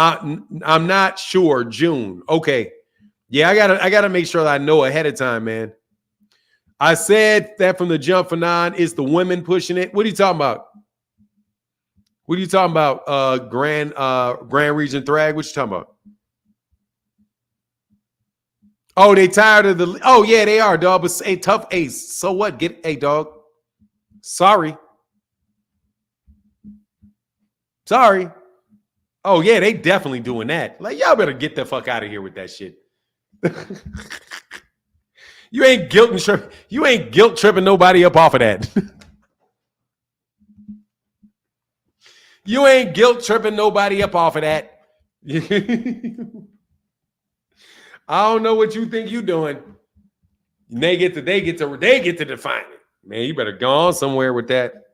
A: not sure. June. Okay. Yeah, I gotta make sure that I know ahead of time, man. I said that from the jump for nine. It's the women pushing it. What are you talking about? What are you talking about? Grand Region Thrag. What you talking about? Oh, they tired of the. Oh yeah, they are, dog. But a tough ace. So what? Get a dog. Sorry. Oh yeah, they definitely doing that. Like y'all better get the fuck out of here with that shit. You ain't guilt tripping nobody up off of that. You ain't guilt tripping nobody up off of that. I don't know what you think you doing. They get to define it. Man, you better go on somewhere with that.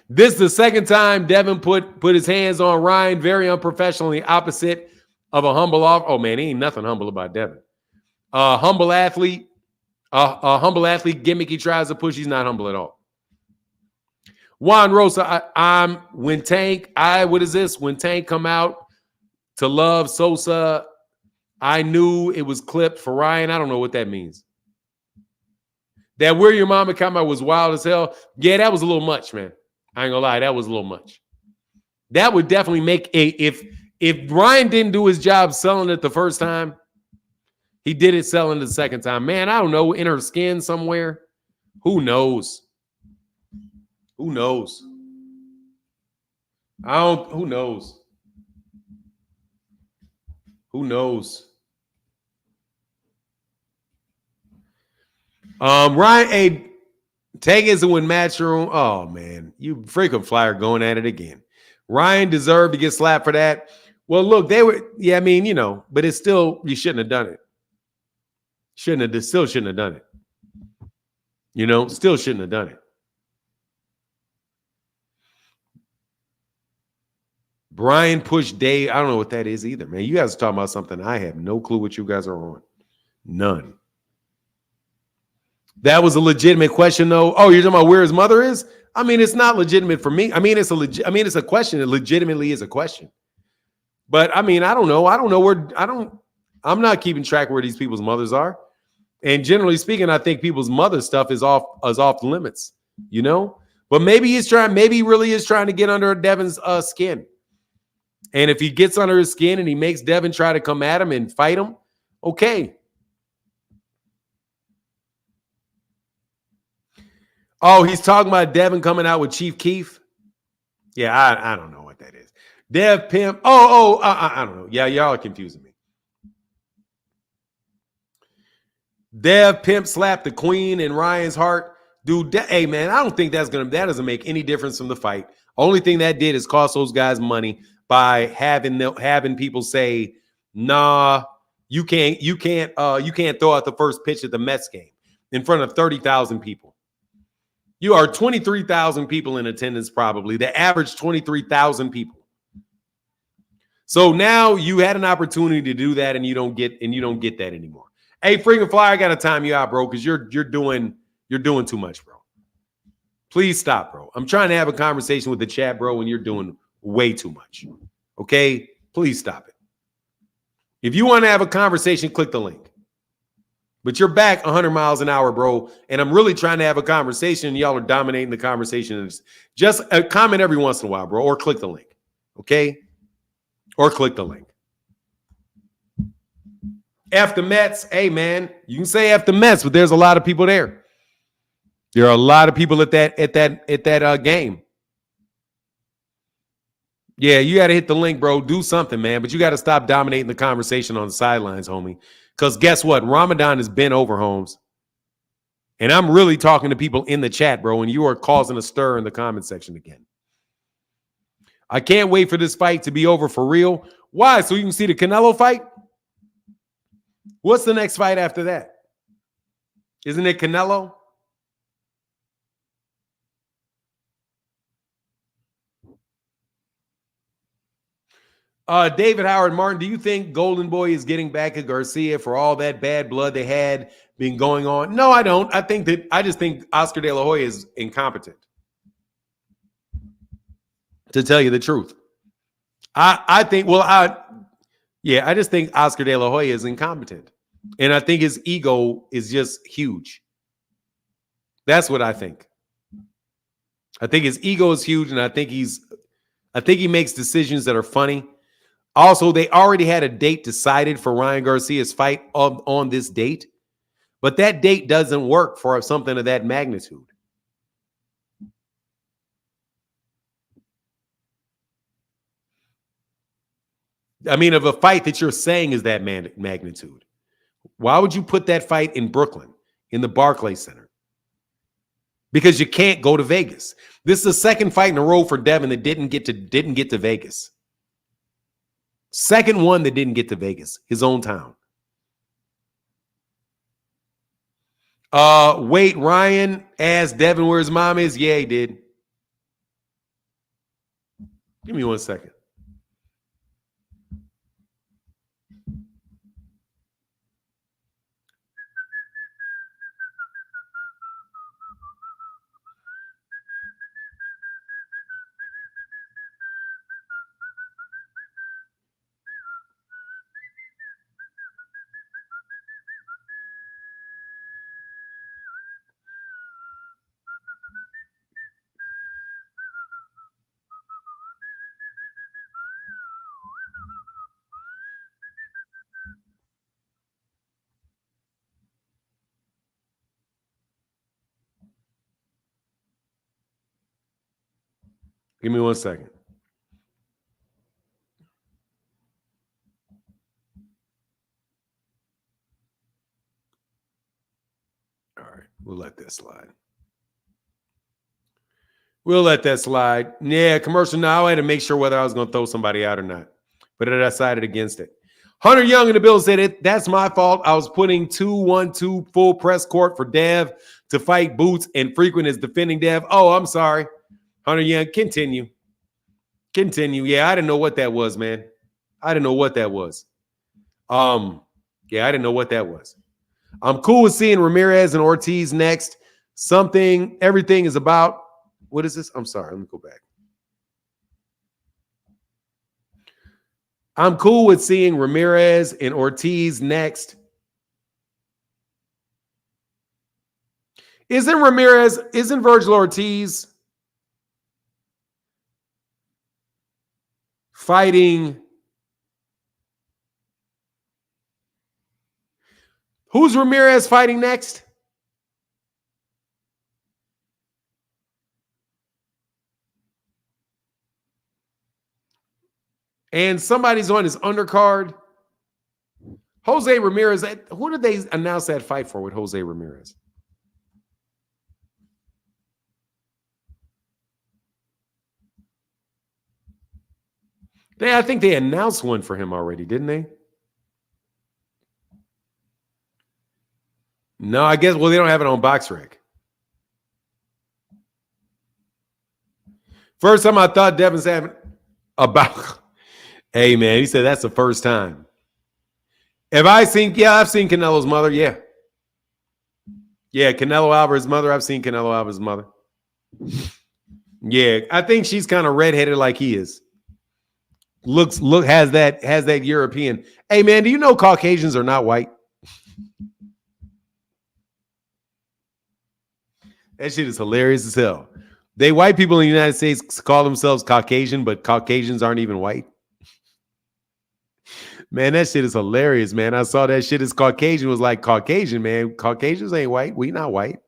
A: This is the second time Devin put his hands on Ryan, very unprofessionally opposite of a humble off. Oh man, ain't nothing humble about Devin. Humble athlete gimmick he tries to push. He's not humble at all. Juan Rosa, when Tank come out to love Sosa, I knew it was clipped for Ryan. I don't know what that means. That Where Your Mama comment was wild as hell. Yeah, that was a little much, man. I ain't gonna lie, that was a little much. That would definitely make if Ryan didn't do his job selling it the first time, he did it selling it the second time. Man, I don't know, in her skin somewhere. Who knows? Who knows? Who knows? Who knows? Ryan, Tank isn't with Matchroom. Oh man, you freaking flyer going at it again. Ryan deserved to get slapped for that. Well, look, they were, yeah, I mean, you know, but it's still, you shouldn't have done it. Still shouldn't have done it. You know, still shouldn't have done it. Brian pushed Dave. I don't know what that is either, man. You guys are talking about something I have no clue what you guys are on. None. That was a legitimate question, though. Oh, you're talking about where his mother is? I mean, it's not legitimate for me. I mean, it's a question. It legitimately is a question. But I mean, I don't know. I'm not keeping track where these people's mothers are. And generally speaking, I think people's mother stuff is off the limits, you know? But maybe he really is trying to get under Devin's skin. And if he gets under his skin and he makes Devin try to come at him and fight him, okay. Oh, he's talking about Devin coming out with Chief Keef. Yeah, I don't know what that is. Dev Pimp. I don't know. Yeah, y'all are confusing me. Dev Pimp slapped the Queen in Ryan's heart. Dude, hey man, I don't think that doesn't make any difference from the fight. Only thing that did is cost those guys money by having people say, nah, you can't throw out the first pitch at the Mets game in front of 30,000 people. You are 23,000 people in attendance, probably. The average 23,000 people. So now you had an opportunity to do that, and you don't get that anymore. Hey, freaking Flyer, I gotta time you out, bro, because you're doing too much, bro. Please stop, bro. I'm trying to have a conversation with the chat, bro, and you're doing way too much. Okay? Please stop it. If you want to have a conversation, click the link. But you're back 100 miles an hour, bro. And I'm really trying to have a conversation. And y'all are dominating the conversation. Just a comment every once in a while, bro. Or click the link. Okay? Or click the link. F the Mets. Hey, man. You can say F the Mets, but there's a lot of people there. There are a lot of people at that game. Yeah, you got to hit the link, bro. Do something, man. But you got to stop dominating the conversation on the sidelines, homie. Because guess what? Ramadan has been over, Holmes. And I'm really talking to people in the chat, bro, and you are causing a stir in the comment section again. I can't wait for this fight to be over for real. Why? So you can see the Canelo fight? What's the next fight after that? Isn't it Canelo? David Howard Martin, do you think Golden Boy is getting back at Garcia for all that bad blood they had been going on? No, I don't. I just think Oscar De La Hoya is incompetent. To tell you the truth. I just think Oscar De La Hoya is incompetent. And I think his ego is just huge. That's what I think. I think his ego is huge, and I think he makes decisions that are funny. Also, they already had a date decided for Ryan Garcia's fight on this date, but that date doesn't work for something of that magnitude. I mean, of a fight that you're saying is that magnitude. Why would you put that fight in Brooklyn, in the Barclays Center? Because you can't go to Vegas. This is the second fight in a row for Devin that didn't get to Vegas. Second one that didn't get to Vegas, his own town. Wait, Ryan asked Devin where his mom is. Yeah, he did. Give me 1 second. Give me 1 second. All right, we'll let that slide. We'll let that slide. Yeah, commercial now. I had to make sure whether I was going to throw somebody out or not, but I decided against it. Hunter Young in the bill said it. That's my fault. I was putting 2-1-2 full press court for Dev to fight Boots, and Frequent is defending Dev. Oh, I'm sorry. Hunter Young, continue. Yeah, I didn't know what that was, man. I didn't know what that was. Yeah, I didn't know what that was. I'm cool with seeing Ramirez and Ortiz next. Everything is about. What is this? I'm sorry. Let me go back. I'm cool with seeing Ramirez and Ortiz next. Isn't Virgil Ortiz fighting? Who's Ramirez fighting next? And somebody's on his undercard. Jose Ramirez. Who did they announce that fight for with Jose Ramirez? I think they announced one for him already, didn't they? No, I guess, well, they don't have it on BoxRec. First time I thought Devin's having about... Hey, man, he said that's the first time. I've seen Canelo's mother, yeah. Yeah, Canelo Alvarez's mother. I've seen Canelo Alvarez's mother. Yeah, I think she's kind of redheaded like he is. Has that European. Hey man, do you know Caucasians are not white? That shit is hilarious as hell. White people in the United States call themselves Caucasian, but Caucasians aren't even white. Man, that shit is hilarious, man. I saw that shit as Caucasian was like Caucasian, man. Caucasians ain't white. We not white.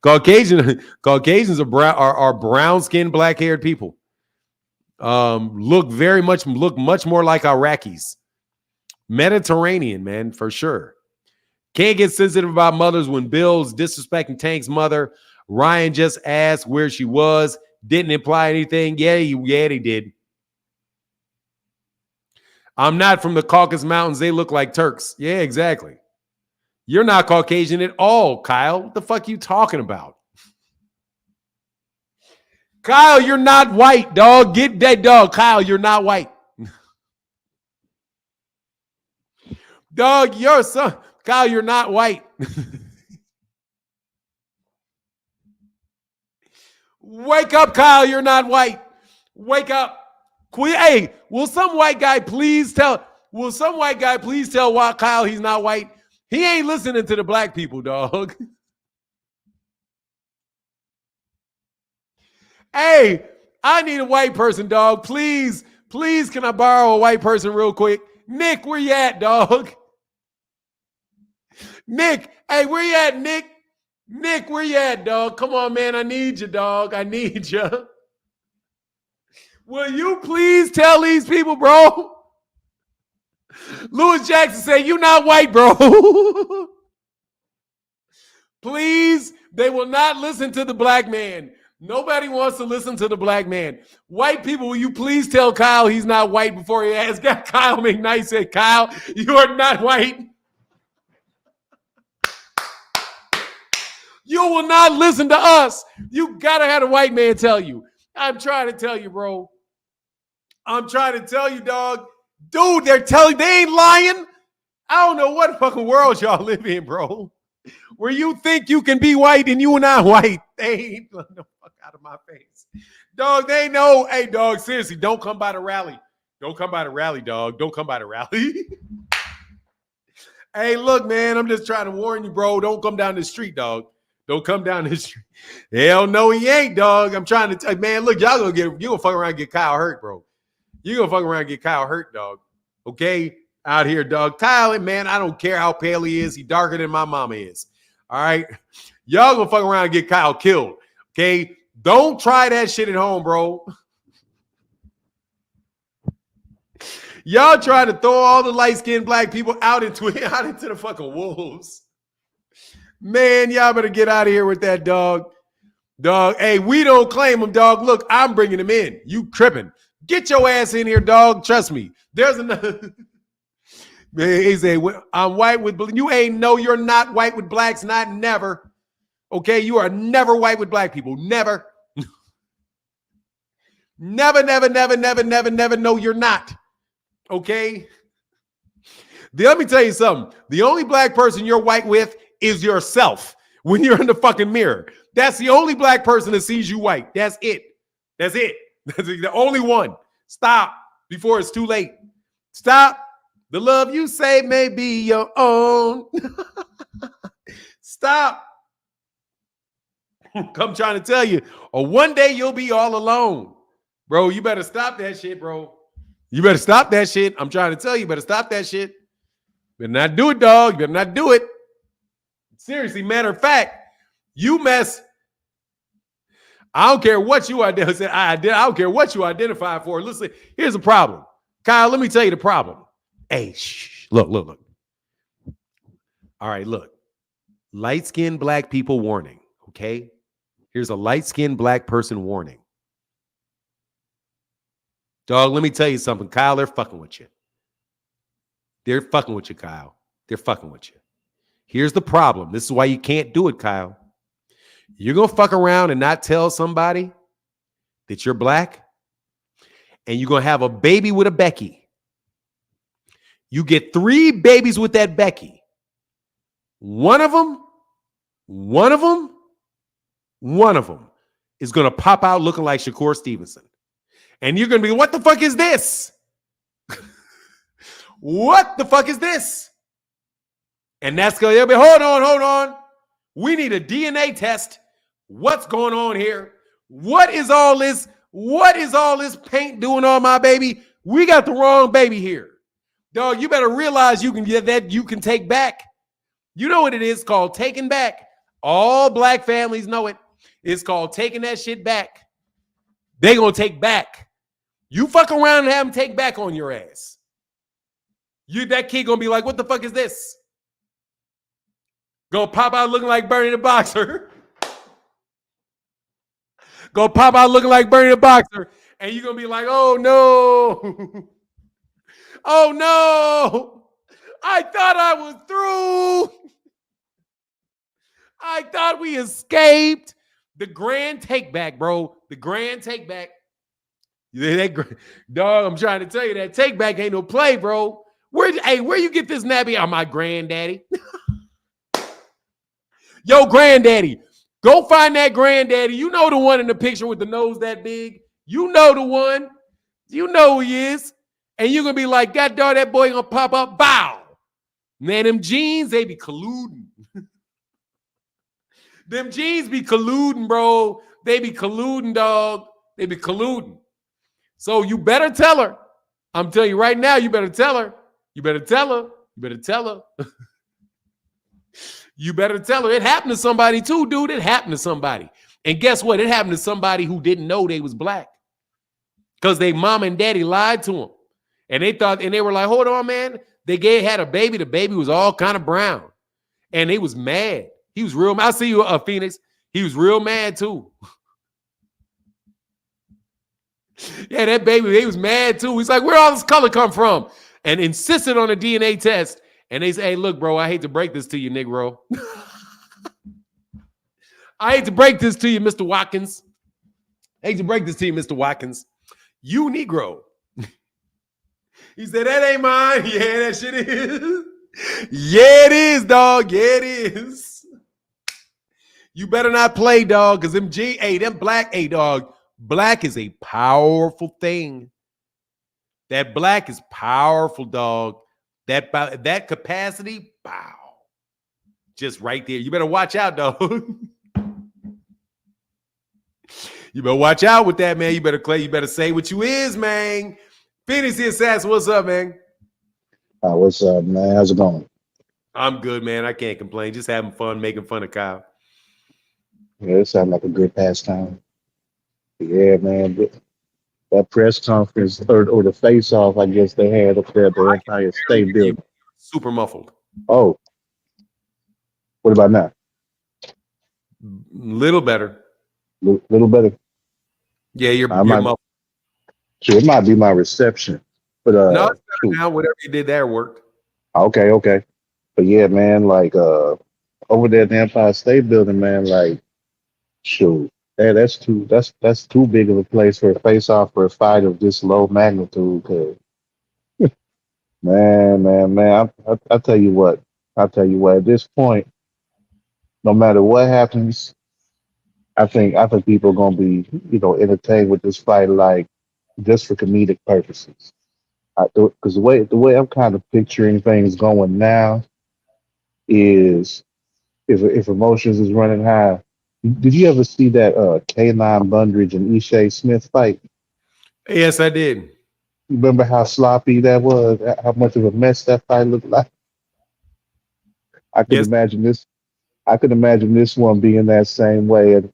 A: Caucasians are brown skinned, black haired people. Look much more like Iraqis. Mediterranean, man, for sure. Can't get sensitive about mothers when Bill's disrespecting Tank's mother. Ryan just asked where she was. Didn't imply anything. Yeah, he did. I'm not from the Caucasus Mountains. They look like Turks. Yeah, exactly. You're not Caucasian at all, Kyle. What the fuck are you talking about? Kyle, you're not white, dog. Get that dog. Kyle, you're not white. Dog, your son. Kyle, you're not white. Wake up, Kyle. You're not white. Wake up. Hey, will some white guy please tell why Kyle he's not white? He ain't listening to the black people, dog. Hey, I need a white person, dog. Please, can I borrow a white person real quick? Nick, where you at, dog? Nick, hey, where you at, Nick? Nick, where you at, dog? Come on, man. I need you, dog. I need you. Will you please tell these people, bro? Louis Jackson said, you not white, bro. Please, they will not listen to the black man. Nobody wants to listen to the black man. White people, will you please tell Kyle he's not white before he asks? Kyle McKnight said, Kyle, you are not white. You will not listen to us. You gotta have a white man tell you. I'm trying to tell you, bro. I'm trying to tell you, dog. Dude, they ain't lying. I don't know what fucking world y'all live in, bro. Where you think you can be white and you are not white. They ain't the fuck out of my face. Dog, they know. Hey, dog, seriously, don't come by the rally. Don't come by the rally, dog. Don't come by the rally. Hey, look, man, I'm just trying to warn you, bro. Don't come down the street, dog. Don't come down the street. Hell no, he ain't, dog. I'm trying to tell you, man, look, you gonna fuck around and get Kyle hurt, bro. You gonna fuck around and get Kyle hurt, dog. Okay? Out here, dog. Kyle, man, I don't care how pale he is. He darker than my mama is. All right? Y'all gonna fuck around and get Kyle killed. Okay? Don't try that shit at home, bro. Y'all trying to throw all the light-skinned black people out into the fucking wolves. Man, y'all better get out of here with that, dog. Dog, hey, we don't claim him, dog. Look, I'm bringing him in. You tripping. Get your ass in here, dog. Trust me. There's another. Man, he said, I'm white with blue. You ain't no, you're not white with blacks, not never. Okay, you are never white with black people. Never. Never, never, never, never, never, never. No, you're not. Okay? Let me tell you something. The only black person you're white with is yourself when you're in the fucking mirror. That's the only black person that sees you white. That's it. That's it. That's the only one. Stop before it's too late. Stop. The love you say may be your own. Stop. I'm trying to tell you. Or one day you'll be all alone. Bro, you better stop that shit, bro. You better stop that shit. I'm trying to tell you, you better stop that shit. Better not do it, dog. You better not do it. Seriously, matter of fact, you mess. I don't care what you identify. I don't care what you identify for. Listen, here's the problem. Kyle, let me tell you the problem. Hey, shh. Look. All right, look. Light-skinned black people warning, okay? Here's a light-skinned black person warning. Dog, let me tell you something. Kyle, they're fucking with you. They're fucking with you, Kyle. They're fucking with you. Here's the problem. This is why you can't do it, Kyle. You're going to fuck around and not tell somebody that you're black, and you're going to have a baby with a Becky. You get 3 babies with that Becky. One of them one of them is going to pop out looking like Shakur Stevenson. And you're going to be, what the fuck is this? What the fuck is this? And that's going to be, hold on. We need a DNA test. What's going on here? What is all this? What is all this paint doing on my baby? We got the wrong baby here. Dog, you better realize you can get that you can take back. You know what it is called taking back. All black families know it. It's called taking that shit back. They gonna take back. You fuck around and have them take back on your ass. That kid gonna be like, what the fuck is this? Gonna pop out looking like Bernie the Boxer. Gonna pop out looking like Bernie the Boxer. And you're gonna be like, oh no. Oh no. I thought I was through. I thought we escaped. The grand take back, bro. The grand take back. Dog, I'm trying to tell you that take back ain't no play, bro. Where you get this nappy? Oh, my granddaddy. Yo, granddaddy. Go find that granddaddy. You know the one in the picture with the nose that big. You know the one. You know who he is. And you're going to be like, God dog, that boy going to pop up. Bow. Man, them jeans, they be colluding. Them jeans be colluding, bro. They be colluding, dog. They be colluding. So you better tell her. I'm telling you right now, you better tell her. You better tell her. You better tell her. You better tell her. It happened to somebody too, dude. It happened to somebody. And guess what? It happened to somebody who didn't know they was black. Because they mom and daddy lied to them. And they were like, hold on, man. They had a baby. The baby was all kind of brown. And they was mad. He was real mad. I see you, Phoenix. He was real mad too. Yeah, that baby, he was mad too. He's like, where all this color come from? And insisted on a DNA test. And they say, hey, look, bro, I hate to break this to you, Negro. I hate to break this to you, Mr. Watkins. I hate to break this to you, Mr. Watkins. You Negro. He said, that ain't mine. Yeah, that shit is. Yeah, it is, dog. Yeah, it is. You better not play, dog, because them black, dog, black is a powerful thing. That black is powerful, dog. That capacity, wow. Just right there. You better watch out, dog. You better watch out with that, man. You better say what you is, man. Phoenix the Assassin, what's up, man?
D: What's up, man? How's it going?
A: I'm good, man. I can't complain. Just having fun, making fun of Kyle.
D: Yeah, it sounds like a good pastime. Yeah, man. That press conference or the face-off, I guess they had up there at the Empire State Building.
A: Super muffled.
D: Oh. What about now?
A: Little better.
D: Little better?
A: Yeah, you're muffled.
D: Sure, it might be my reception. But
A: no, it's better now. Whatever you did there worked.
D: Okay. But yeah, man, like over there at the Empire State Building, man, like, shoot. Yeah, that's too big of a place for a face-off for a fight of this low magnitude. Cause man, I tell you what. At this point, no matter what happens, I think people are gonna be, entertained with this fight, like just for comedic purposes. Because the way I'm kind of picturing things going now is if emotions is running high. Did you ever see that K9 Bundridge and Ishe Smith fight?
A: Yes, I did.
D: You remember how sloppy that was? How much of a mess that fight looked like? I could imagine this one being that same way, and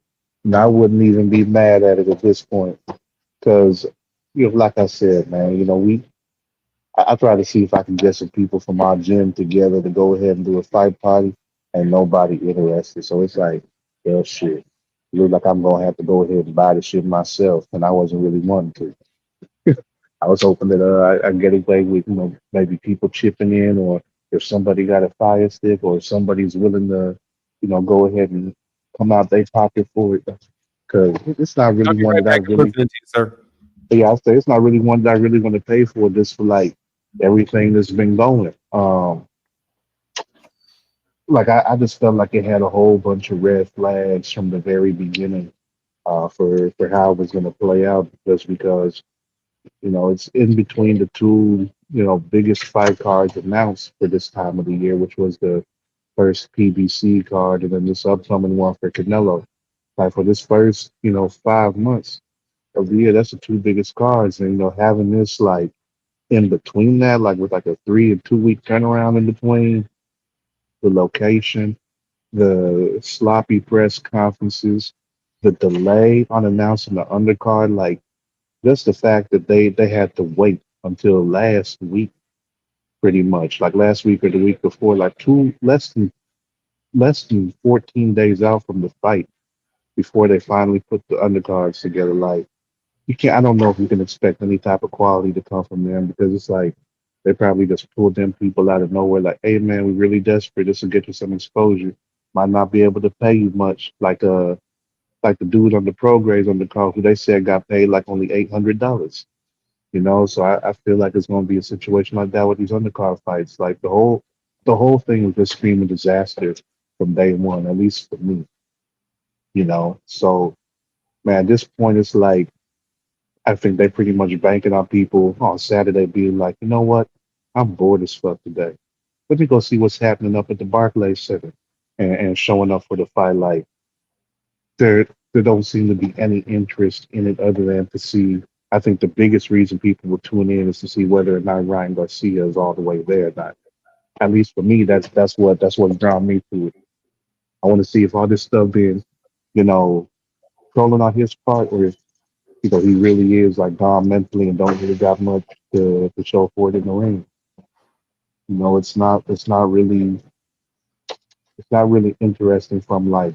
D: I wouldn't even be mad at it at this point. Because, like I said, man, I try to see if I can get some people from our gym together to go ahead and do a fight party, and nobody interested. So it's like, well, shit. Look like I'm gonna have to go ahead and buy the shit myself, and I wasn't really wanting to. I was hoping that I get away with, maybe people chipping in, or if somebody got a fire stick, or if somebody's willing to, go ahead and come out their pocket for it. Because it's not really one that I really,
A: sir.
D: Yeah, I say it's not really one that I really want to pay for, just for like everything that's been going. I just felt like it had a whole bunch of red flags from the very beginning for how it was going to play out, just because it's in between the two biggest fight cards announced for this time of the year, which was the first PBC card and then this upcoming one for Canelo. Like for this first 5 months of the year, that's the two biggest cards, and having this like in between that, like with like a 3 and 2 week turnaround in between the location, the sloppy press conferences, the delay on announcing the undercard, like just the fact that they had to wait until last week, pretty much, like last week or the week before, like two less than 14 days out from the fight before they finally put the undercards together. Like you can't, I don't know if you can expect any type of quality to come from them because it's like they probably just pulled them people out of nowhere. Like, hey man, we're really desperate. This will get you some exposure. Might not be able to pay you much, like the dude on the progrades on the call who they said got paid like only $800. So I feel like it's going to be a situation like that with these undercard fights. Like the whole thing was just screaming disaster from day one, at least for me. So man, at this point, it's like I think they pretty much banking on people on Saturday being like, you know what, I'm bored as fuck today. Let me go see what's happening up at the Barclays Center and showing up for the fight. Like there don't seem to be any interest in it other than to see. I think the biggest reason people will tune in is to see whether or not Ryan Garcia is all the way there or not. At least for me, that's what drawn me to it. I want to see if all this stuff being, you know, trolling on his part, or if he really is like gone mentally and don't really got much to show for it in the ring. It's not really interesting from like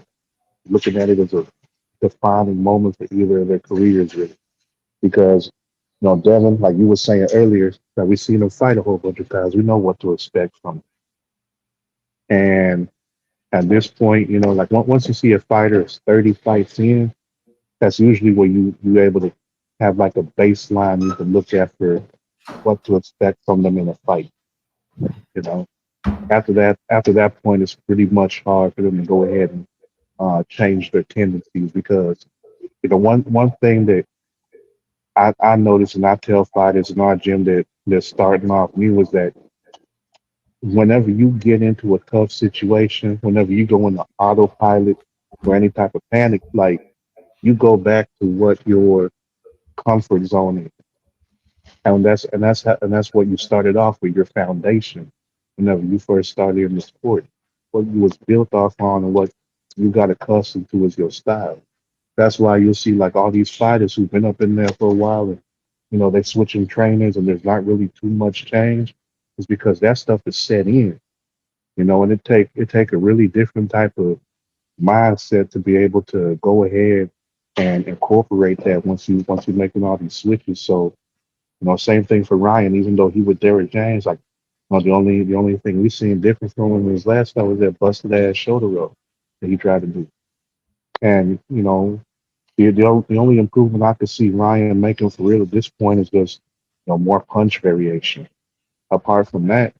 D: looking at it as a defining moment for either of their careers, really. Because Devin, like you were saying earlier, that we've seen him fight a whole bunch of times. We know what to expect from him. And at this point, like once you see a fighter is 30 fights in, that's usually where you're able to have like a baseline you can look at for what to expect from them in a fight. You know, after that point, it's pretty much hard for them to go ahead and change their tendencies because one thing that I notice and I tell fighters in our gym that they're starting off new is that whenever you get into a tough situation, whenever you go into autopilot or any type of panic, like you go back to what your comfort zone is, and that's what you started off with, your foundation. Whenever you first started in the sport, what you was built off on and what you got accustomed to is your style. That's why you'll see like all these fighters who've been up in there for a while and they switching trainers and there's not really too much change. Is because that stuff is set in, and it take a really different type of mindset to be able to go ahead and incorporate that once you're making all these switches. So, same thing for Ryan, even though he with Derrick James, like the only thing we seen different from him his last fight was that busted ass shoulder roll that he tried to do. And, the only improvement I could see Ryan making for real at this point is just more punch variation. Apart from that,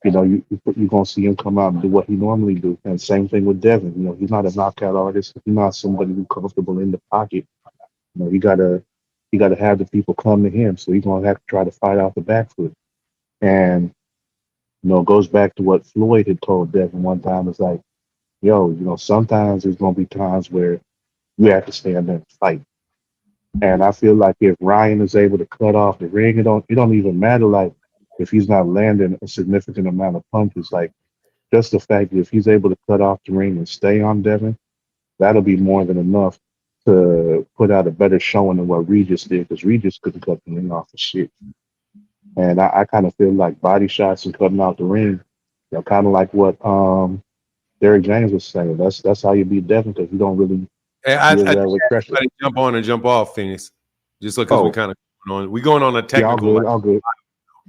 D: you're gonna see him come out and do what he normally do. And same thing with Devin. He's not a knockout artist. He's not somebody who's comfortable in the pocket. You gotta have the people come to him. So he's gonna have to try to fight off the back foot. And it goes back to what Floyd had told Devin one time. It's like, yo, sometimes there's gonna be times where you have to stand there and fight. And I feel like if Ryan is able to cut off the ring, it don't even matter like if he's not landing a significant amount of punches. Like just the fact that if he's able to cut off the ring and stay on Devin, that'll be more than enough to put out a better showing than what Regis did, because Regis couldn't cut the ring off for shit. And I kind of feel like body shots and cutting out the ring, kind of like what Derrick James was saying. That's how you beat Devin, because you don't really
A: Hey, I
D: deal
A: think
D: well with pressure.
A: everybody jump on and jump off, Phoenix. Just because we
D: Oh,
A: kind of going on a
D: yeah, all
A: technical.
D: good, all good.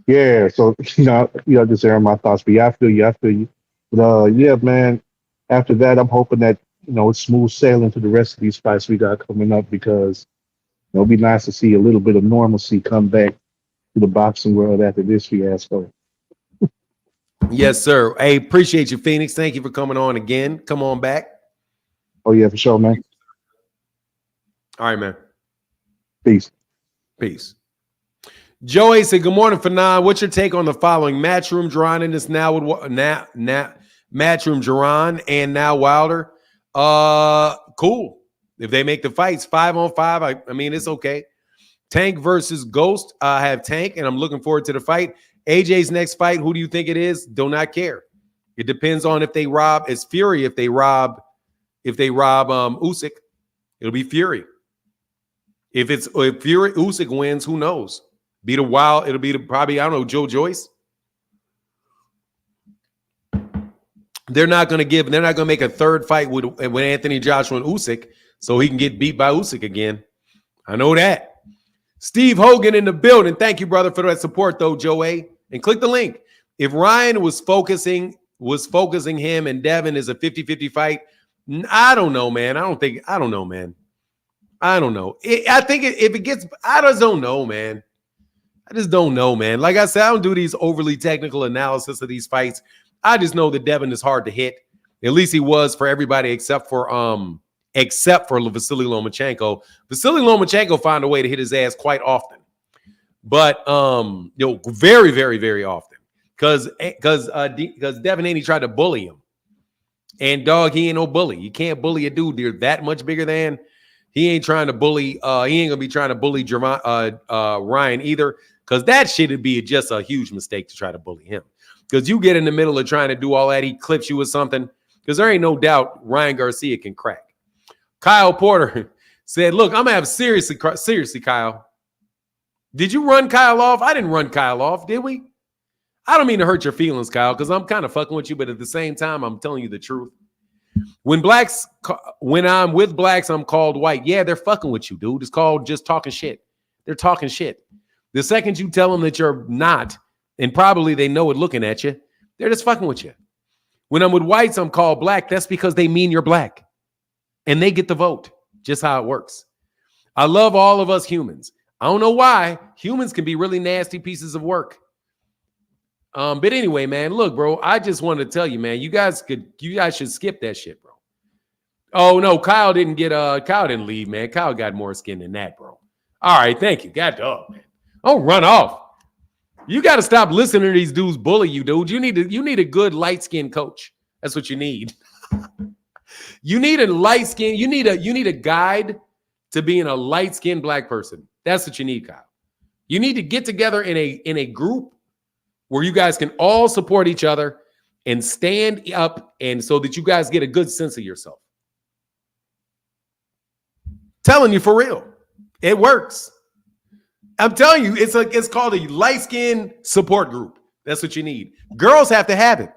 D: Yeah, so just airing my thoughts. But yeah, I feel you. But yeah, man. After that, I'm hoping that it's smooth sailing to the rest of these fights we got coming up, because it'll be nice to see a little bit of normalcy come back to the boxing world after this fiasco.
A: Yes, sir. Hey, appreciate you, Phoenix. Thank you for coming on again. Come on back.
D: Oh yeah, for sure, man.
A: All right, man.
D: Peace.
A: Peace. Joey said, "Good morning, Fanon. What's your take on the following? Matchroom Jerron and this now with Matchroom Jerron and now Wilder. Cool. If they make the fights 5-on-5, I mean it's okay. Tank versus Ghost. I have Tank, and I'm looking forward to the fight. AJ's next fight. Who do you think it is? Do not care. It depends on if they rob. It's Fury. If they rob Usyk, it'll be Fury. If Fury Usyk wins, who knows? It'll be probably, I don't know, Joe Joyce. They're not going to make a third fight with Anthony Joshua and Usyk so he can get beat by Usyk again. I know that. Steve Hogan in the building. Thank you, brother, for that support, though, Joe A. And click the link. If Ryan was focusing him and Devin is a 50-50 fight, I don't know, man. I don't know, man. I don't know. I think if it gets, I just don't know, man. I just don't know, man. Like I said, I don't do these overly technical analysis of these fights. I just know that Devin is hard to hit. At least he was for everybody except for Vasily Lomachenko. Vasily Lomachenko found a way to hit his ass quite often. But very, very, very often. Because Devin Haney tried to bully him. And dog, he ain't no bully. You can't bully a dude you're that much bigger than. He ain't trying to bully. He ain't gonna be trying to bully Ryan either, because that shit would be just a huge mistake to try to bully him. Because you get in the middle of trying to do all that, he clips you with something. Because there ain't no doubt Ryan Garcia can crack. Kyle Porter said, "Look, I'm gonna have seriously, Kyle. Did you run Kyle off? I didn't run Kyle off, did we? I don't mean to hurt your feelings, Kyle, because I'm kind of fucking with you, but at the same time, I'm telling you the truth. When I'm with blacks, I'm called white. Yeah, they're fucking with you, dude. It's called just talking shit. They're talking shit. The second you tell them that you're not, and probably they know it looking at you, they're just fucking with you. When I'm with whites, I'm called black. That's because they mean you're black. And they get the vote. Just how it works. I love all of us humans. I don't know why. Humans can be really nasty pieces of work. But anyway, man, look, bro, I just wanted to tell you, man, you guys should skip that shit, bro. Oh no, Kyle didn't leave, man. Kyle got more skin than that, bro. All right, thank you. God dog, man. Don't run off. You got to stop listening to these dudes bully you, dude. You need a good light-skinned coach. That's what you need. You need a light-skinned, you need a guide to being a light-skinned black person. That's what you need, Kyle. You need to get together in a group where you guys can all support each other and stand up, and so that you guys get a good sense of yourself. Telling you for real. It works. I'm telling you, it's called a light skin support group. That's what you need. Girls have to have it.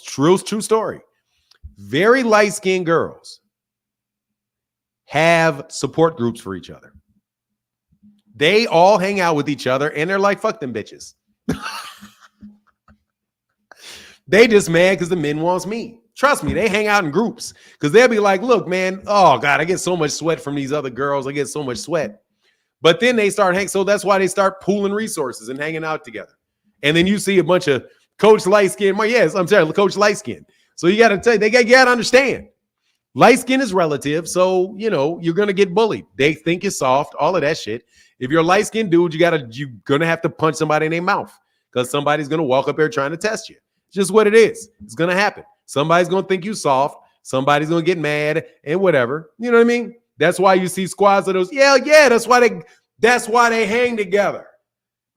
A: True story. Very light-skinned girls have support groups for each other. They all hang out with each other, and they're like, fuck them bitches. They just mad because the men wants me. Trust me, they hang out in groups because they'll be like, look, man, oh, God, I get so much sweat from these other girls. I get so much sweat. But then they start hanging. So that's why they start pooling resources and hanging out together. And then you see a bunch of Coach Lightskin. Yes, I'm sorry, Coach Lightskin. So you got to tell you, you got to understand. Light skin is relative. So, you're going to get bullied. They think you're soft, all of that shit. If you're a light skinned dude, you're going to have to punch somebody in their mouth because somebody's going to walk up there trying to test you. It's just what it is. It's going to happen. Somebody's going to think you soft. Somebody's going to get mad and whatever. You know what I mean? That's why you see squads of those. Yeah. That's why they hang together.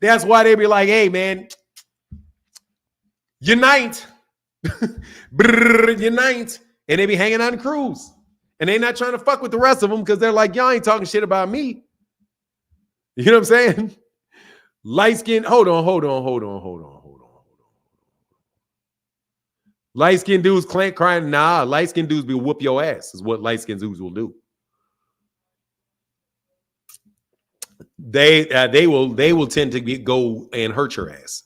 A: That's why they be like, hey, man, unite. Unite. And they be hanging out in crews. And they not trying to fuck with the rest of them because they're like, y'all ain't talking shit about me. You know what I'm saying? Light skin. Hold on. Light skinned dudes crying. Nah, light skinned dudes be whoop your ass is what light skinned dudes will do. They will tend to go and hurt your ass.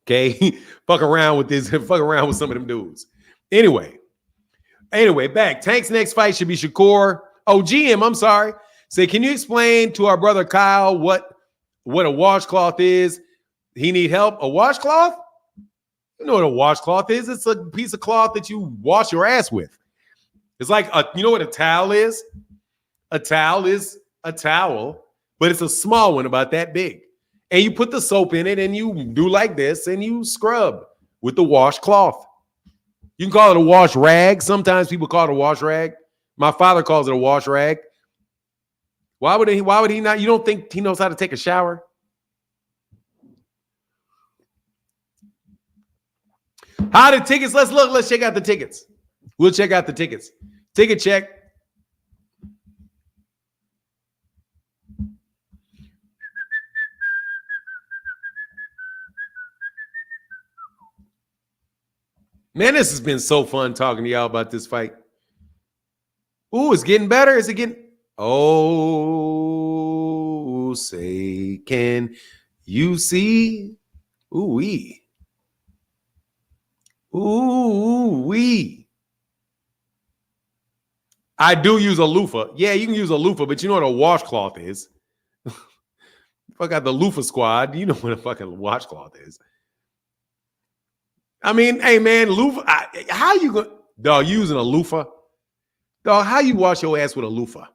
A: Okay, fuck around with some of them dudes. Anyway, back. Tank's next fight should be Shakur. Oh, GM, I'm sorry. Say, can you explain to our brother Kyle what a washcloth is? He need help. A washcloth? You know what a washcloth is? It's a piece of cloth that you wash your ass with. It's like, you know what a towel is? A towel is a towel, but it's a small one about that big. And you put the soap in it and you do like this and you scrub with the washcloth. You can call it a wash rag. Sometimes people call it a wash rag. My father calls it a wash rag. Why would he not? You don't think he knows how to take a shower? How the tickets? Let's look. Let's check out the tickets. We'll check out the tickets. Ticket check. Man, this has been so fun talking to y'all about this fight. Ooh, it's getting better. Is it getting? Oh, say, can you see? Ooh-wee. Ooh-wee. I do use a loofah. Yeah, you can use a loofah, but you know what a washcloth is. I got the loofah squad. You know what a fucking washcloth is. I mean, hey, man, loofah. How you going? Dog, using a loofah? Dog, how you wash your ass with a loofah?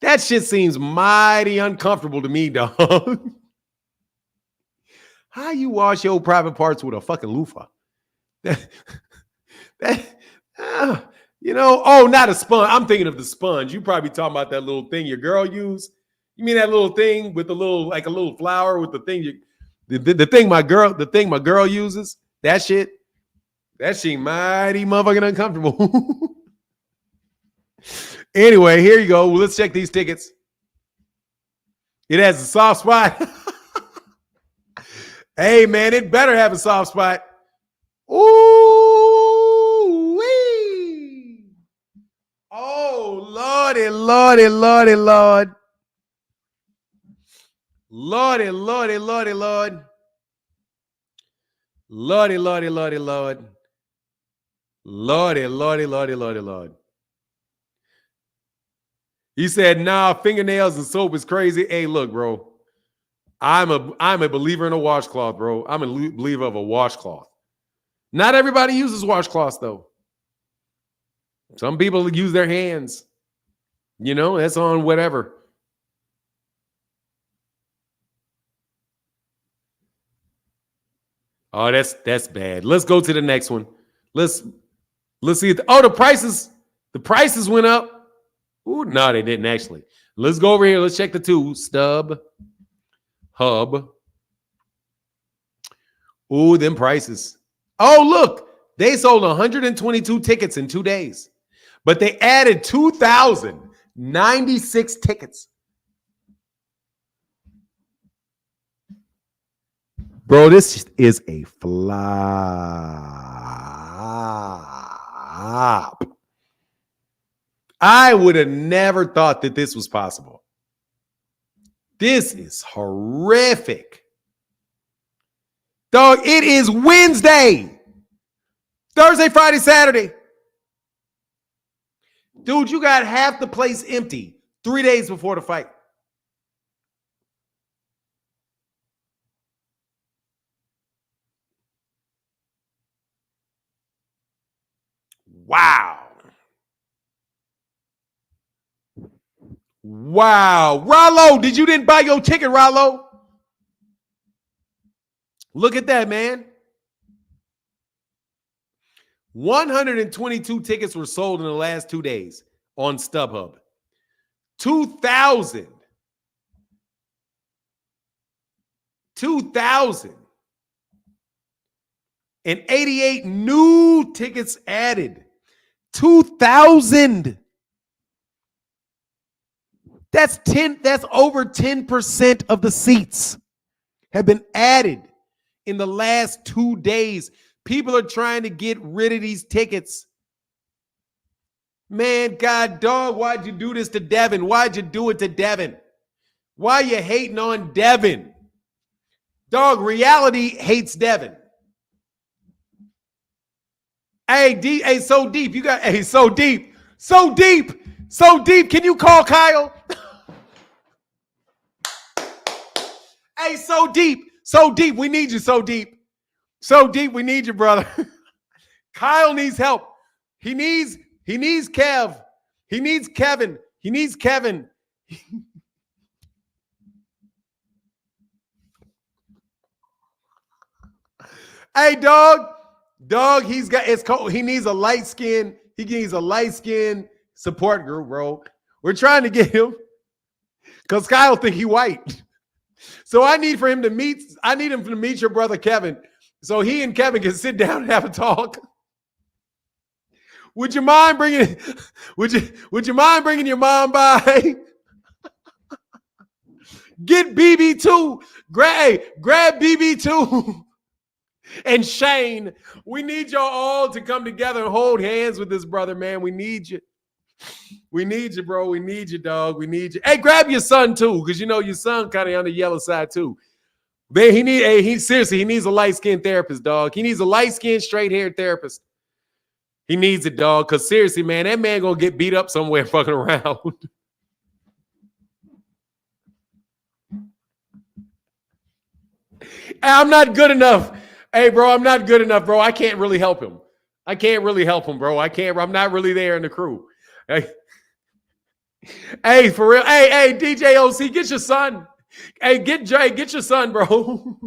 A: That shit seems mighty uncomfortable to me, dog. How you wash your private parts with a fucking loofah? Not a sponge. I'm thinking of the sponge. You probably talking about that little thing your girl used. You mean that little thing with the little, like a little flower with the thing the thing my girl uses? That shit mighty motherfucking uncomfortable. Anyway, here you go. Well, let's check these tickets. It has a soft spot. Hey, man, it better have a soft spot. Ooh, wee. Oh, Lordy, Lordy, Lordy, Lord. Lordy, Lordy, Lordy, Lord. Lordy, Lordy, Lordy, Lord. Lordy, Lordy, Lordy, Lordy, Lord. He said, nah, fingernails and soap is crazy. Hey, look, bro. I'm a believer in a washcloth, bro. I'm a believer of a washcloth. Not everybody uses washcloths, though. Some people use their hands. You know, that's on whatever. Oh, that's bad. Let's go to the next one. Let's see. The prices went up. Ooh, no, they didn't actually. Let's go over here. Let's check the two. Stub. Hub. Ooh, them prices. Oh, look. They sold 122 tickets in 2 days. But they added 2,096 tickets. Bro, this is a flop. I would have never thought that this was possible. This is horrific. Dog, it is Wednesday. Thursday, Friday, Saturday. Dude, you got half the place empty 3 days before the fight. Wow. Wow. Rollo, did you didn't buy your ticket, Rollo? Look at that, man. 122 tickets were sold in the last 2 days on StubHub. 2,088 new tickets added. 2,000. That's over 10% of the seats have been added in the last 2 days. People are trying to get rid of these tickets. Man, God, dog, why'd you do this to Devin? Why'd you do it to Devin? Why are you hating on Devin? Dog, reality hates Devin. Hey, so deep. So deep. Can you call Kyle? Hey, so deep. We need you, so deep. So deep, we need you, brother. Kyle needs help. He needs Kev. He needs Kevin. He needs Kevin. Hey, dog, he needs a light skin. He needs a light skin support group, bro. We're trying to get him because Kyle think he white. So I need him to meet your brother Kevin, so he and Kevin can sit down and have a talk. Would you mind bringing your mom by? Get BB2. Grab BB2 and Shane. We need y'all all to come together and hold hands with this brother, man. We need you. We need you, bro. We need you, dog. We need you. Hey, grab your son too, because you know your son kind of on the yellow side too. Man, he needs a light-skinned therapist, dog. He needs a light-skinned, straight-haired therapist. He needs it, dog. Because seriously, man, that man gonna get beat up somewhere fucking around. I'm not good enough. Hey, bro, I'm not good enough, bro. I can't really help him. Bro. I'm not really there in the crew. Hey, for real. Hey, DJ OC, get your son. Hey, get your son, bro.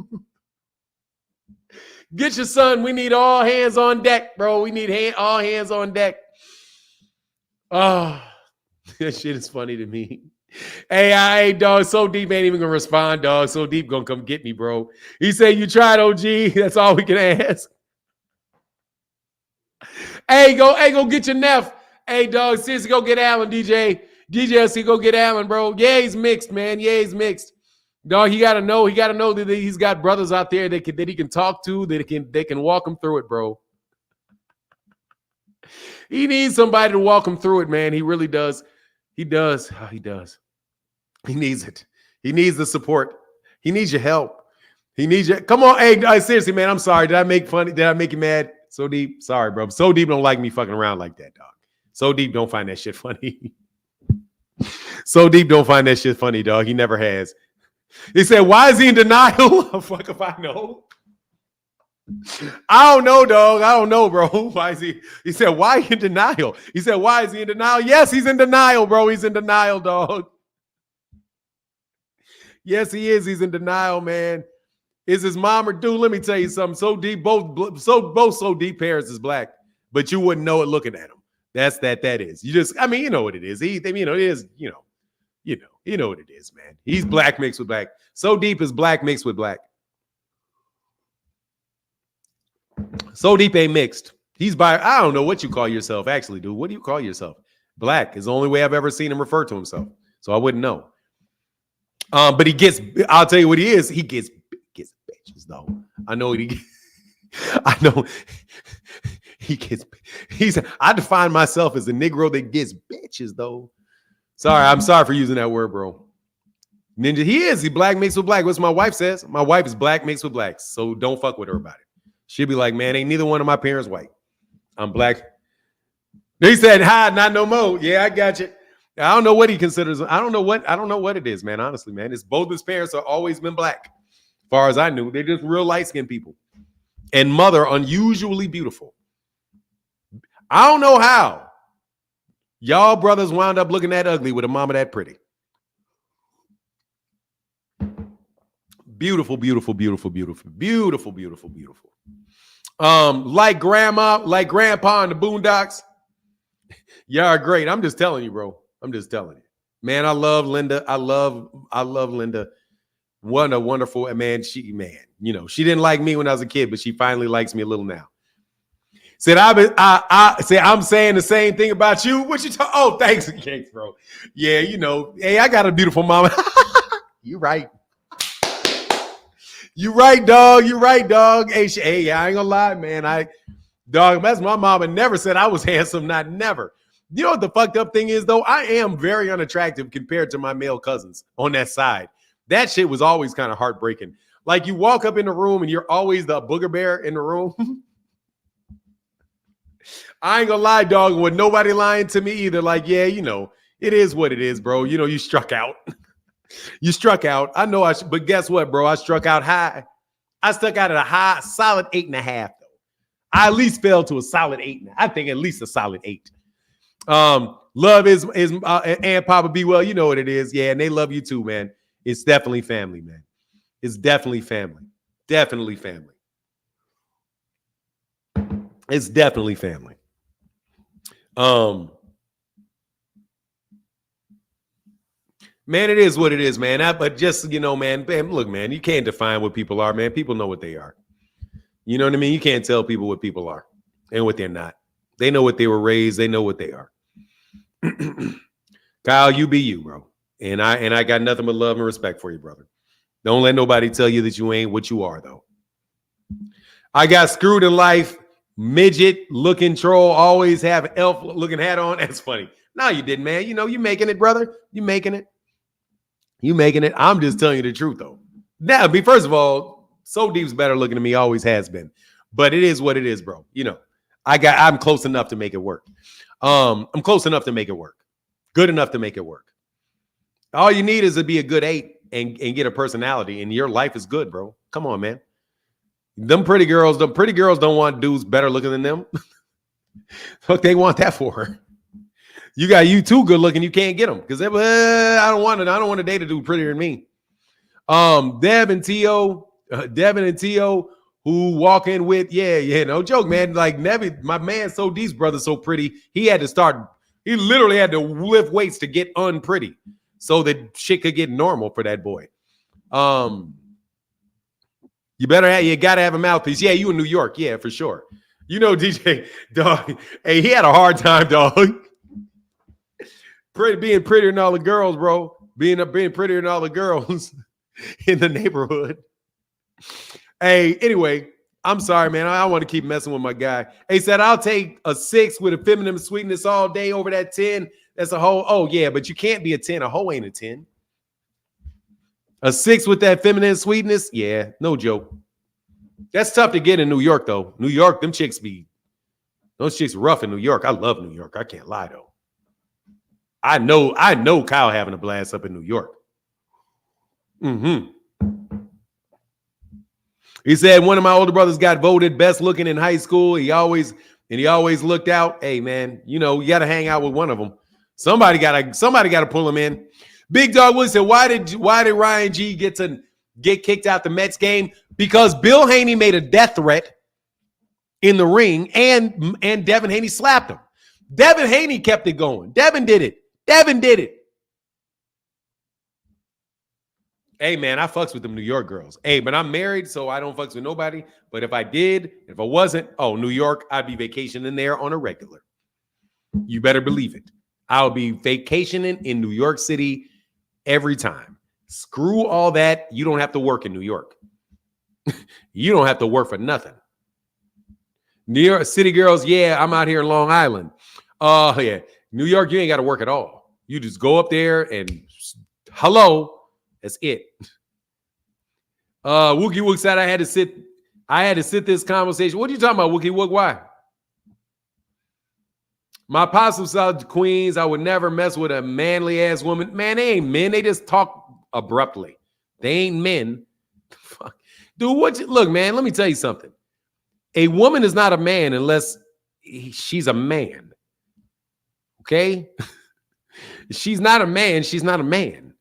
A: Get your son. We need all hands on deck, bro. We need all hands on deck. Oh, that shit is funny to me. Hey, dog, So Deep ain't even gonna respond, dog. So Deep gonna come get me, bro. He said, you tried, OG. That's all we can ask. Hey, go get your Neff. Hey, dog, seriously, go get Allen, DJ. DJ, go get Allen, bro. Yeah, he's mixed, man. Yeah, he's mixed. Dog, he gotta know that he's got brothers out there that he can talk to, they can walk him through it, bro. He needs somebody to walk him through it, man. He really does. He does. Oh, he does. He needs it. He needs the support. He needs your help. He needs you. Come on, hey, seriously, man. I'm sorry. Did I make you mad? So Deep. Sorry, bro. So Deep don't like me fucking around like that, dog. So Deep don't find that shit funny. So Deep don't find that shit funny, dog. He never has. He said, why is he in denial? Fuck if I know. I don't know, dog. I don't know, bro. Why is he? He said, why in denial? He said, why is he in denial? Yes, he's in denial, bro. He's in denial, dog. Yes, he is. He's in denial, man. Is his mom or dude? Let me tell you something. So Deep, both So Deep parents is black, but you wouldn't know it looking at him. That is. You just, I mean, you know what it is. It is, you know what it is, man. He's black mixed with black. So Deep is black mixed with black. So Deep ain't mixed. He's I don't know what you call yourself, actually, dude. What do you call yourself? Black is the only way I've ever seen him refer to himself. So I wouldn't know. But I'll tell you what he is. He gets bitches, though. I know I define myself as a Negro that gets bitches, though. Sorry, I'm sorry for using that word, bro. Ninja, he black mixed with black. What's my wife says? My wife is black mixed with black. So don't fuck with her about it. She'll be like, man, ain't neither one of my parents white. I'm black. He said, hi, not no more. Yeah, I got you. I don't know what he considers. I don't know what it is, man. Honestly, man. It's both his parents have always been black. As far as I knew, they're just real light-skinned people. And mother, unusually beautiful. I don't know how y'all brothers wound up looking that ugly with a mama that pretty. Beautiful, beautiful, beautiful, beautiful, beautiful, beautiful, beautiful. Like grandma, like grandpa in the Boondocks. Y'all are great. I'm just telling you, bro. I'm just telling you. Man, I love Linda. I love Linda. What a wonderful man. She didn't like me when I was a kid, but she finally likes me a little now. Said I'm saying the same thing about you. What you talking? Oh, thanks, bro. Yeah, hey, I got a beautiful mama. You right. You right, dog. You right, dog. Hey, I ain't gonna lie, man. That's my mama never said I was handsome. Not never. You know what the fucked up thing is, though? I am very unattractive compared to my male cousins on that side. That shit was always kind of heartbreaking. Like you walk up in the room and you're always the booger bear in the room. I ain't gonna lie, dog. With nobody lying to me either. Like, yeah, it is what it is, bro. You struck out. You struck out. I know but guess what, bro? I struck out high. I stuck out at a high, solid 8.5, though. I at least fell to a solid 8. I think at least a solid 8. Love is and Papa B. Well, you know what it is. Yeah, and they love you too, man. It's definitely family, man. It's definitely family. Definitely family. It's definitely family. Man, it is what it is, man. But just, man, look, man, you can't define what people are, man. People know what they are. You know what I mean? You can't tell people what people are and what they're not. They know what they were raised. They know what they are. Kyle, you be you, bro. And I got nothing but love and respect for you, brother. Don't let nobody tell you that you ain't what you are, though. I got screwed in life. Midget looking troll, always have elf looking hat on. That's funny. No, you didn't, man. You making it, brother. You making it. You making it. I'm just telling you the truth, though. Now, first of all, So Deep's better looking than me, always has been. But it is what it is, bro. I'm close enough to make it work. I'm close enough to make it work. Good enough to make it work. All you need is to be a good 8 and get a personality, and your life is good, bro. Come on, man. Them pretty girls don't want dudes better looking than them. What they want that for? You got you too good looking, you can't get them because I don't want it. I don't want to date a dude prettier than me. Devin and Tio, who walk in with, no joke, man. Like Nevin, my man, So D's brother, so pretty. He literally had to lift weights to get unpretty so that shit could get normal for that boy. You gotta have a mouthpiece. Yeah, you in New York, yeah, for sure. DJ, dog. Hey, he had a hard time, dog. Being prettier than all the girls, bro. Being prettier than all the girls in the neighborhood. Hey, anyway, I'm sorry, man. I want to keep messing with my guy. He said, I'll take a 6 with a feminine sweetness all day over that 10. That's a hoe. Oh, yeah, but you can't be a 10. A hoe ain't a 10. A 6 with that feminine sweetness? Yeah, no joke. That's tough to get in New York, though. New York, those chicks rough in New York. I love New York. I can't lie, though. I know Kyle having a blast up in New York. He said one of my older brothers got voted best looking in high school. He always looked out. Hey, man, you got to hang out with one of them. Somebody got to pull him in. Big Dog Wood said, why did Ryan G get kicked out the Mets game? Because Bill Haney made a death threat in the ring, and Devin Haney slapped him. Devin Haney kept it going. Devin did it. Hey, man, I fucks with them New York girls. Hey, but I'm married, so I don't fucks with nobody. But if I did, if I wasn't, New York, I'd be vacationing there on a regular. You better believe it. I'll be vacationing in New York City every time. Screw all that. You don't have to work in New York. You don't have to work for nothing. New York City girls, yeah, I'm out here in Long Island. Yeah. New York, you ain't got to work at all. You just go up there and hello. That's it. Wookie Wook said I had to sit this conversation. What are you talking about, Wookie Wook? Why? My possum said Queens, I would never mess with a manly ass woman. Man, they ain't men. They just talk abruptly. They ain't men. Fuck. Dude, look, man, let me tell you something. A woman is not a man unless she's a man. Okay? She's not a man. She's not a man.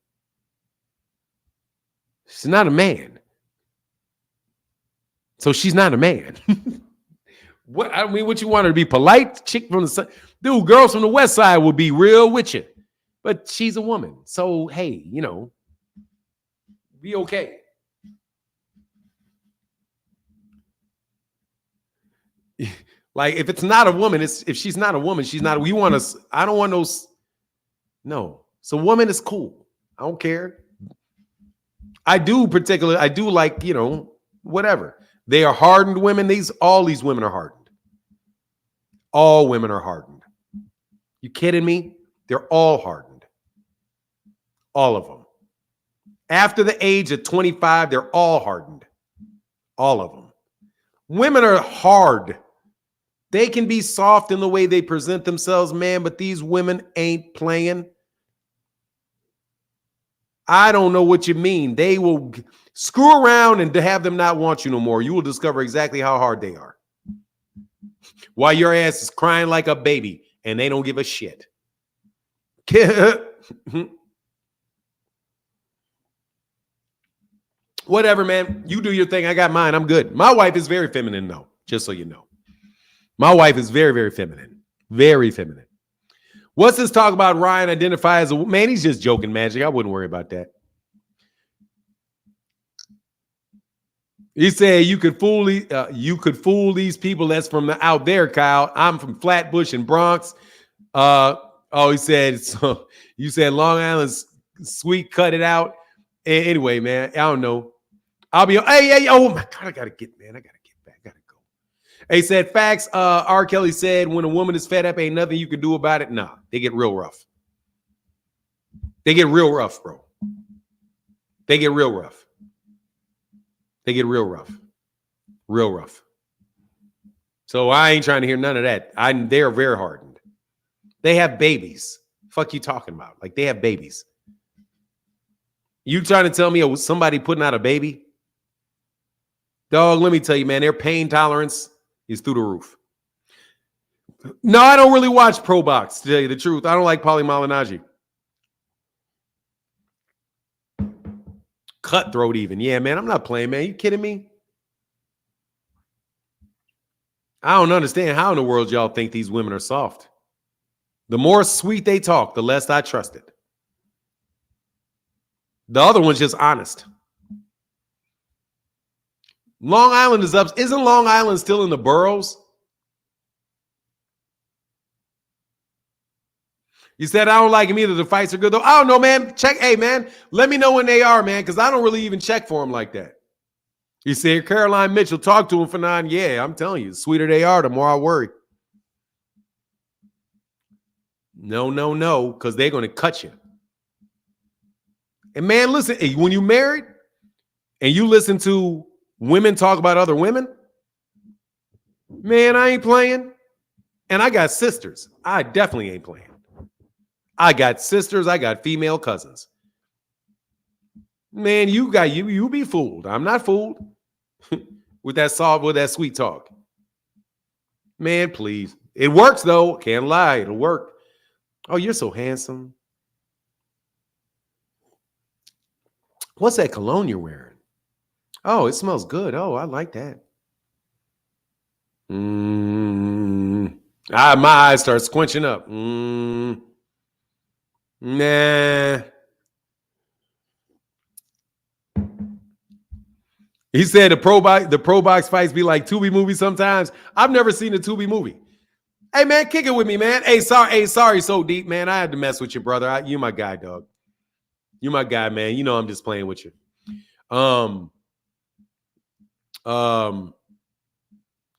A: She's not a man. So she's not a man. What you want her to be polite? Chick from the side. Dude, girls from the west side will be real with you. But she's a woman. So, hey, be okay. Like, if it's not a woman, if she's not a woman, she's not. I don't want those. No. So, woman is cool. I don't care. I do like, whatever. They are hardened women. All these women are hardened. All women are hardened. You kidding me? They're all hardened. All of them. After the age of 25, they're all hardened. All of them. Women are hard. They can be soft in the way they present themselves, man, but these women ain't playing. I don't know what you mean. They will screw around and to have them not want you no more. You will discover exactly how hard they are. While your ass is crying like a baby and they don't give a shit. Whatever, man. You do your thing. I got mine. I'm good. My wife is very feminine, though, just so you know. My wife is very, very feminine. Very feminine. What's this talk about Ryan identify as a man? He's just joking, Magic. I wouldn't worry about that. He said you could fool these people that's from the out there, Kyle. I'm from Flatbush and Bronx. He said so. You said Long Island sweet, cut it out. Anyway, man, I don't know. I'll be. Hey, oh my God, I gotta get back. Gotta go. He said facts. R. Kelly said when a woman is fed up, ain't nothing you can do about it. Nah, they get real rough. They get real rough, bro. They get real rough. Real rough. So I ain't trying to hear none of that. They're very hardened. They have babies. Fuck you talking about? Like they have babies. You trying to tell me it was somebody putting out a baby? Dog, let me tell you, man, their pain tolerance is through the roof. No, I don't really watch Pro Box, to tell you the truth. I don't like Paulie Malignaggi. Cutthroat even. Yeah, man, I'm not playing, man. You kidding me? I don't understand how in the world y'all think these women are soft. The more sweet they talk, the less I trust it. The other one's just honest. Long Island is up. Isn't Long Island still in the boroughs? You said, I don't like him either. The fights are good, though. I don't know, man. Check. Hey, man, let me know when they are, man, because I don't really even check for them like that. You said, Caroline Mitchell, talk to him for 9. Yeah, I'm telling you, the sweeter they are, the more I worry. No, because they're going to cut you. And, man, listen, when you married and you listen to women talk about other women, man, I ain't playing. And I got sisters. I definitely ain't playing. I got sisters. I got female cousins. Man, you be fooled. I'm not fooled with that soft, with that sweet talk. Man, please. It works, though. Can't lie. It'll work. Oh, you're so handsome. What's that cologne you're wearing? Oh, it smells good. Oh, I like that. My eyes start squinching up. Nah. He said the pro box fights be like Tubi movies sometimes. I've never seen a Tubi movie. Hey, man, kick it with me, man. Hey, sorry, so deep, man. I had to mess with you, brother. You my guy, dog. You my guy, man. You know I'm just playing with you.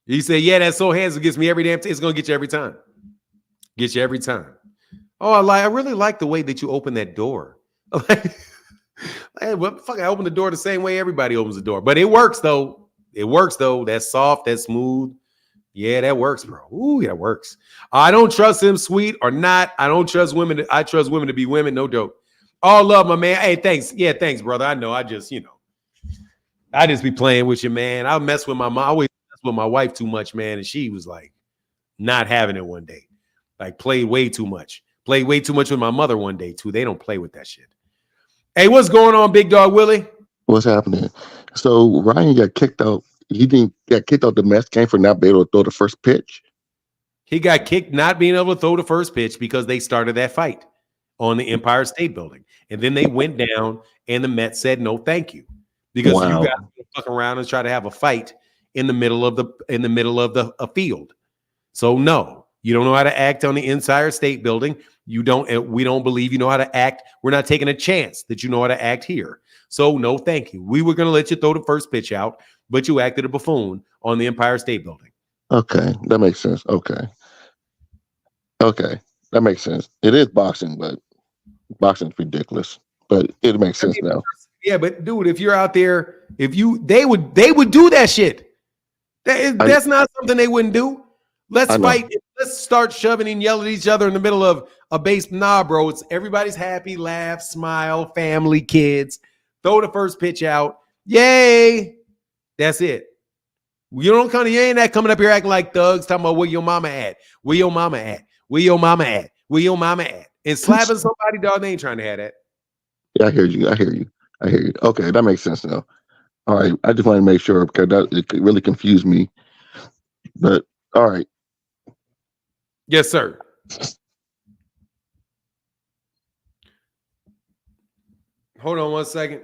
A: He said, yeah, that's so handsome. Gets me every damn time. It's gonna get you every time. Get you every time. Oh, I really like the way that you open that door. Hey, what the fuck? I open the door the same way everybody opens the door. But it works though. That's soft, that's smooth. Yeah, that works, bro. Ooh, that works. I don't trust him, sweet or not. I don't trust women. I trust women to be women. No joke. All love, my man. Hey, thanks. Yeah, thanks, brother. I know. I just be playing with you, man. I mess with my mom. I always mess with my wife too much, man. And she was like not having it one day. Like played way too much. Played way too much with my mother one day, too. They don't play with that shit. Hey, what's going on, Big Dog Willie?
E: What's happening? So Ryan got kicked out. He didn't get kicked out the Mets game for not being able to throw the first pitch.
A: He got kicked not being able to throw the first pitch because they started that fight on the Empire State Building. And then they went down and the Mets said no thank you. Because you guys fuck around and try to have a fight in the middle of the field. So no, you don't know how to act on the Empire State Building. We don't believe you know how to act. We're not taking a chance that you know how to act here. So no, thank you. We were going to let you throw the first pitch out, but you acted a buffoon on the Empire State Building.
E: Okay, that makes sense. Okay, that makes sense. It is boxing, but boxing's ridiculous. But it makes sense now.
A: Yeah, but dude, if you're out there, they would do that shit. That's not something they wouldn't do. Let's fight. Let's start shoving and yelling at each other in the middle of a base. Nah, bro. It's everybody's happy, laugh, smile, family, kids. Throw the first pitch out. Yay. That's it. You don't come. You ain't that coming up here acting like thugs, talking about where your mama at, where your mama at, where your mama at, where your mama at, and slapping somebody, dog. They ain't trying to have that.
E: Yeah, I hear you. I hear you. I hear you. Okay, that makes sense now. All right, I just want to make sure because it really confused me. But all right.
A: Yes, sir. Hold on 1 second.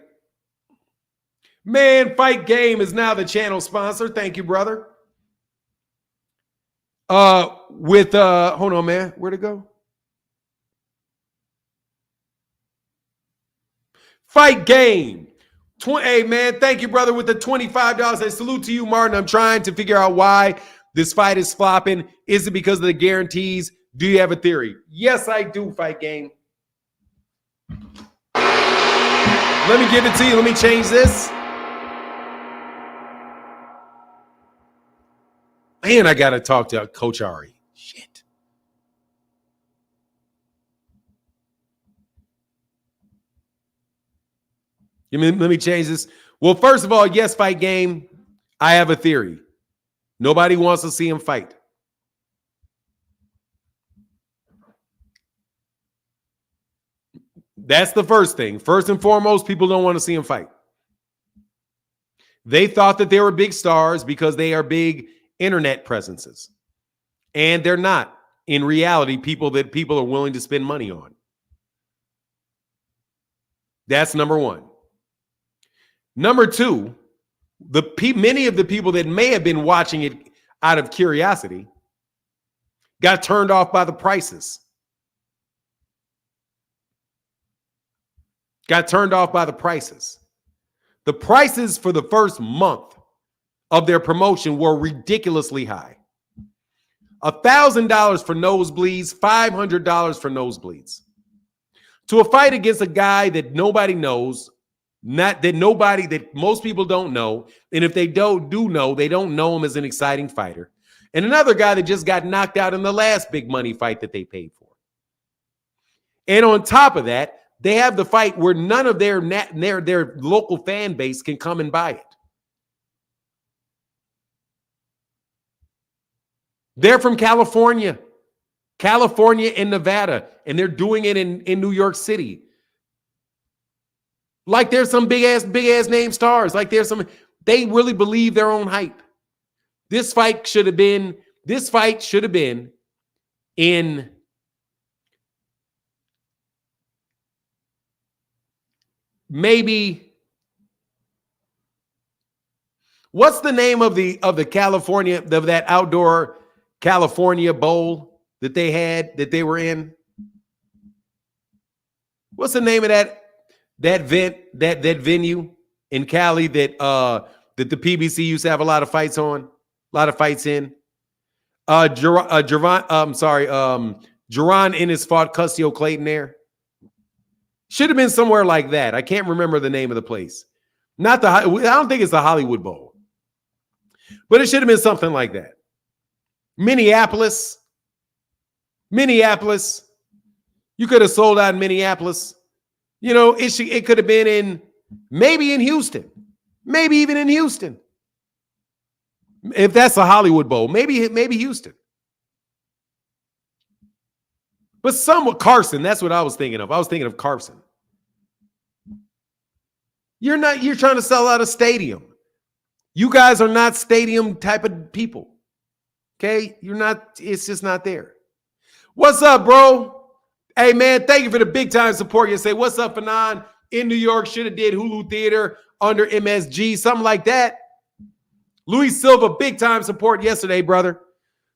A: Man, Fight Game is now the channel sponsor. Thank you, brother. Hold on, man. Where'd it go? Fight Game. Hey, man, thank you, brother, with the $25. I salute to you, Martin. I'm trying to figure out why this fight is flopping. Is it because of the guarantees? Do you have a theory? Yes, I do, Fight Game. Let me give it to you. Let me change this. Man, I got to talk to Coach Ari. Shit. Let me change this. Well, first of all, yes, Fight Game. I have a theory. Nobody wants to see him fight. That's the first thing. First and foremost, people don't want to see him fight. They thought that they were big stars because they are big internet presences. And they're not, in reality, people that people are willing to spend money on. That's number one. Number two, many of the people that may have been watching it out of curiosity got turned off by the prices. Got turned off by the prices. The prices for the first month of their promotion were ridiculously high. $1,000 for nosebleeds, $500 for nosebleeds. To a fight against a guy that nobody knows, that most people don't know, and if they do know, they don't know him as an exciting fighter. And another guy that just got knocked out in the last big money fight that they paid for. And on top of that, they have the fight where none of their local fan base can come and buy it. They're from California and Nevada, and they're doing it in New York City. Like there's some big ass name stars. Like they really believe their own hype. This fight should have been in maybe, what's the name of the California, of that outdoor California bowl that they were in? What's the name of that venue in Cali that the PBC used to have a lot of fights in? Gervonta Ennis fought Custio Clayton there. Should have been somewhere like that. I can't remember the name of the place. I don't think it's the Hollywood Bowl. But it should have been something like that. Minneapolis. You could have sold out in Minneapolis. You know, it could have been maybe in Houston. Maybe even in Houston. If that's a Hollywood Bowl, maybe Houston. But somewhat Carson, that's what I was thinking of. I was thinking of Carson. You're trying to sell out a stadium. You guys are not stadium type of people. Okay? You're not, it's just not there. What's up, bro? Hey, man, thank you for the big time support. You say, what's up, Fanon? In New York, should have did Hulu Theater under MSG, something like that. Luis Silva, big time support yesterday, brother.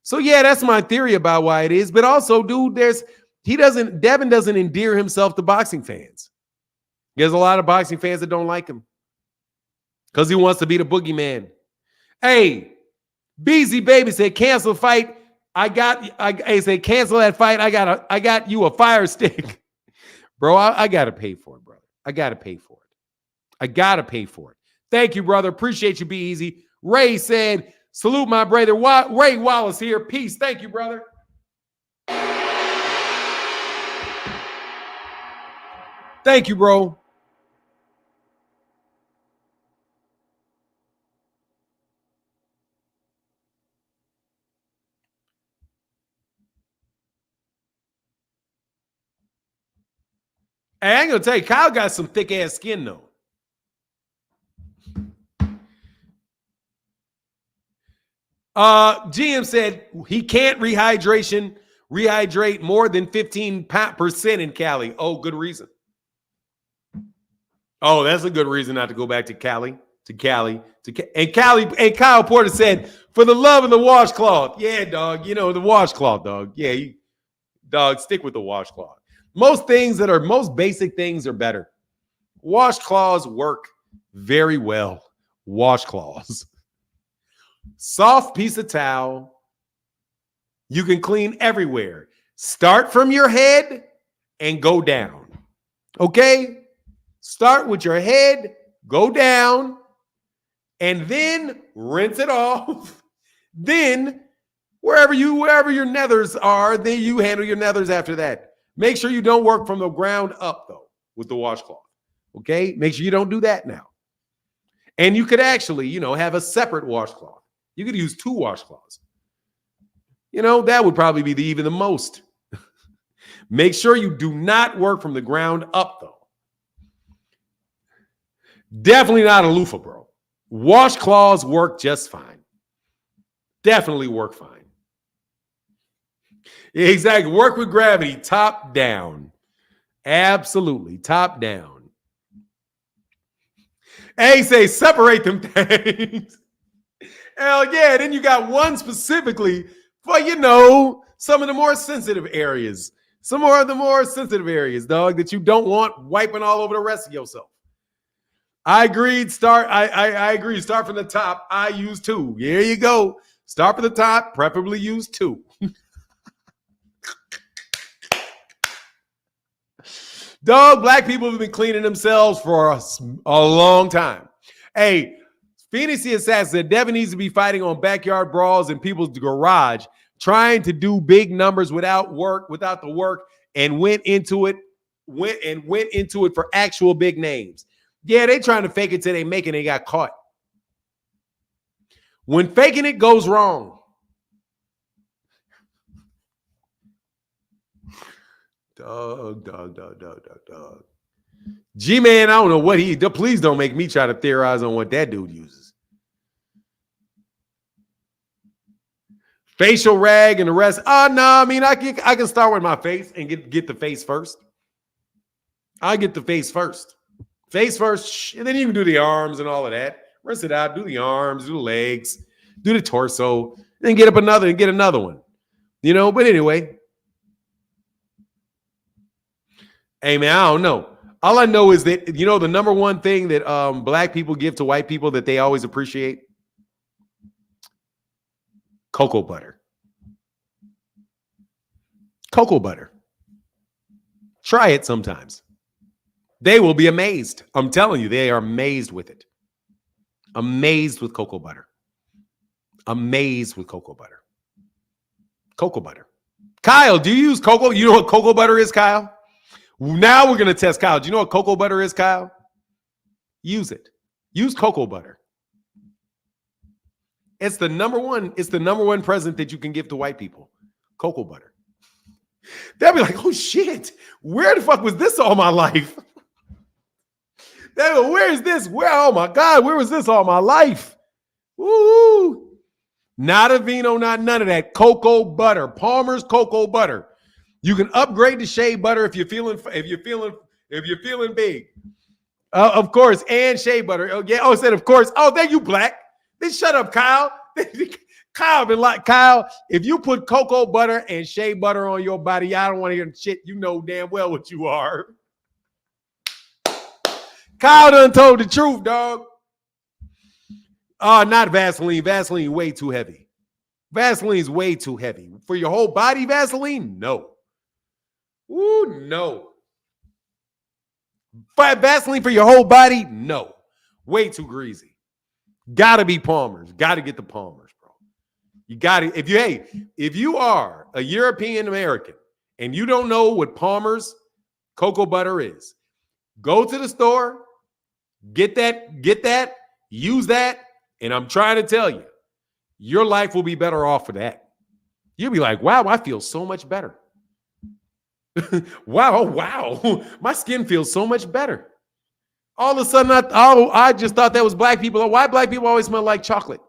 A: So yeah, that's my theory about why it is. But also, dude, Devin doesn't endear himself to boxing fans. There's a lot of boxing fans that don't like him because he wants to be the boogeyman. Hey, Beezy Baby said, cancel fight. I said, cancel that fight. I got you a fire stick. Bro, I got to pay for it, brother. I got to pay for it. Thank you, brother. Appreciate you, Be Easy. Ray said, salute my brother. Ray Wallace here. Peace. Thank you, brother. Thank you, bro. Hey, I ain't gonna tell you, Kyle got some thick ass skin though. GM said he can't rehydrate more than 15% in Cali. Oh, good reason. Oh, that's a good reason not to go back to Cali. And Kyle Porter said, for the love of the washcloth. Yeah, dog. You know, the washcloth, dog. Yeah, dog, stick with the washcloth. Most basic things are better. Washcloths work very well. Washcloths. Soft piece of towel. You can clean everywhere. Start from your head and go down. Okay? Start with your head, go down, and then rinse it off. Then wherever your nethers are, then you handle your nethers after that. Make sure you don't work from the ground up though with the washcloth. Okay? Make sure you don't do that now. And you could actually, have a separate washcloth. You could use 2 washcloths. That would probably be even the most. Make sure you do not work from the ground up though. Definitely not a loofah, bro. Washcloths work just fine. Definitely work fine. Exactly. Work with gravity, top down. Absolutely, top down. A say separate them things. Hell yeah. Then you got one specifically for, some of the more sensitive areas. Some more of the more sensitive areas, dog, that you don't want wiping all over the rest of yourself. I agreed. I agree. Start from the top. I use 2. Here you go. Start from the top. Preferably use 2. Dog, black people have been cleaning themselves for a long time. Hey, Phoenix the Assassin said Devin needs to be fighting on backyard brawls in people's garage, trying to do big numbers without the work, and went into it for actual big names. Yeah, they trying to fake it till they make it. They got caught. When faking it goes wrong. Dog. G-Man, I don't know what please don't make me try to theorize on what that dude uses. Facial rag and the rest. I can start with my face and get the face first. I'll get the face first. Face first, and then you can do the arms and all of that. Rinse it out, do the arms, do the legs, do the torso, then get another one. But anyway. Hey, man, I don't know. All I know is that, the number one thing that black people give to white people that they always appreciate? Cocoa butter. Cocoa butter. Try it sometimes. They will be amazed. I'm telling you, they are amazed with it. Amazed with cocoa butter. Amazed with cocoa butter. Cocoa butter. Kyle, do you use cocoa? You know what cocoa butter is, Kyle? Now we're going to test Kyle. Do you know what cocoa butter is, Kyle? Use it. Use cocoa butter. It's the number one present that you can give to white people. Cocoa butter. They'll be like, oh shit, where the fuck was this all my life? They'll go, where is this? Oh my God, where was this all my life? Woo! Not a vino, not none of that. Cocoa butter. Palmer's cocoa butter. You can upgrade to shea butter if you're feeling big. Of course, and shea butter. Oh yeah. Oh, I said of course. Oh, thank you, Black. Then shut up, Kyle. Kyle been like, Kyle, if you put cocoa butter and shea butter on your body, I don't want to hear shit. You know damn well what you are. Kyle done told the truth, dog. Not Vaseline. Vaseline way too heavy. Vaseline's way too heavy. For your whole body, Vaseline? No. Ooh, no. Vaseline for your whole body? No. Way too greasy. Gotta be Palmer's. Gotta get the Palmer's, bro. You gotta, if you are a European American and you don't know what Palmer's cocoa butter is, Go to the store, get that, use that, and I'm trying to tell you, your life will be better off for that. You'll be like, wow, I feel so much better. wow, my skin feels so much better. All of a sudden, I just thought that was black people. Why black people always smell like chocolate?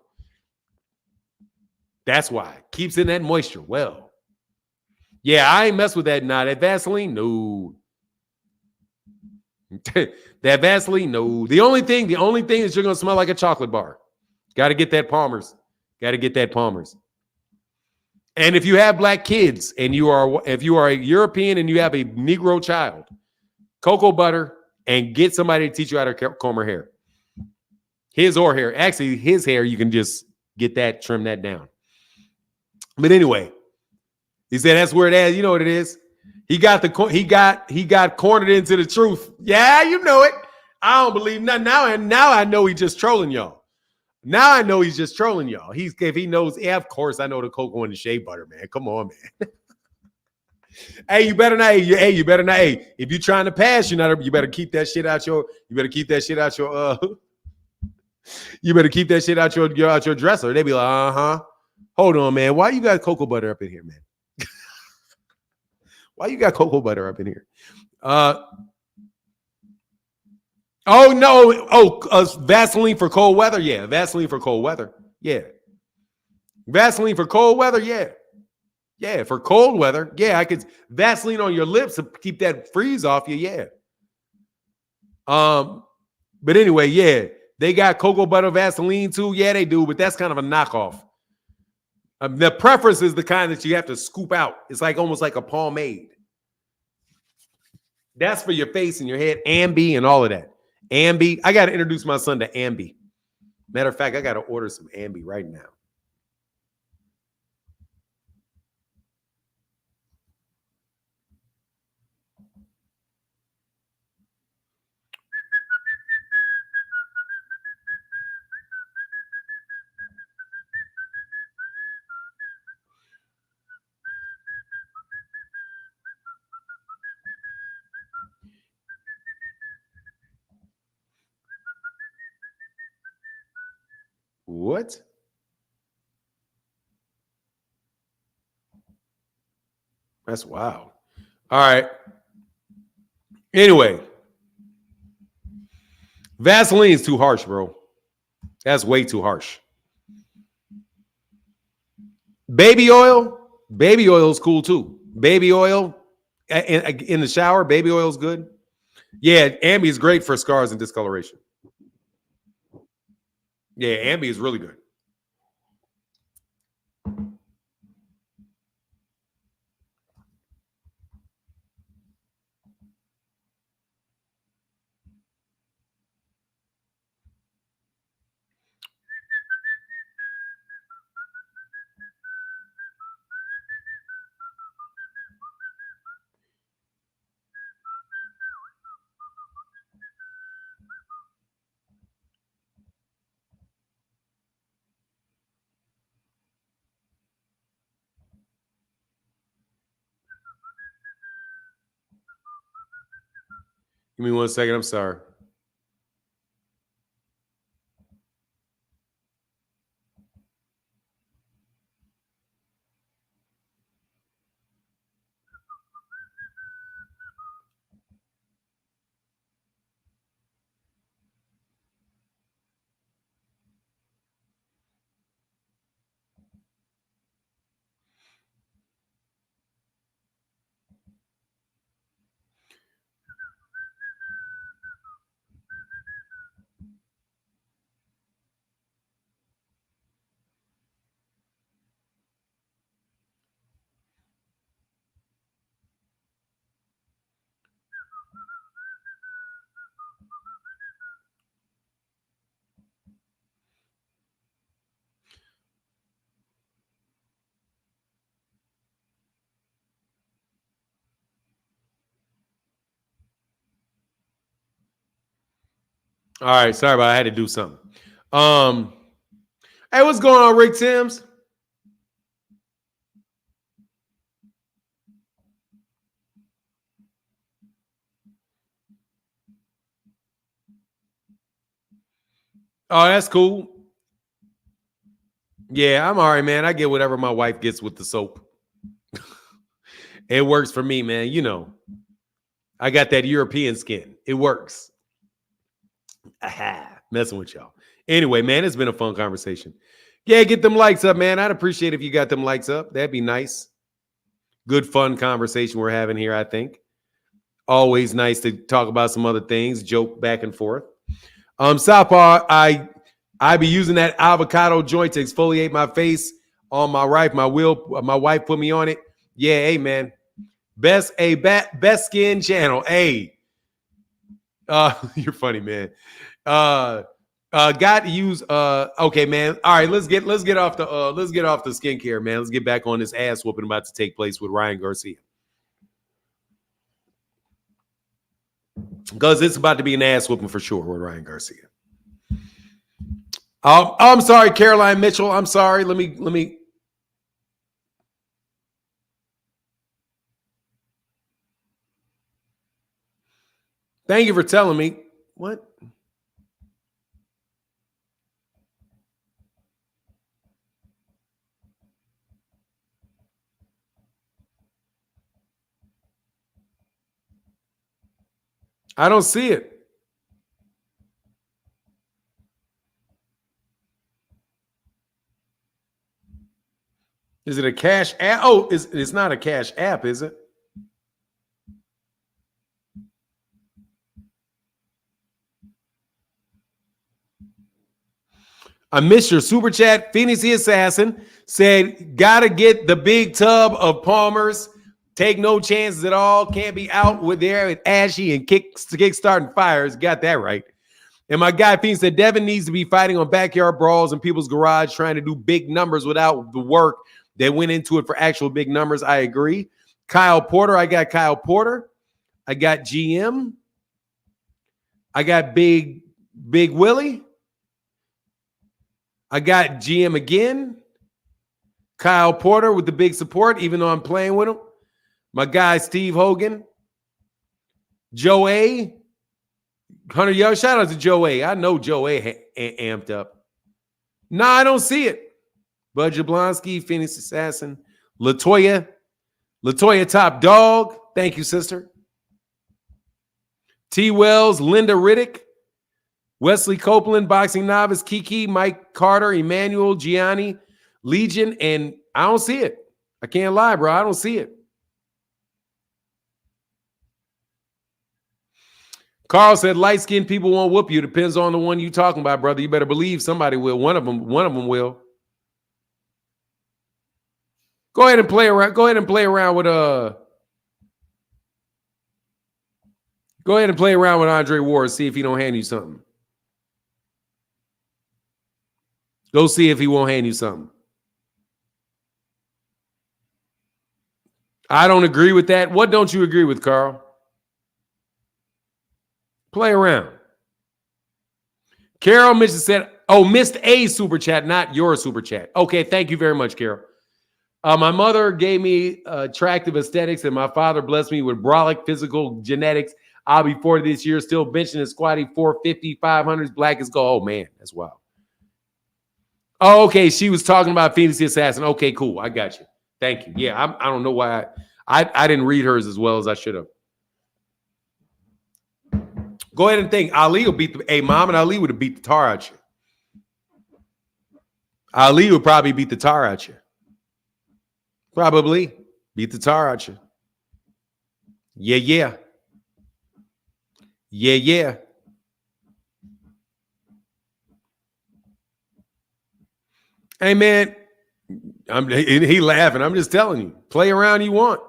A: That's why. Keeps in that moisture. Well, yeah, I ain't mess with that. Nah, that Vaseline, no. That Vaseline, no. The only thing is you're gonna smell like a chocolate bar. Got to get that Palmer's. And if you have black kids and if you are a European and you have a Negro child, cocoa butter and get somebody to teach you how to comb her hair. His or hair. Actually, his hair, you can just get that, trim that down. But anyway, he said that's where it is. You know what it is. He got cornered into the truth. Yeah, you know it. I don't believe nothing now I know he's just trolling y'all. If he knows, yeah, of course I know the cocoa and the shea butter, man. Come on, man. Hey, you better not. Hey, if you're trying to pass, you better keep that shit out your. You better keep that shit out your. You better keep that shit out your dresser. They be like, hold on, man. Why you got cocoa butter up in here, man? Why you got cocoa butter up in here? Oh no! Vaseline for cold weather. Yeah, Vaseline for cold weather. Yeah, Vaseline for cold weather. Yeah. Yeah, for cold weather. Yeah, I could Vaseline on your lips to keep that freeze off you. Yeah. But anyway, yeah, they got cocoa butter Vaseline too. Yeah, they do, but that's kind of a knockoff. The preference is the kind that you have to scoop out. It's like almost like a pomade. That's for your face and your head, Ambi and all of that. Ambi. I got to introduce my son to Ambi. Matter of fact, I got to order some Ambi right now. What? That's wild. All right. Anyway, Vaseline is too harsh, bro. That's way too harsh. Baby oil is cool too. Baby oil in the shower, baby oil is good. Yeah, Ambi is great for scars and discoloration. Yeah, Ambi is really good. Give me 1 second. I'm sorry. All right, sorry about it. I had to do something. Hey, what's going on, Rick Timms? Oh, that's cool. Yeah, I'm all right, man. I get whatever my wife gets with the soap. It works for me, man. You know, I got that European skin. It works. Aha, messing with y'all. Anyway, man, it's been a fun conversation. Yeah, get them likes up, man. I'd appreciate if you got them likes up. That'd be nice. Good, fun conversation we're having here, I think. Always nice to talk about some other things, joke back and forth. Southpaw, I be using that avocado joint to exfoliate my face on my right. My wife put me on it. Yeah, hey man, best skin channel. Hey, you're funny, man. Got to use. Okay, man. All right, let's get off the skincare, man. Let's get back on this ass whooping about to take place with Ryan Garcia. Because it's about to be an ass whooping for sure with Ryan Garcia. I'm sorry, Caroline Mitchell. I'm sorry. Let me. Thank you for telling me. What? I don't see it. Is it a cash app? Oh, it's not a cash app, is it? I missed your super chat. Phoenix the Assassin said, gotta get the big tub of Palmer's. Take no chances at all. Can't be out with there with ashy and kick-starting fires. Got that right. And my guy Phoenix said, Devin needs to be fighting on backyard brawls in people's garage, trying to do big numbers without the work that went into it for actual big numbers. I agree. Kyle Porter. I got Kyle Porter. I got GM. I got Big Willie. I got GM again. Kyle Porter with the big support, even though I'm playing with him. My guy, Steve Hogan. Joe A. Hunter Young. Shout out to Joe A. I know Joe A. Amped up. No, I don't see it. Bud Jablonski, Phoenix Assassin. Latoya Top Dog. Thank you, sister. T. Wells, Linda Riddick. Wesley Copeland, Boxing Novice, Kiki, Mike Carter, Emmanuel, Gianni, Legion, and I don't see it. I can't lie, bro. I don't see it. Carl said, light-skinned people won't whoop you. Depends on the one you talking about, brother. You better believe somebody will. One of them will. Go ahead and play around. Go ahead and play around with Andre Ward. See if he don't hand you something. Go see if he won't hand you something. I don't agree with that. What don't you agree with, Carl? Play around. Carol Mitchell said, missed a super chat, not your super chat. Okay, thank you very much, Carol. My mother gave me attractive aesthetics, and my father blessed me with brolic physical genetics. I'll be 40 this year, still benching and squatting 450, 500s, black as gold. Oh, man, that's wild. Oh, okay. She was talking about Phoenix the Assassin. Okay, cool. I got you. Thank you. Yeah, I don't know why I didn't read hers as well as I should have. Go ahead and think. Ali will beat Muhammad Ali would have beat the tar out you. Ali would probably beat the tar out you. Probably beat the tar out you. Yeah. Hey, man, he laughing. I'm just telling you. Play around if you want.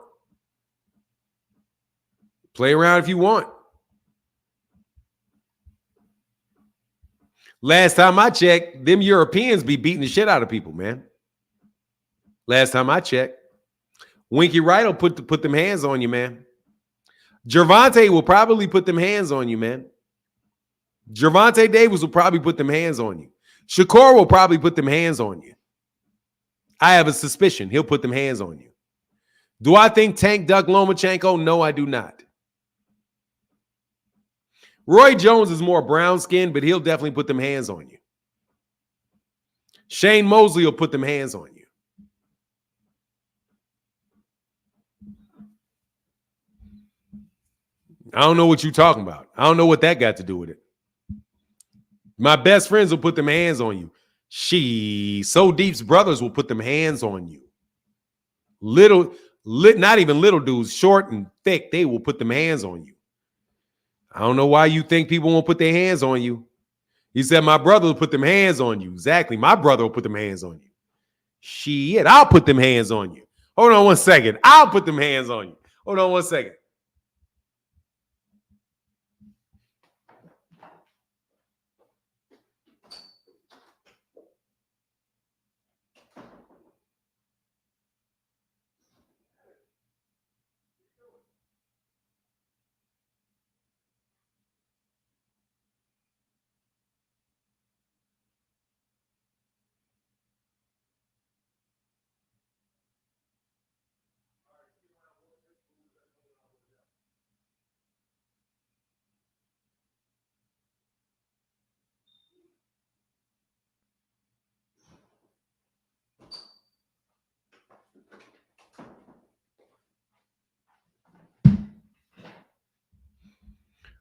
A: Play around if you want. Last time I checked, them Europeans be beating the shit out of people, man. Last time I checked. Winky Wright will put them hands on you, man. Gervonta will probably put them hands on you, man. Gervonta Davis will probably put them hands on you. Shakur will probably put them hands on you. I have a suspicion he'll put them hands on you. Do I think Tank Duck Lomachenko? No, I do not. Roy Jones is more brown skinned, but he'll definitely put them hands on you. Shane Mosley will put them hands on you. I don't know what you're talking about. I don't know what that got to do with it. My best friends will put them hands on you. So Deep's brothers will put them hands on you. Not even little dudes, short and thick, they will put them hands on you. I don't know why you think people won't put their hands on you. He said, my brother will put them hands on you. Exactly. My brother will put them hands on you. Shit, I'll put them hands on you. Hold on one second. I'll put them hands on you. Hold on one second.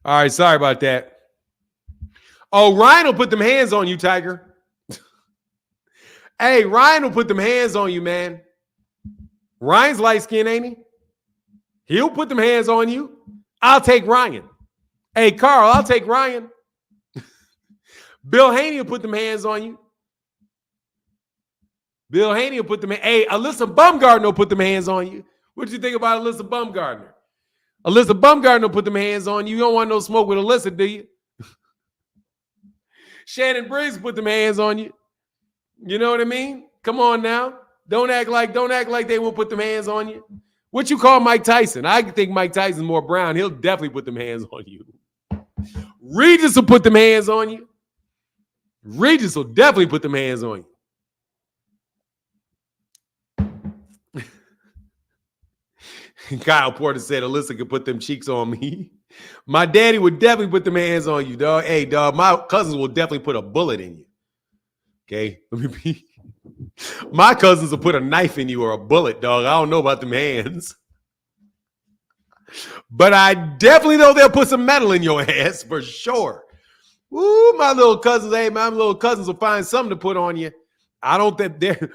A: All right, sorry about that. Oh, Ryan will put them hands on you, Tiger. Hey, Ryan will put them hands on you, man. Ryan's light skinned, ain't he? He'll put them hands on you. I'll take Ryan. Hey, Carl, I'll take Ryan. Bill Haney will put them hands on you. Bill Haney will put them. Hey, Alyssa Bumgardner will put them hands on you. What you think about Alyssa Bumgardner? Alyssa Bumgardner will put them hands on you. You don't want no smoke with Alyssa, do you? Shannon Briggs put them hands on you. You know what I mean? Come on now. Don't act like they won't put them hands on you. What you call Mike Tyson? I think Mike Tyson's more brown. He'll definitely put them hands on you. Regis will put them hands on you. Regis will definitely put them hands on you. Kyle Porter said Alyssa could put them cheeks on me. My daddy would definitely put them hands on you, dog. Hey, dog, my cousins will definitely put a bullet in you. Okay? My cousins will put a knife in you or a bullet, dog. I don't know about them hands. But I definitely know they'll put some metal in your ass for sure. Ooh, my little cousins, hey, my little cousins will find something to put on you. I don't think they're...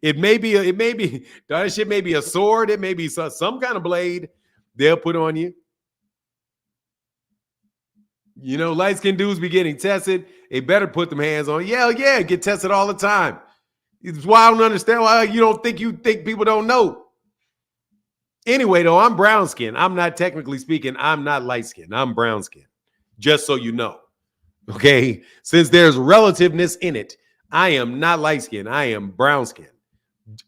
A: It may be that shit may be a sword. It may be some kind of blade they'll put on you. You know, light-skinned dudes be getting tested. They better put them hands on you. Yeah, get tested all the time. It's why I don't understand why you think people don't know. Anyway, though, I'm brown skinned. I'm not technically speaking, I'm not light skinned. I'm brown skinned. Just so you know. Okay? Since there's relativeness in it, I am not light skinned. I am brown skinned.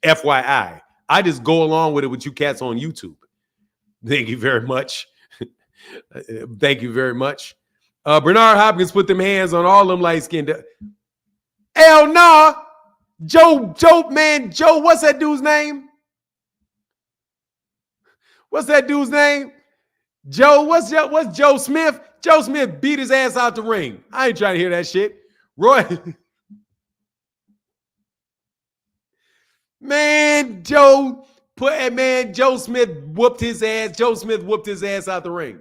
A: FYI, I just go along with it with you cats on YouTube. Thank you very much. Thank you very much. Bernard Hopkins put them hands on all them light-skinned. Hell nah. Joe, what's that dude's name? What's that dude's name? Joe, what's Joe Smith? Joe Smith beat his ass out the ring. I ain't trying to hear that shit. Roy... Man, Joe Smith whooped his ass. Joe Smith whooped his ass out the ring.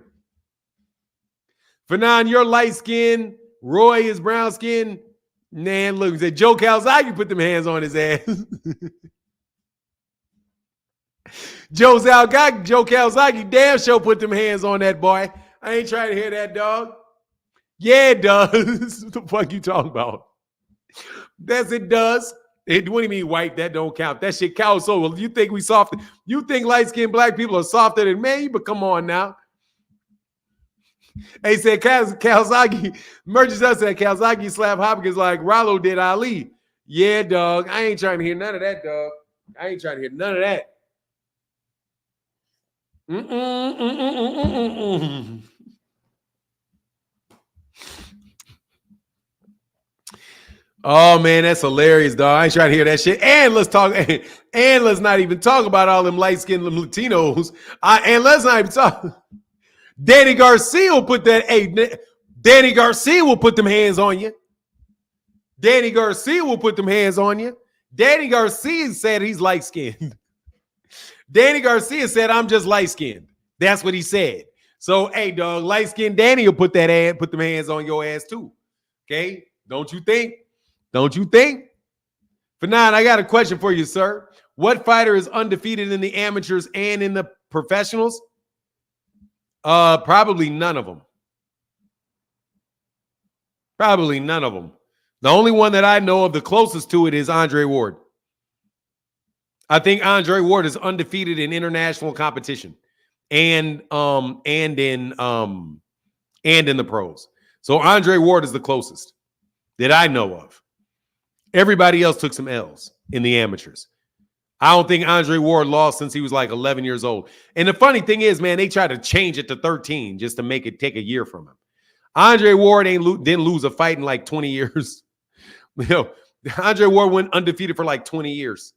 A: Fernand, you're light skinned. Roy is brown skinned. Man, look, said Joe Calzaghe put them hands on his ass. Joe Calzaghe damn sure put them hands on that boy. I ain't trying to hear that, dog. Yeah, it does. What the fuck you talking about? Yes, it does. What do you mean white? That don't count. That shit counts. So you think we soft? You think light-skinned black people are softer than me? But come on now. Hey, said Calzaghe. Merchant said Calzaghe slapped Hopkins like Rollo did Ali. Yeah, dog. I ain't trying to hear none of that, dog. I ain't trying to hear none of that. Oh man, that's hilarious, dog. I ain't trying to hear that shit. And let's not even talk about all them light-skinned Latinos. And let's not even talk. Danny Garcia will put that. Hey, Danny Garcia will put them hands on you. Danny Garcia will put them hands on you. Danny Garcia said he's light-skinned. Danny Garcia said, I'm just light-skinned. That's what he said. So, hey, dog, light-skinned Danny will put them hands on your ass too. Okay? Don't you think? Don't you think? Fanon, I got a question for you, sir. What fighter is undefeated in the amateurs and in the professionals? Probably none of them. Probably none of them. The only one that I know of the closest to it is Andre Ward. I think Andre Ward is undefeated in international competition and in the pros. So Andre Ward is the closest that I know of. Everybody else took some L's in the amateurs. I don't think Andre Ward lost since he was like 11 years old. And the funny thing is, man, they tried to change it to 13 just to make it take a year from him. Andre Ward didn't lose a fight in like 20 years. You know, Andre Ward went undefeated for like 20 years.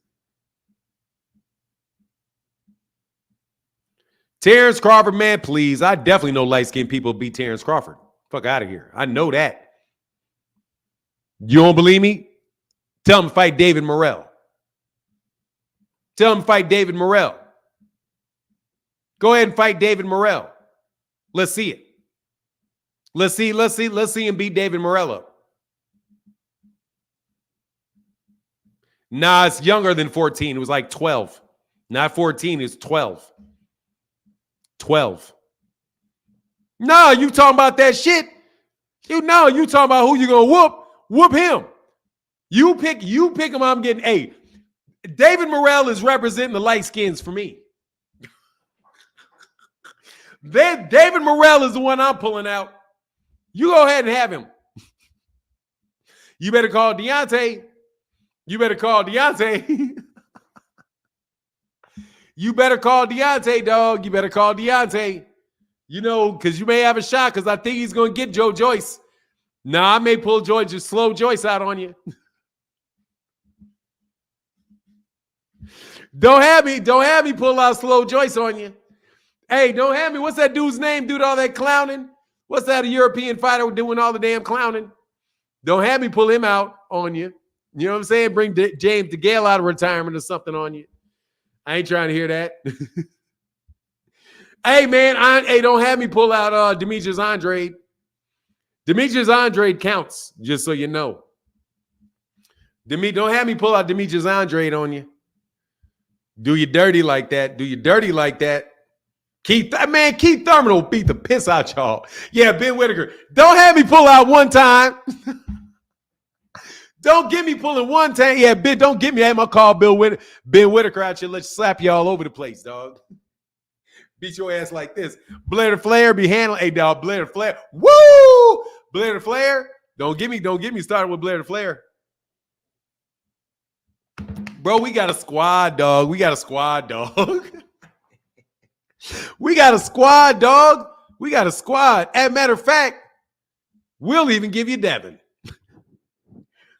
A: Terrence Crawford, man, please. I definitely know light-skinned people beat Terrence Crawford. Fuck out of here. I know that. You don't believe me? Tell him to fight David Morrell. Tell him to fight David Morrell. Go ahead and fight David Morrell. Let's see it. Let's see him beat David Morrell up. Nah, it's younger than 14. It was like 12. Not 14, it's 12. 12. No, you talking about that shit. You talking about who you gonna whoop. Whoop him. You pick him. I'm getting a. David Morrell is representing the light skins for me. David Morrell is the one I'm pulling out. You go ahead and have him. You better call Deontay. You better call Deontay. You better call Deontay, dog. You better call Deontay. You know, because you may have a shot because I think he's going to get Joe Joyce. Nah, I may pull slow Joyce out on you. Don't have me pull out slow Joyce on you. Hey, don't have me. What's that dude's name? Dude, all that clowning? What's that, a European fighter doing all the damn clowning? Don't have me pull him out on you. You know what I'm saying? Bring James DeGale out of retirement or something on you. I ain't trying to hear that. Hey, man, don't have me pull out Demetrius Andrade. Demetrius Andrade counts, just so you know. Don't have me pull out Demetrius Andrade on you. Do you dirty like that. Do you dirty like that. Keith Thurman will beat the piss out y'all. Yeah, Ben Whitaker. Don't have me pull out one time. Don't get me pulling one time. Yeah, Ben, don't get me. I had my call Ben Whitaker out here. Let's slap you all over the place, dog. Beat your ass like this. Blair Flair be handling. Hey, dog, Blair Flair. Woo! Blair Flair. Don't get me started with Blair Flair. Bro, we got a squad, dog. We got a squad, dog. We got a squad, dog. We got a squad. As a matter of fact, we'll even give you Devin.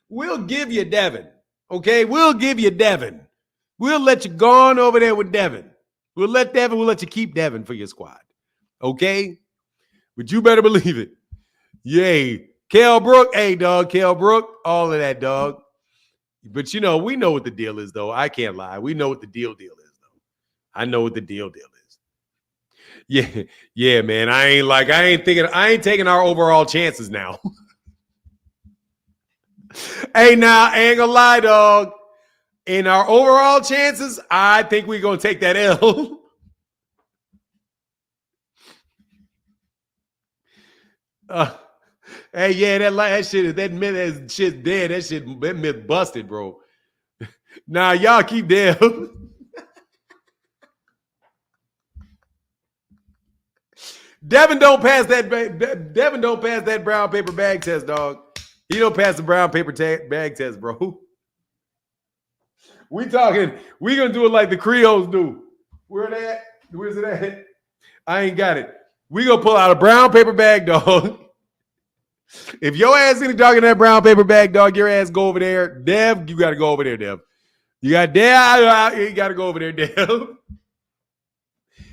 A: We'll give you Devin. Okay? We'll give you Devin. We'll let you go on over there with Devin. We'll let you keep Devin for your squad. Okay? But you better believe it. Yay. Kell Brook. Hey, dog. Kell Brook. All of that, dog. But, you know, we know what the deal is, though. I can't lie. We know what the deal is, though. I know what the deal is. Yeah, man. I ain't taking our overall chances now. Hey, now, I ain't gonna lie, dog. In our overall chances, I think we're gonna take that L. Hey, yeah, that shit's dead. That myth busted, bro. Nah, y'all keep them. Devin don't pass that brown paper bag test, dog. He don't pass the brown paper bag test, bro. We gonna do it like the Creoles do. Where they at? Where's it at? I ain't got it. We gonna pull out a brown paper bag, dog. If your ass any dog in that brown paper bag, dog, your ass go over there. Dev, you gotta go over there, Dev. You gotta go over there, Dev.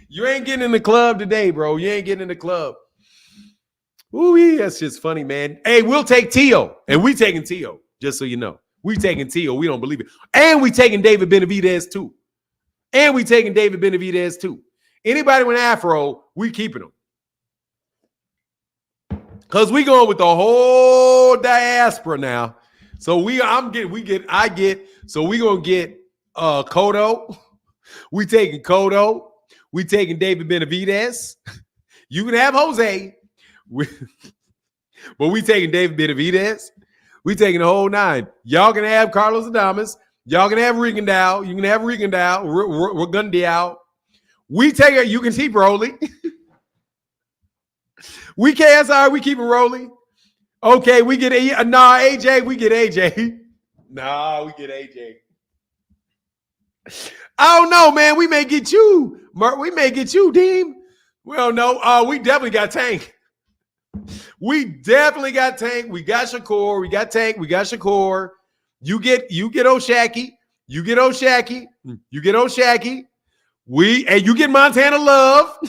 A: You ain't getting in the club today, bro. You ain't getting in the club. Ooh, that's just funny, man. Hey, we'll take Tio, and we taking Tio. Just so you know. We taking T.O. We don't believe it. And we taking David Benavidez too. Anybody with an afro, we keeping them. Because we going with the whole diaspora now. So we gonna get Kodo. We taking Kodo. We taking David Benavidez. You can have Jose. But we taking David Benavidez. We taking the whole 9. Y'all can have Carlos Adames. Y'all can have Rigondeaux. You can have Rigondeaux. Rigondeaux. We take it. You can keep Rolly. We KSR. We keep it rolling. Okay, we get AJ. We get AJ. Nah, we get AJ. I don't know, man. We may get you. We may get you, Deem. Well, no. We definitely got Tank. We definitely got Tank. We got Shakur. We got Tank. We got Shakur. You get Oshaki. You get Oshaki. You get Oshaki. And you get Montana Love.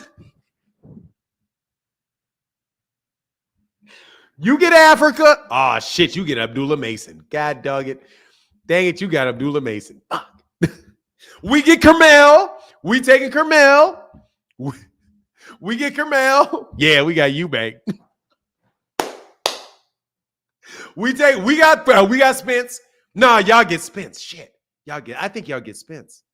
A: You get Africa. Oh, shit. You get Abdullah Mason. God dog it. Dang it. You got Abdullah Mason. We get Carmel. We taking Carmel. We get Carmel. Yeah, we got Eubank. We got Spence. Nah, y'all get Spence. Shit. I think y'all get Spence.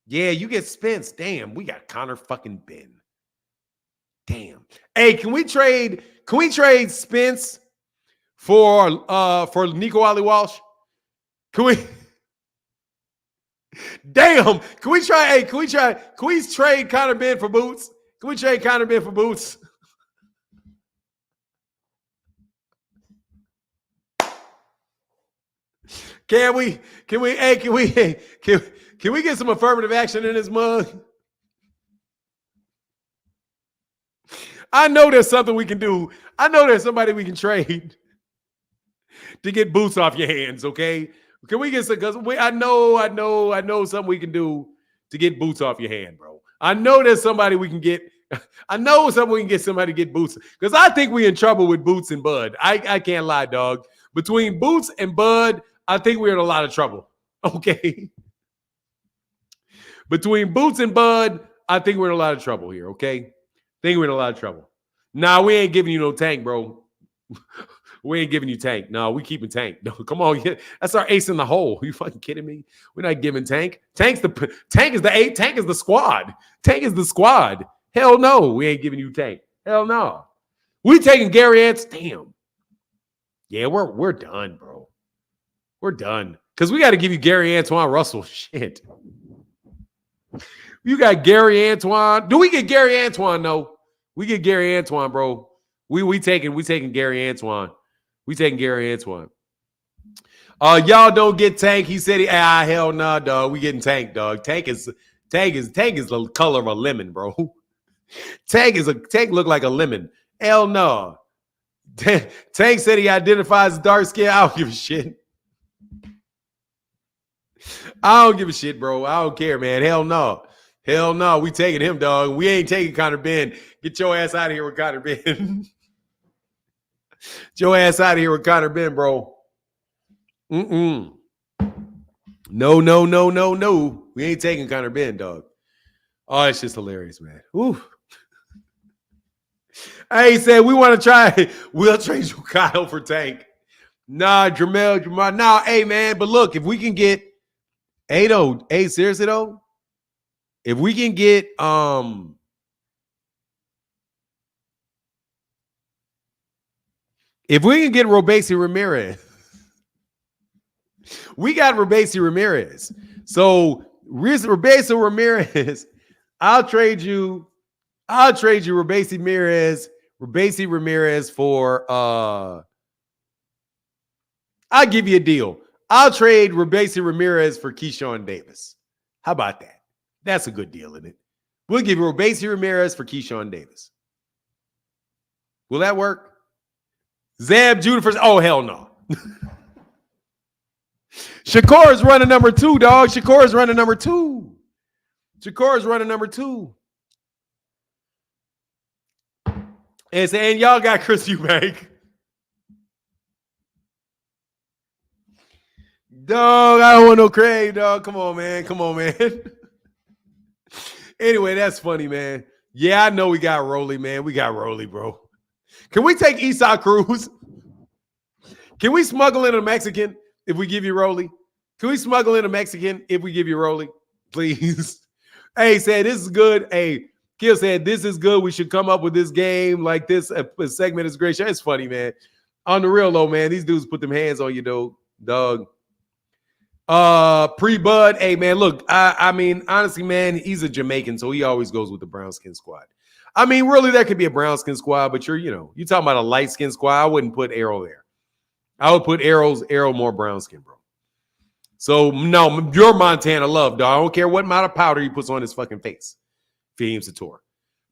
A: Yeah, you get Spence. Damn, we got Connor fucking Ben. Damn. Hey, can we trade Spence for Nico Ali Walsh? Can we? Damn. Can we trade Connor Ben for Boots? Can we trade Connor Ben for Boots? Can we get some affirmative action in this mug? I know there's something we can do. I know there's somebody we can trade to get Boots off your hands, okay? Can we get some, because I know something we can do to get Boots off your hand, bro. I know there's somebody we can get. I know something we can get somebody to get Boots. Because I think we're in trouble with Boots and Bud. I can't lie, dog. Between Boots and Bud, I think we're in a lot of trouble. Okay. Between Boots and Bud, I think we're in a lot of trouble here, okay? I think we're in a lot of trouble. Nah, we ain't giving you no Tank, bro. We ain't giving you Tank. No, we keeping Tank. No, come on. That's our ace in the hole. Are you fucking kidding me? We're not giving Tank. Tank is the 8. Tank is the squad. Tank is the squad. Hell no. We ain't giving you Tank. Hell no. We taking Gary Ants. Damn. Yeah, we're done, bro. We're done. Because we got to give you Gary Antoine Russell. Shit. You got Gary Antoine. Do we get Gary Antoine? No. We get Gary Antoine, bro. We taking Gary Antoine. We taking Gary Antoine. Y'all don't get Tank. He said hell nah, dog. We getting Tank, dog. Tank is the color of a lemon, bro. Tank look like a lemon. Hell no. Tank said he identifies as dark skin. I don't give a shit. I don't give a shit, bro. I don't care, man. Hell no. Hell no. We taking him, dog. We ain't taking Connor Ben. Get your ass out of here with Connor Ben. Get your ass out of here with Connor Ben, bro. No. We ain't taking Connor Ben, dog. Oh, it's just hilarious, man. Ooh. Hey, he said we want to try. We'll trade you Kyle for Tank. Nah, Jamel. Nah, hey, man. But look, if we can get seriously though, if we can get Robesi Ramirez, we got Robesi Ramirez. So Robesi Ramirez, I'll trade you Robesi Ramirez for I'll give you a deal. I'll trade Robesi Ramirez for Keyshawn Davis. How about that? That's a good deal, isn't it? We'll give you Robesi Ramirez for Keyshawn Davis. Will that work? Zab Judah for... Oh, hell no. Shakur is running number 2, dog. Shakur is running number 2. And y'all got Chris Eubank. Dog, I don't want no Craig, dog. Come on, man. Come on, man. Anyway, that's funny, man. Yeah, I know we got Rolly, man. We got Rolly, bro. Can we take Esau Cruz? Can we smuggle in a Mexican if we give you Rolly? Can we smuggle in a Mexican if we give you Rolly? Please. Hey, said this is good. Hey, Kill said this is good. We should come up with this game like this. A segment is great. It's funny, man. On the real though, man, these dudes put them hands on you, though, dog. Pre-Bud. Hey, man, look, I mean, honestly, man, he's a Jamaican, so he always goes with the brown skin squad. I mean, really, that could be a brown skin squad, but you're talking about a light skin squad. I wouldn't put Arrow there. I would put Arrow more brown skin, bro. So, no, you're Montana love, dog. I don't care what amount of powder he puts on his fucking face. Fahim Sator.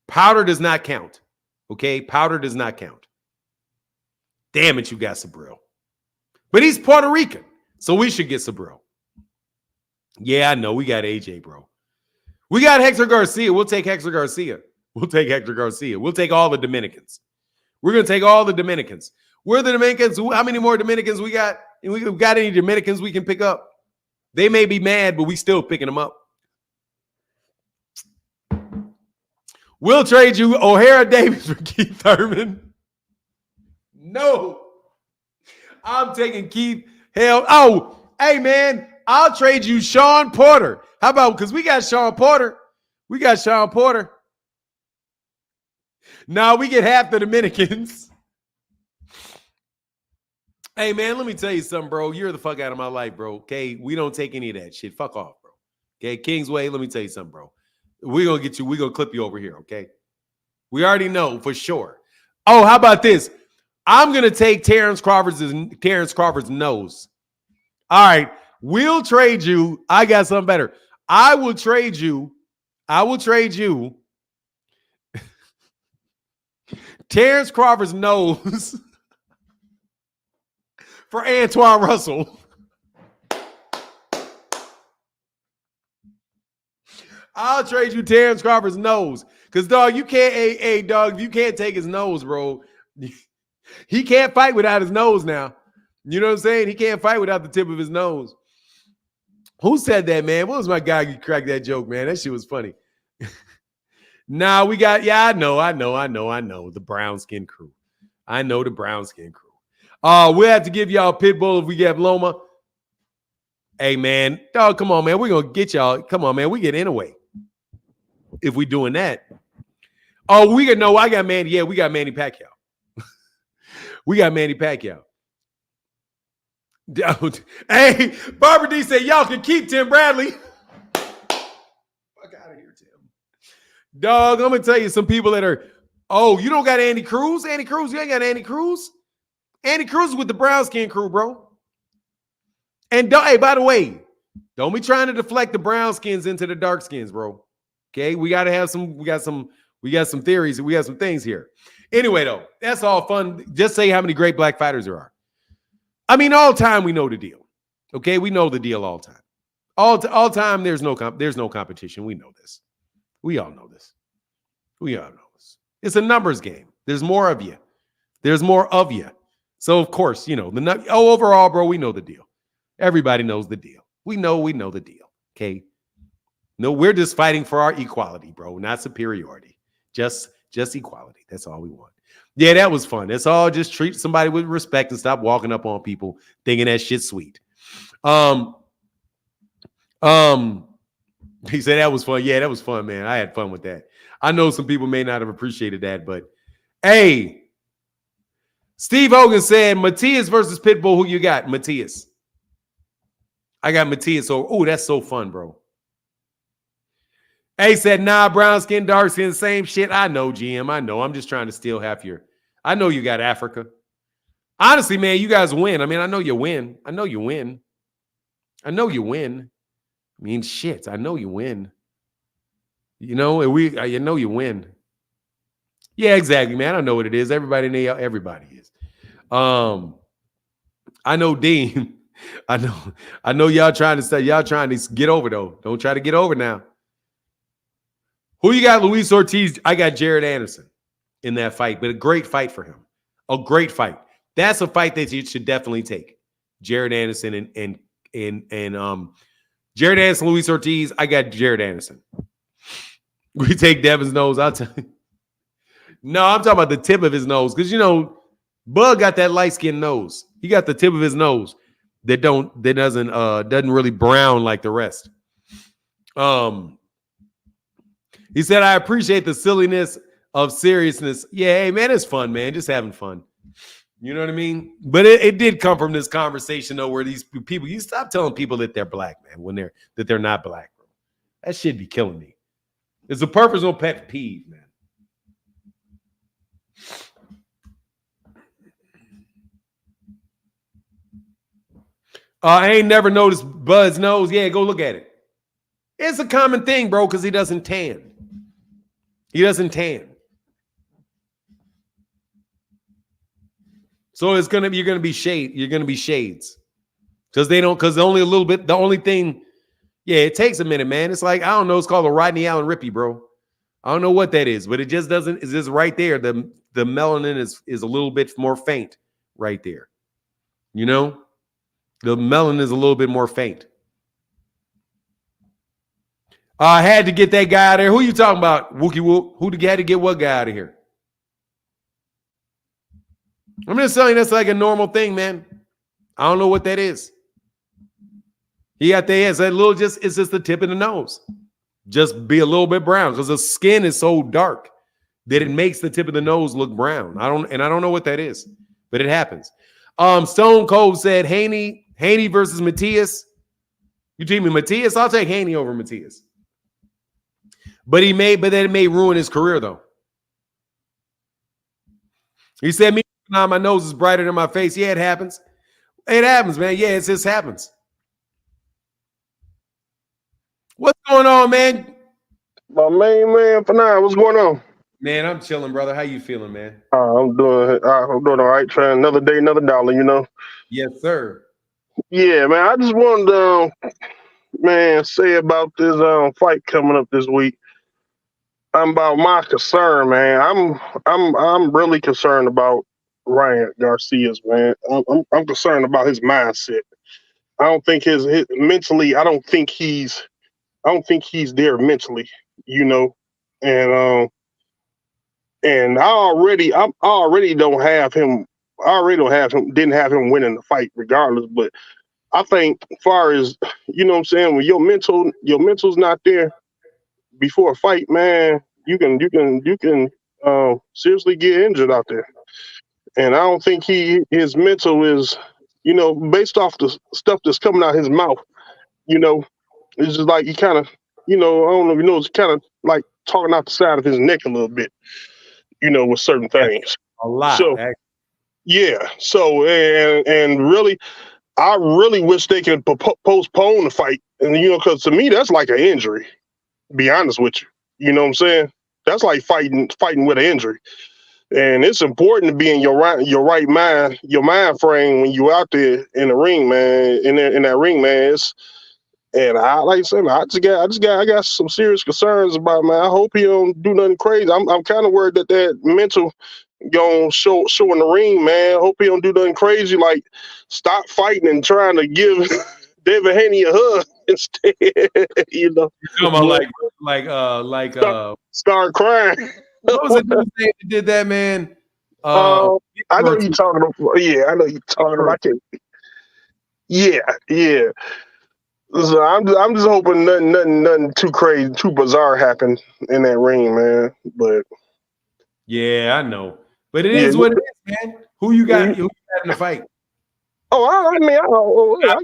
A: Powder does not count. Okay? Powder does not count. Damn it, you got Sabril. But he's Puerto Rican, so we should get Sabril. Yeah, I know. We got AJ, bro. We got Hector Garcia. We'll take Hector Garcia. We'll take Hector Garcia. We'll take all the Dominicans. We're going to take all the Dominicans. We're the Dominicans. How many more Dominicans we got? And we got any Dominicans we can pick up? They may be mad, but we still picking them up. We'll trade you O'Hara Davis for Keith Thurman. No. I'm taking Keith. Hell, oh, hey, man, I'll trade you Sean Porter. How about, because we got Sean Porter. We got Sean Porter. Now we get half the Dominicans. Hey, man, let me tell you something, bro. You're the fuck out of my life, bro. Okay, we don't take any of that shit. Fuck off, bro. Okay, Kingsway, let me tell you something, bro. We're going to get you. We're going to clip you over here, okay? We already know for sure. Oh, how about this? I'm going to take Terrence Crawford's nose. All right, we'll trade you. I got something better. I will trade you Terrence Crawford's nose for Antoine Russell. I'll trade you Terrence Crawford's nose. Because, dog, you can't, dog, you can't take his nose, bro. He can't fight without his nose now. You know what I'm saying? He can't fight without the tip of his nose. Who said that, man? What was my guy who cracked that joke, man? That shit was funny. Nah, we got, yeah, I know. The brown skin crew. I know the brown skin crew. We'll have to give y'all Pitbull if we get Loma. Hey, man. Dog, come on, man. We're going to get y'all. Come on, man. We get Inouye if we doing that. Oh, we got, no, I got Manny. Yeah, we got Manny Pacquiao. We got Manny Pacquiao. Hey, Barbara D said, y'all can keep Tim Bradley. Fuck out of here, Tim. Dog, I'm going to tell you some people that are, oh, you don't got Andy Cruz? Andy Cruz, you ain't got Andy Cruz? Andy Cruz is with the brown skin crew, bro. And hey, by the way, don't be trying to deflect the brown skins into the dark skins, bro. Okay, we got to have some, we got some theories, we got some things here. Anyway, though, that's all fun. Just say how many great black fighters there are. I mean, all time we know the deal. Okay, we know the deal all time. All time there's no competition. We know this. We all know this. We all know this. It's a numbers game. There's more of you. There's more of you. So of course, you know, overall, bro, we know the deal. Everybody knows the deal. We know the deal. Okay. No, we're just fighting for our equality, bro, not superiority. Just equality. That's all we want. Yeah, that was fun. That's all. Just treat somebody with respect and stop walking up on people thinking that shit's sweet. He said that was fun. Yeah, that was fun, man. I had fun with that. I know some people may not have appreciated that, but hey, Steve Hogan said, Matias versus Pitbull. Who you got? Matias. I got Matias. Oh, that's so fun, bro. Hey said, nah, brown skin, dark skin, same shit. I know, GM. I know. I'm just trying to steal half your. I know you got Africa. Honestly, man, you guys win. I mean, I know you win. I know you win. I mean, shit. I know you win. You know, you know you win. Yeah, exactly, man. I know what it is. Everybody is. I know Dean. I know y'all trying to get over though. Don't try to get over now. Who you got? Luis Ortiz. I got Jared Anderson in that fight, but a great fight for him. A great fight. That's a fight that you should definitely take. Jared Anderson Jared Anderson, Luis Ortiz. I got Jared Anderson. We take Devin's nose. I'll tell you. No, I'm talking about the tip of his nose because Bud got that light skin nose. He got the tip of his nose that doesn't really brown like the rest. He said, I appreciate the silliness of seriousness. Yeah, hey, man, it's fun, man. Just having fun. You know what I mean? But it did come from this conversation, though, where these people, you stop telling people that they're black, man, that they're not black, bro. That shit be killing me. It's a personal pet peeve, man. I ain't never noticed Bud's nose. Yeah, go look at it. It's a common thing, bro, because he doesn't tan. He doesn't tan. So you're gonna be shades. Because only a little bit, the only thing, yeah, it takes a minute, man. It's like, I don't know, it's called a Rodney Allen Rippy, bro. I don't know what that is, but it just doesn't, it's just right there. The melanin is a little bit more faint right there. You know? The melanin is a little bit more faint. I had to get that guy out of there. Who you talking about, Wookie Whoop? Who had to get what guy out of here? I'm just telling you, that's like a normal thing, man. I don't know what that is. He got the ass. It's just the tip of the nose. Just be a little bit brown because the skin is so dark that it makes the tip of the nose look brown. I don't know what that is, but it happens. Stone Cold said Haney versus Matias. You team me Matias? I'll take Haney over Matias. But then it may ruin his career, though. He said, me now my nose is brighter than my face. Yeah, it happens. It happens, man. Yeah, it just happens. What's going on, man?
F: My main man for now. What's going on?
A: Man, I'm chilling, brother. How you feeling, man?
F: I'm doing all right. Trying another day, another dollar,
A: Yes, sir.
F: Yeah, man. I just wanted to say about this fight coming up this week. About my concern, man. I'm really concerned about Ryan Garcia's, man. I'm concerned about his mindset. I don't think his mentally. I don't think he's there mentally, and I already don't have him. Didn't have him winning the fight regardless. But I think, as far as what I'm saying, when your mental's not there before a fight, man, you can seriously get injured out there. And I don't think his mental is, based off the stuff that's coming out his mouth. It's just like he kind of, I don't know if you know, it's kind of like talking out the side of his neck a little bit, with certain things.
A: A lot.
F: So, yeah. So, and really, I really wish they could postpone the fight. And, because to me, that's like an injury, to be honest with you. You know what I'm saying? That's like fighting with an injury. And it's important to be in your right mind, your mind frame when you out there in the ring, man. In that ring, man. And like I said, I got some serious concerns about, man. I hope he don't do nothing crazy. I'm kind of worried that mental gonna show in the ring, man. I hope he don't do nothing crazy, like stop fighting and trying to give Devin Haney a hug instead.
A: You're talking about
F: start crying.
A: What was it that did that, man?
F: I know you're talking about. Yeah, I know you're talking about. Yeah. So I'm just hoping nothing too crazy, too bizarre happened in that ring, man. But
A: yeah, I know. But it is what it is, man. Who you got in the fight?
F: Oh, I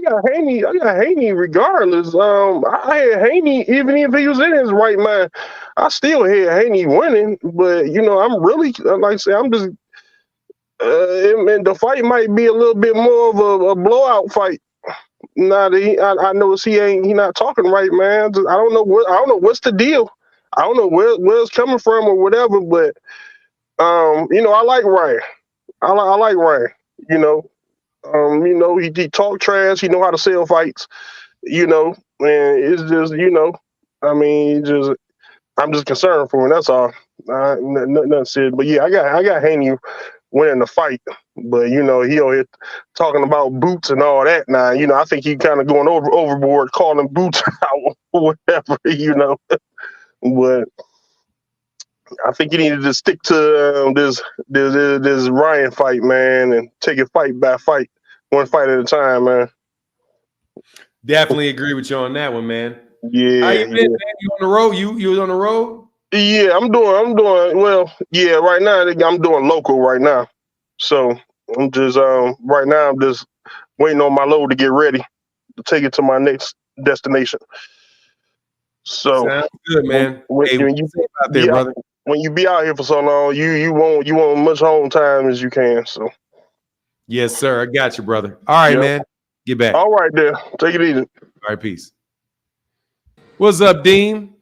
F: got Haney. I got Haney regardless. I had Haney even if he was in his right mind. I still had Haney winning. But I'm really, like I say, I'm just. And the fight might be a little bit more of a blowout fight. Now that I notice he not talking right, man. I don't know what's the deal. I don't know where it's coming from or whatever. But I like Ryan. I like Ryan. He talk trash. He know how to sell fights. And it's just I'm just concerned for him. That's all. Nothing said. But yeah, I got Haney winning the fight. But he over here talking about boots and all that. Now, I think he kind of going overboard, calling boots out or whatever. But I think you needed to stick to this Ryan fight, man, and take it fight by fight, one fight at a time, man.
A: Definitely agree with you on that one, man.
F: Yeah,
A: How you been, man? You on the road? You was on the road?
F: Yeah, I'm doing well. Yeah, right now I'm doing local right now. So I'm just right now I'm just waiting on my load to get ready to take it to my next destination. So
A: Sounds good, man.
F: when
A: Hey,
F: you
A: safe out there, brother.
F: when you be out here for so long, you want much home time as you can. So
A: Yes, sir. I got you, brother. All right,
F: Yep.
A: man. Get back.
F: All right, there. Take it easy.
A: All right, peace. What's up, Dean?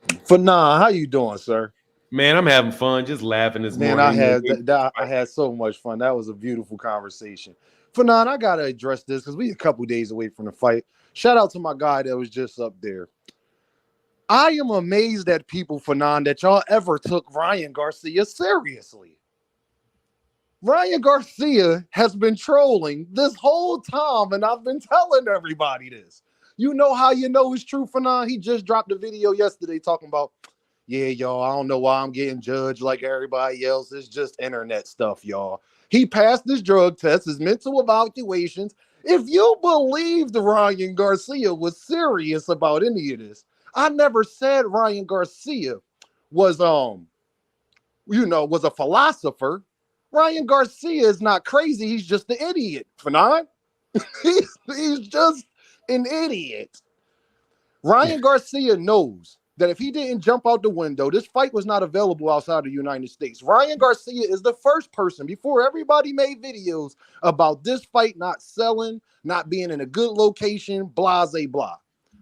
G: Fanon, how you doing, sir?
A: Man, I'm having fun, just laughing this
G: Man,
A: morning.
G: I had so much fun. That was a beautiful conversation. Fanon, I gotta address this because we a couple days away from the fight. Shout out to my guy that was just up there. I am amazed at people, Fanon, that y'all ever took Ryan Garcia seriously. Ryan Garcia has been trolling this whole time, and I've been telling everybody this. You know how you know it's true, Fanon? He just dropped a video yesterday talking about, yeah, y'all, I don't know why I'm getting judged like everybody else. It's just internet stuff, y'all. He passed his drug test, his mental evaluations. If you believed Ryan Garcia was serious about any of this, I never said Ryan Garcia was was a philosopher. Ryan Garcia is not crazy. He's just an idiot, Fanon. he's just an idiot. Ryan Garcia knows that if he didn't jump out the window, this fight was not available outside the United States. Ryan Garcia is the first person, before everybody made videos about this fight not selling, not being in a good location, blah, blah.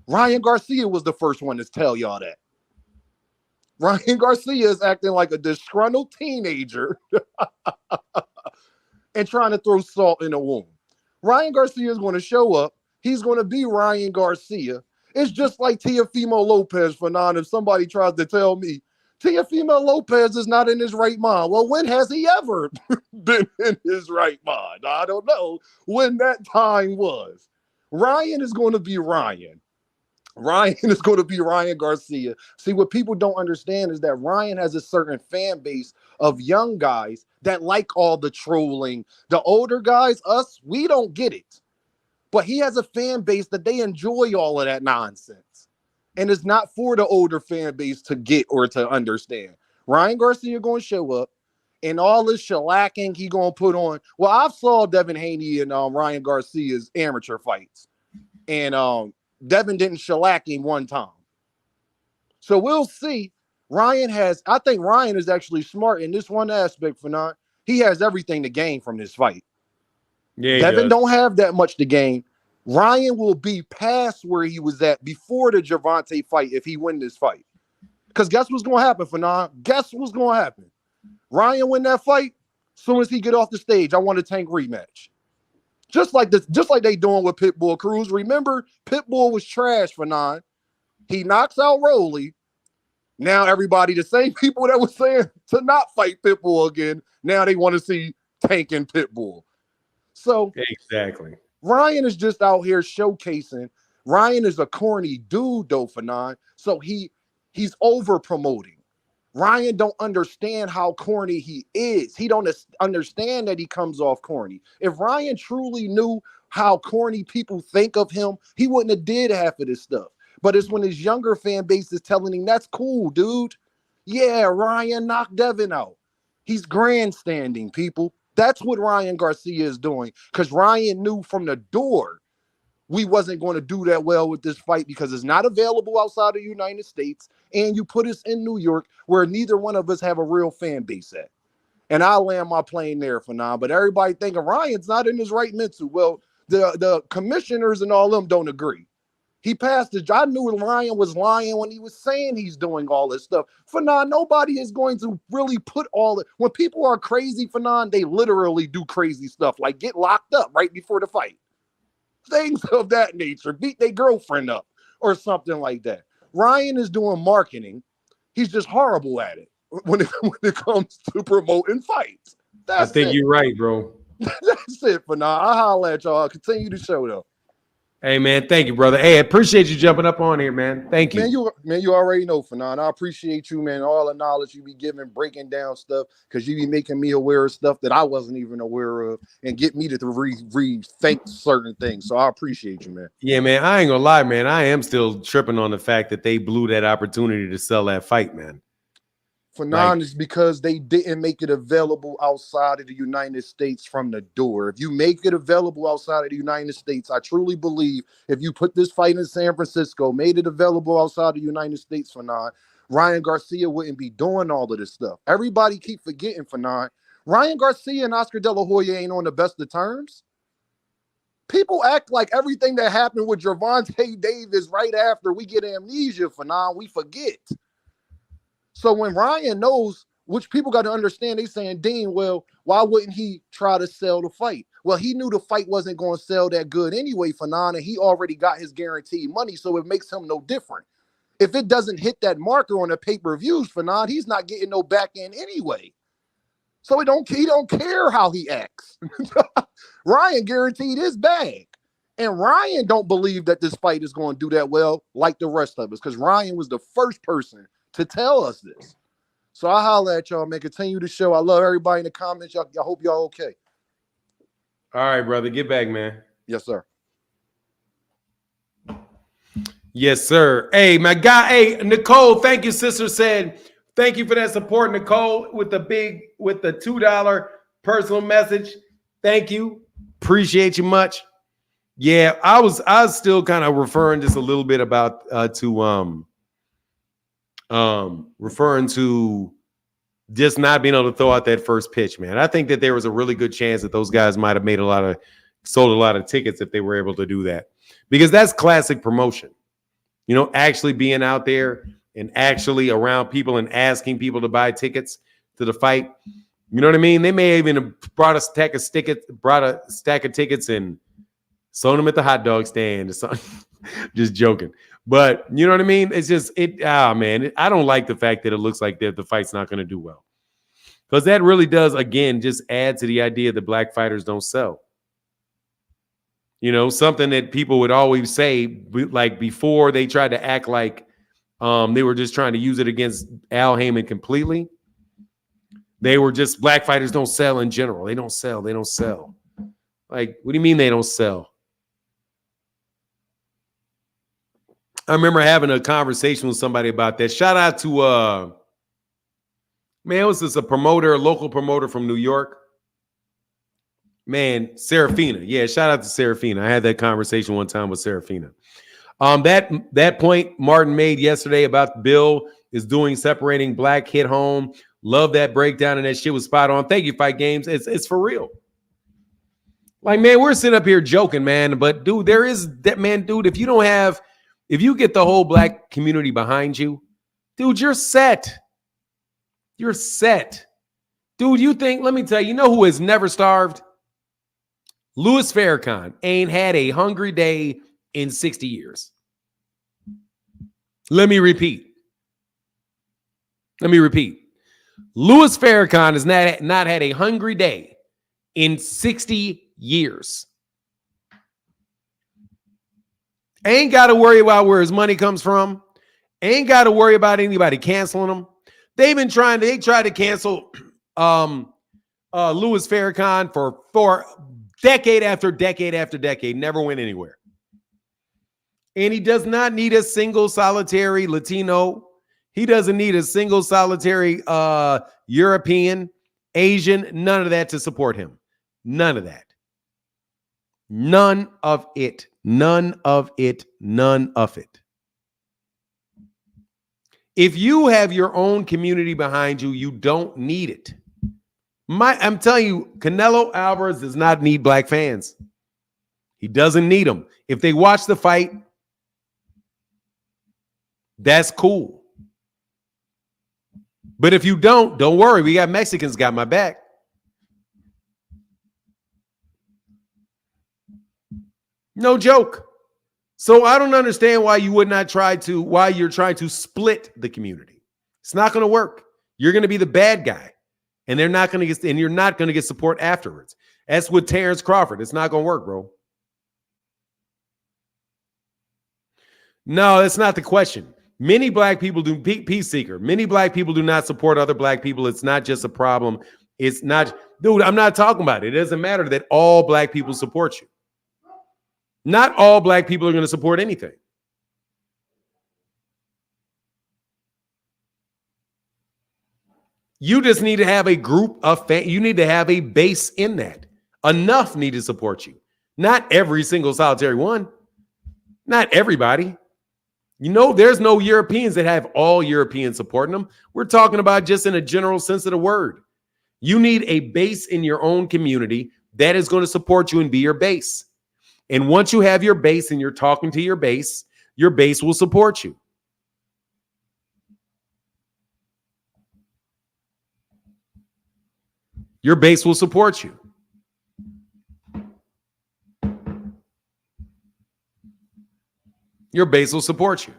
G: Ryan Garcia was the first one to tell y'all that. Ryan Garcia is acting like a disgruntled teenager and trying to throw salt in a wound. Ryan Garcia is going to show up. He's going to be Ryan Garcia. It's just like Teofimo Lopez, Fanon. If somebody tries to tell me Teofimo Lopez is not in his right mind, well, when has he ever been in his right mind? I don't know when that time was. Ryan is going to be Ryan. Ryan is going to be Ryan Garcia. See, what people don't understand is that Ryan has a certain fan base of young guys that like all the trolling. The older guys, us, we don't get it. But he has a fan base that they enjoy all of that nonsense. And it's not for the older fan base to get or to understand. Ryan Garcia going to show up, and all this shellacking he going to put on. Well, I've saw Devin Haney and Ryan Garcia's amateur fights. And Devin didn't shellac him one time. So we'll see. I think Ryan is actually smart in this one aspect, Fanon. He has everything to gain from this fight.
A: Yeah,
G: Devin don't have that much to gain. Ryan will be past where he was at before the Gervonta fight if he win this fight. Because guess what's going to happen, Fanon? Guess what's going to happen? Ryan win that fight. As soon as he get off the stage, I want a Tank rematch. Just like they doing with Pitbull Cruz. Remember, Pitbull was trash, Fanon. He knocks out Rolly. Now everybody, the same people that was saying to not fight Pitbull again, now they want to see Tank and Pitbull. So
A: exactly.
G: Ryan is just out here showcasing. Ryan is a corny dude, though, Fanon. So he's over promoting. Ryan don't understand how corny he is. He don't understand that he comes off corny. If Ryan truly knew how corny people think of him, he wouldn't have did half of this stuff. But it's when his younger fan base is telling him, that's cool, dude. Yeah, Ryan knocked Devin out. He's grandstanding, people. That's what Ryan Garcia is doing. Because Ryan knew from the door we wasn't going to do that well with this fight because it's not available outside the United States. And you put us in New York where neither one of us have a real fan base at. And I'll land my plane there for now. But everybody thinking Ryan's not in his right mental. Well, the commissioners and all them don't agree. He passed the job. I knew Ryan was lying when he was saying he's doing all this stuff. Fanon, nobody is going to really put all it. When people are crazy, Fanon, they literally do crazy stuff, like get locked up right before the fight. Things of that nature, beat their girlfriend up or something like that. Ryan is doing marketing. He's just horrible at it when it comes to promoting fights.
A: I
G: That's
A: think
G: it.
A: you're right, bro.
G: That's it for now. I'll holler at y'all. Continue the show though.
A: Hey, man, thank you, brother. Hey, I appreciate you jumping up on here, man. Thank you.
G: You already know, Fanon. I appreciate you, man. All the knowledge you be giving, breaking down stuff, because you be making me aware of stuff that I wasn't even aware of, and get me to rethink certain things. So I appreciate you, man.
A: Yeah, man, I ain't gonna lie, man. I am still tripping on the fact that they blew that opportunity to sell that fight, man.
G: Fanon is because they didn't make it available outside of the United States from the door. If you make it available outside of the United States, I truly believe if you put this fight in San Francisco, made it available outside of the United States, Fanon, Ryan Garcia wouldn't be doing all of this stuff. Everybody keep forgetting, Fanon. Ryan Garcia and Oscar De La Hoya ain't on the best of terms. People act like everything that happened with Gervonta Davis right after we get amnesia, Fanon, we forget. So when Ryan knows, which people got to understand, they saying, Dean, well, why wouldn't he try to sell the fight? Well, he knew the fight wasn't going to sell that good anyway, Fanon, and he already got his guaranteed money, so it makes him no different. If it doesn't hit that marker on the pay-per-views, Fanon, he's not getting no back end anyway. So he don't care how he acts. Ryan guaranteed his bag. And Ryan don't believe that this fight is going to do that well like the rest of us, because Ryan was the first person to tell us this. So I holler at y'all, man. Continue the show. I love everybody in the comments. Y'all hope y'all okay.
A: All right, brother. Get back, man.
G: Yes, sir.
A: Yes, sir. Hey, my guy. Hey, Nicole, thank you, sister. Said, thank you for that support, Nicole, with the $2 personal message. Thank you. Appreciate you much. Yeah, I was still kind of referring just a little bit about referring to just not being able to throw out that first pitch, man. I think that there was a really good chance that those guys might have sold a lot of tickets if they were able to do that, because that's classic promotion. You know, actually being out there and actually around people and asking people to buy tickets to the fight. You know what I mean? They may even have brought a stack of tickets and sold them at the hot dog stand or something. Just joking. But you know what I mean? It's just, man, I don't like the fact that it looks like the fight's not going to do well. Because that really does, again, just add to the idea that black fighters don't sell. You know, something that people would always say, like before they tried to act like they were just trying to use it against Al Heyman completely. They were just, black fighters don't sell in general. They don't sell. They don't sell. Like, what do you mean they don't sell? I remember having a conversation with somebody about that. Shout out to, man, was this a local promoter from New York? Man, Serafina. Yeah, shout out to Serafina. I had that conversation one time with Serafina. That point Martin made yesterday about Bill is doing separating black hit home. Love that breakdown, and that shit was spot on. Thank you, Fight Games. It's for real. Like, man, we're sitting up here joking, man. But dude, there is that, man, dude. If you get the whole black community behind you, dude, you're set. You're set. Dude, let me tell you, you know who has never starved? Louis Farrakhan ain't had a hungry day in 60 years. Let me repeat. Louis Farrakhan has not had a hungry day in 60 years. Ain't got to worry about where his money comes from. Ain't got to worry about anybody canceling him. They tried to cancel Louis Farrakhan for decade after decade after decade, never went anywhere. And he does not need a single solitary Latino. He doesn't need a single solitary European, Asian, none of that to support him. None of that. None of it. None of it. None of it. If you have your own community behind you, you don't need it. I'm telling you, Canelo Alvarez does not need black fans. He doesn't need them. If they watch the fight, that's cool. But if you don't worry. We got Mexicans got my back. No joke. So I don't understand why you're trying to split the community. It's not going to work. You're going to be the bad guy. and they're not going to get, and you're not going to get support afterwards. That's with Terrence Crawford. It's not going to work, bro. No, that's not the question. Many black people do peace seeker. Many black people do not support other black people. It's not just a problem. It's not, dude, I'm not talking about it. It doesn't matter that all black people support you. Not all black people are going to support anything. You just need to have a group of fans. You need to have a base in that. Enough need to support you. Not every single solitary one. Not everybody. You know, there's no Europeans that have all Europeans supporting them. We're talking about just in a general sense of the word. You need a base in your own community that is going to support you and be your base. And once you have your base and you're talking to your base will support you. Your base will support you. Your base will support you.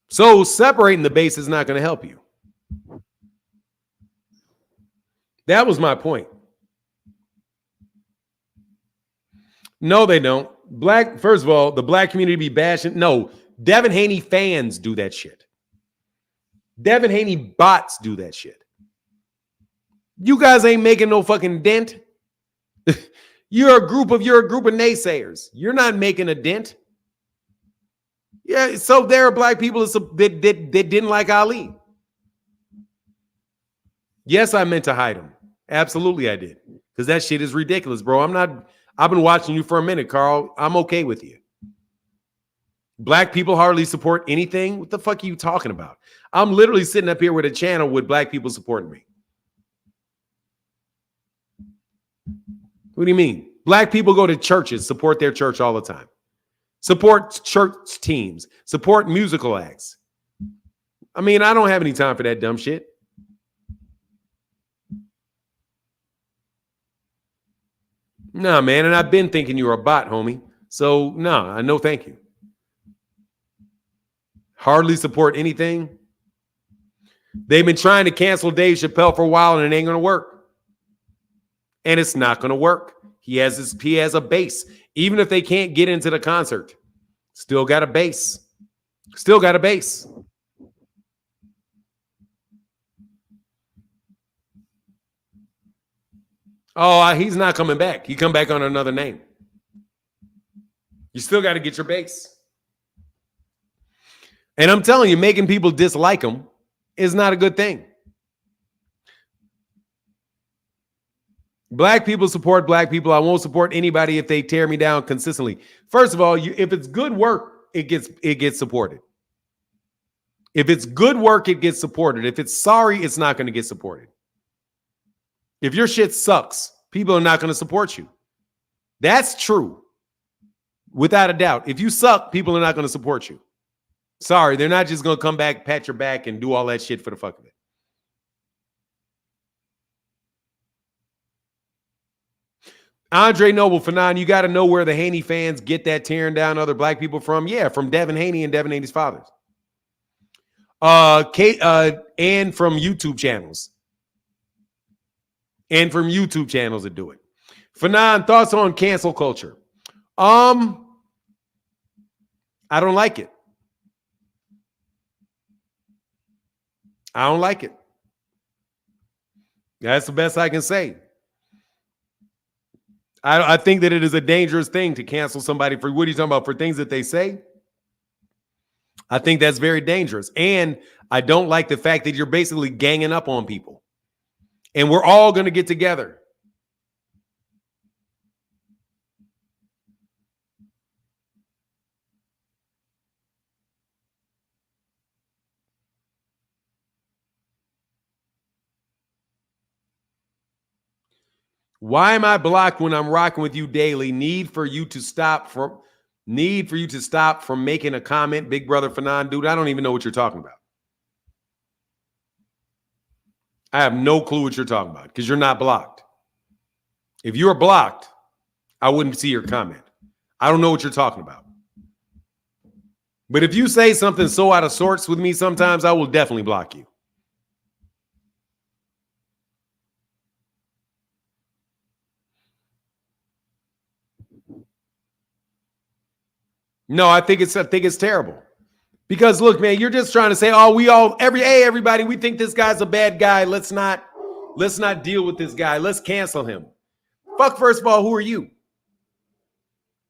A: So separating the base is not going to help you. That was my point. No, they don't. First of all, the black community be bashing. No, Devin Haney fans do that shit. Devin Haney bots do that shit. You guys ain't making no fucking dent. You're a group of naysayers. You're not making a dent. Yeah, so there are black people that didn't like Ali. Yes, I meant to hide him. Absolutely, I did. Because that shit is ridiculous, bro. I've been watching you for a minute, Carl. I'm okay with you. Black people hardly support anything. What the fuck are you talking about? I'm literally sitting up here with a channel with black people supporting me. What do you mean? Black people go to churches, support their church all the time. Support church teams, support musical acts. I mean, I don't have any time for that dumb shit. Nah, man, and I've been thinking you're a bot, homie. So, no, no thank you. Hardly support anything. They've been trying to cancel Dave Chappelle for a while, and it ain't going to work. And it's not going to work. He has a base. Even if they can't get into the concert, still got a base. Still got a base. Oh, he's not coming back. He come back on another name. You still got to get your base. And I'm telling you, making people dislike him is not a good thing. Black people support black people. I won't support anybody if they tear me down consistently. First of all, if it's good work, it gets supported. If it's good work, it gets supported. If it's sorry, it's not going to get supported. If your shit sucks, people are not going to support you. That's true. Without a doubt. If you suck, people are not going to support you. Sorry, they're not just going to come back, pat your back, and do all that shit for the fuck of it. Andre Noble, Fanon, you got to know where the Haney fans get that tearing down other black people from. Yeah, from Devin Haney and Devin Haney's fathers. And from YouTube channels. And from YouTube channels that do it. Fanon, thoughts on cancel culture? I don't like it. I don't like it. That's the best I can say. I think that it is a dangerous thing to cancel somebody for, what are you talking about, for things that they say? I think that's very dangerous. And I don't like the fact that you're basically ganging up on people. And we're all going to get together. Why am I blocked when I'm rocking with you daily? Need for you to stop from making a comment, big brother Fanon. Dude, I don't even know what you're talking about. I have no clue what you're talking about because you're not blocked. If you were blocked, I wouldn't see your comment. I don't know what you're talking about. But if you say something so out of sorts with me sometimes, I will definitely block you. No, I think it's terrible. Because look, man, you're just trying to say, oh, everybody, we think this guy's a bad guy. Let's not deal with this guy. Let's cancel him. Fuck, first of all, who are you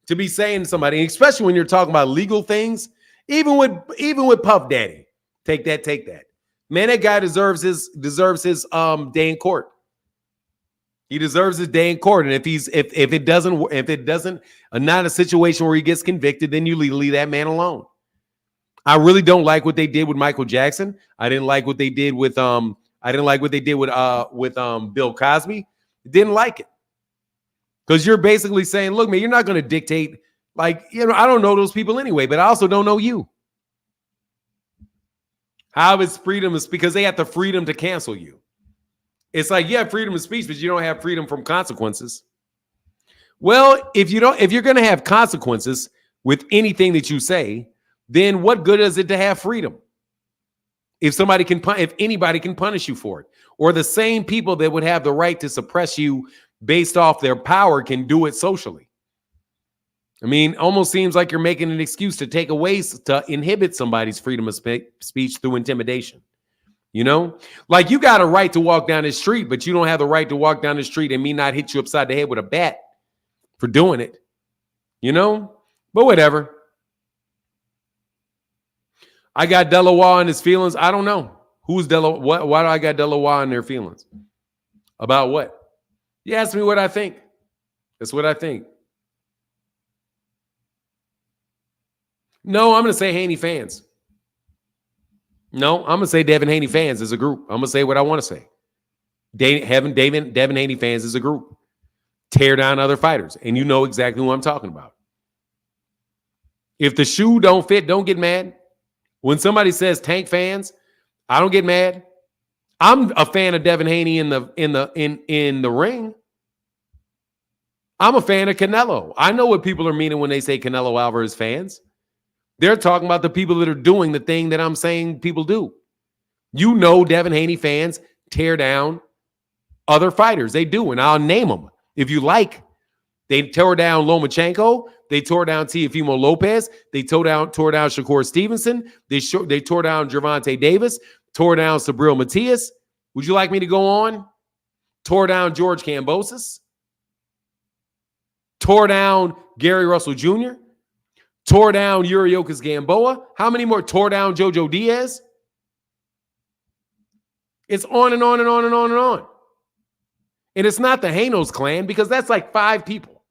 A: to be saying to somebody, especially when you're talking about legal things, even with Puff Daddy. Take that. Man, that guy deserves his day in court. He deserves his day in court. And if it doesn't not a situation where he gets convicted, then you leave that man alone. I really don't like what they did with Michael Jackson. I didn't like what they did with Bill Cosby. Didn't like it. Because you're basically saying, look, man, you're not going to dictate, I don't know those people anyway, but I also don't know you. How is freedom? Is because they have the freedom to cancel you. It's like, you have freedom of speech, but you don't have freedom from consequences. Well, if you're going to have consequences with anything that you say, then what good is it to have freedom? If anybody can punish you for it, or the same people that would have the right to suppress you based off their power can do it socially. I mean, almost seems like you're making an excuse to inhibit somebody's freedom of speech through intimidation. Like you got a right to walk down the street, but you don't have the right to walk down the street and me not hit you upside the head with a bat for doing it. But whatever. I got Delaware in his feelings. I don't know. Who's Delaware? Why do I got Delaware in their feelings? About what? You asked me what I think. That's what I think. No, I'm going to say Haney fans. No, I'm going to say Devin Haney fans as a group. I'm going to say what I want to say. Devin Haney fans as a group. Tear down other fighters. And you know exactly who I'm talking about. If the shoe don't fit, don't get mad. When somebody says Tank fans, I don't get mad. I'm a fan of Devin Haney in the ring. I'm a fan of Canelo. I know what people are meaning when they say Canelo Alvarez fans. They're talking about the people that are doing the thing that I'm saying people do. Devin Haney fans tear down other fighters. They do, and I'll name them if you like. They tore down Lomachenko. They tore down Teofimo Lopez. They tore down Shakur Stevenson. They tore down Gervonta Davis. Tore down Subriel Matias. Would you like me to go on? Tore down George Kambosos. Tore down Gary Russell Jr. Tore down Yuriorkis Gamboa. How many more? Tore down Jojo Diaz. It's on and on and on and on and on. And it's not the Hanos clan because that's like 5 people.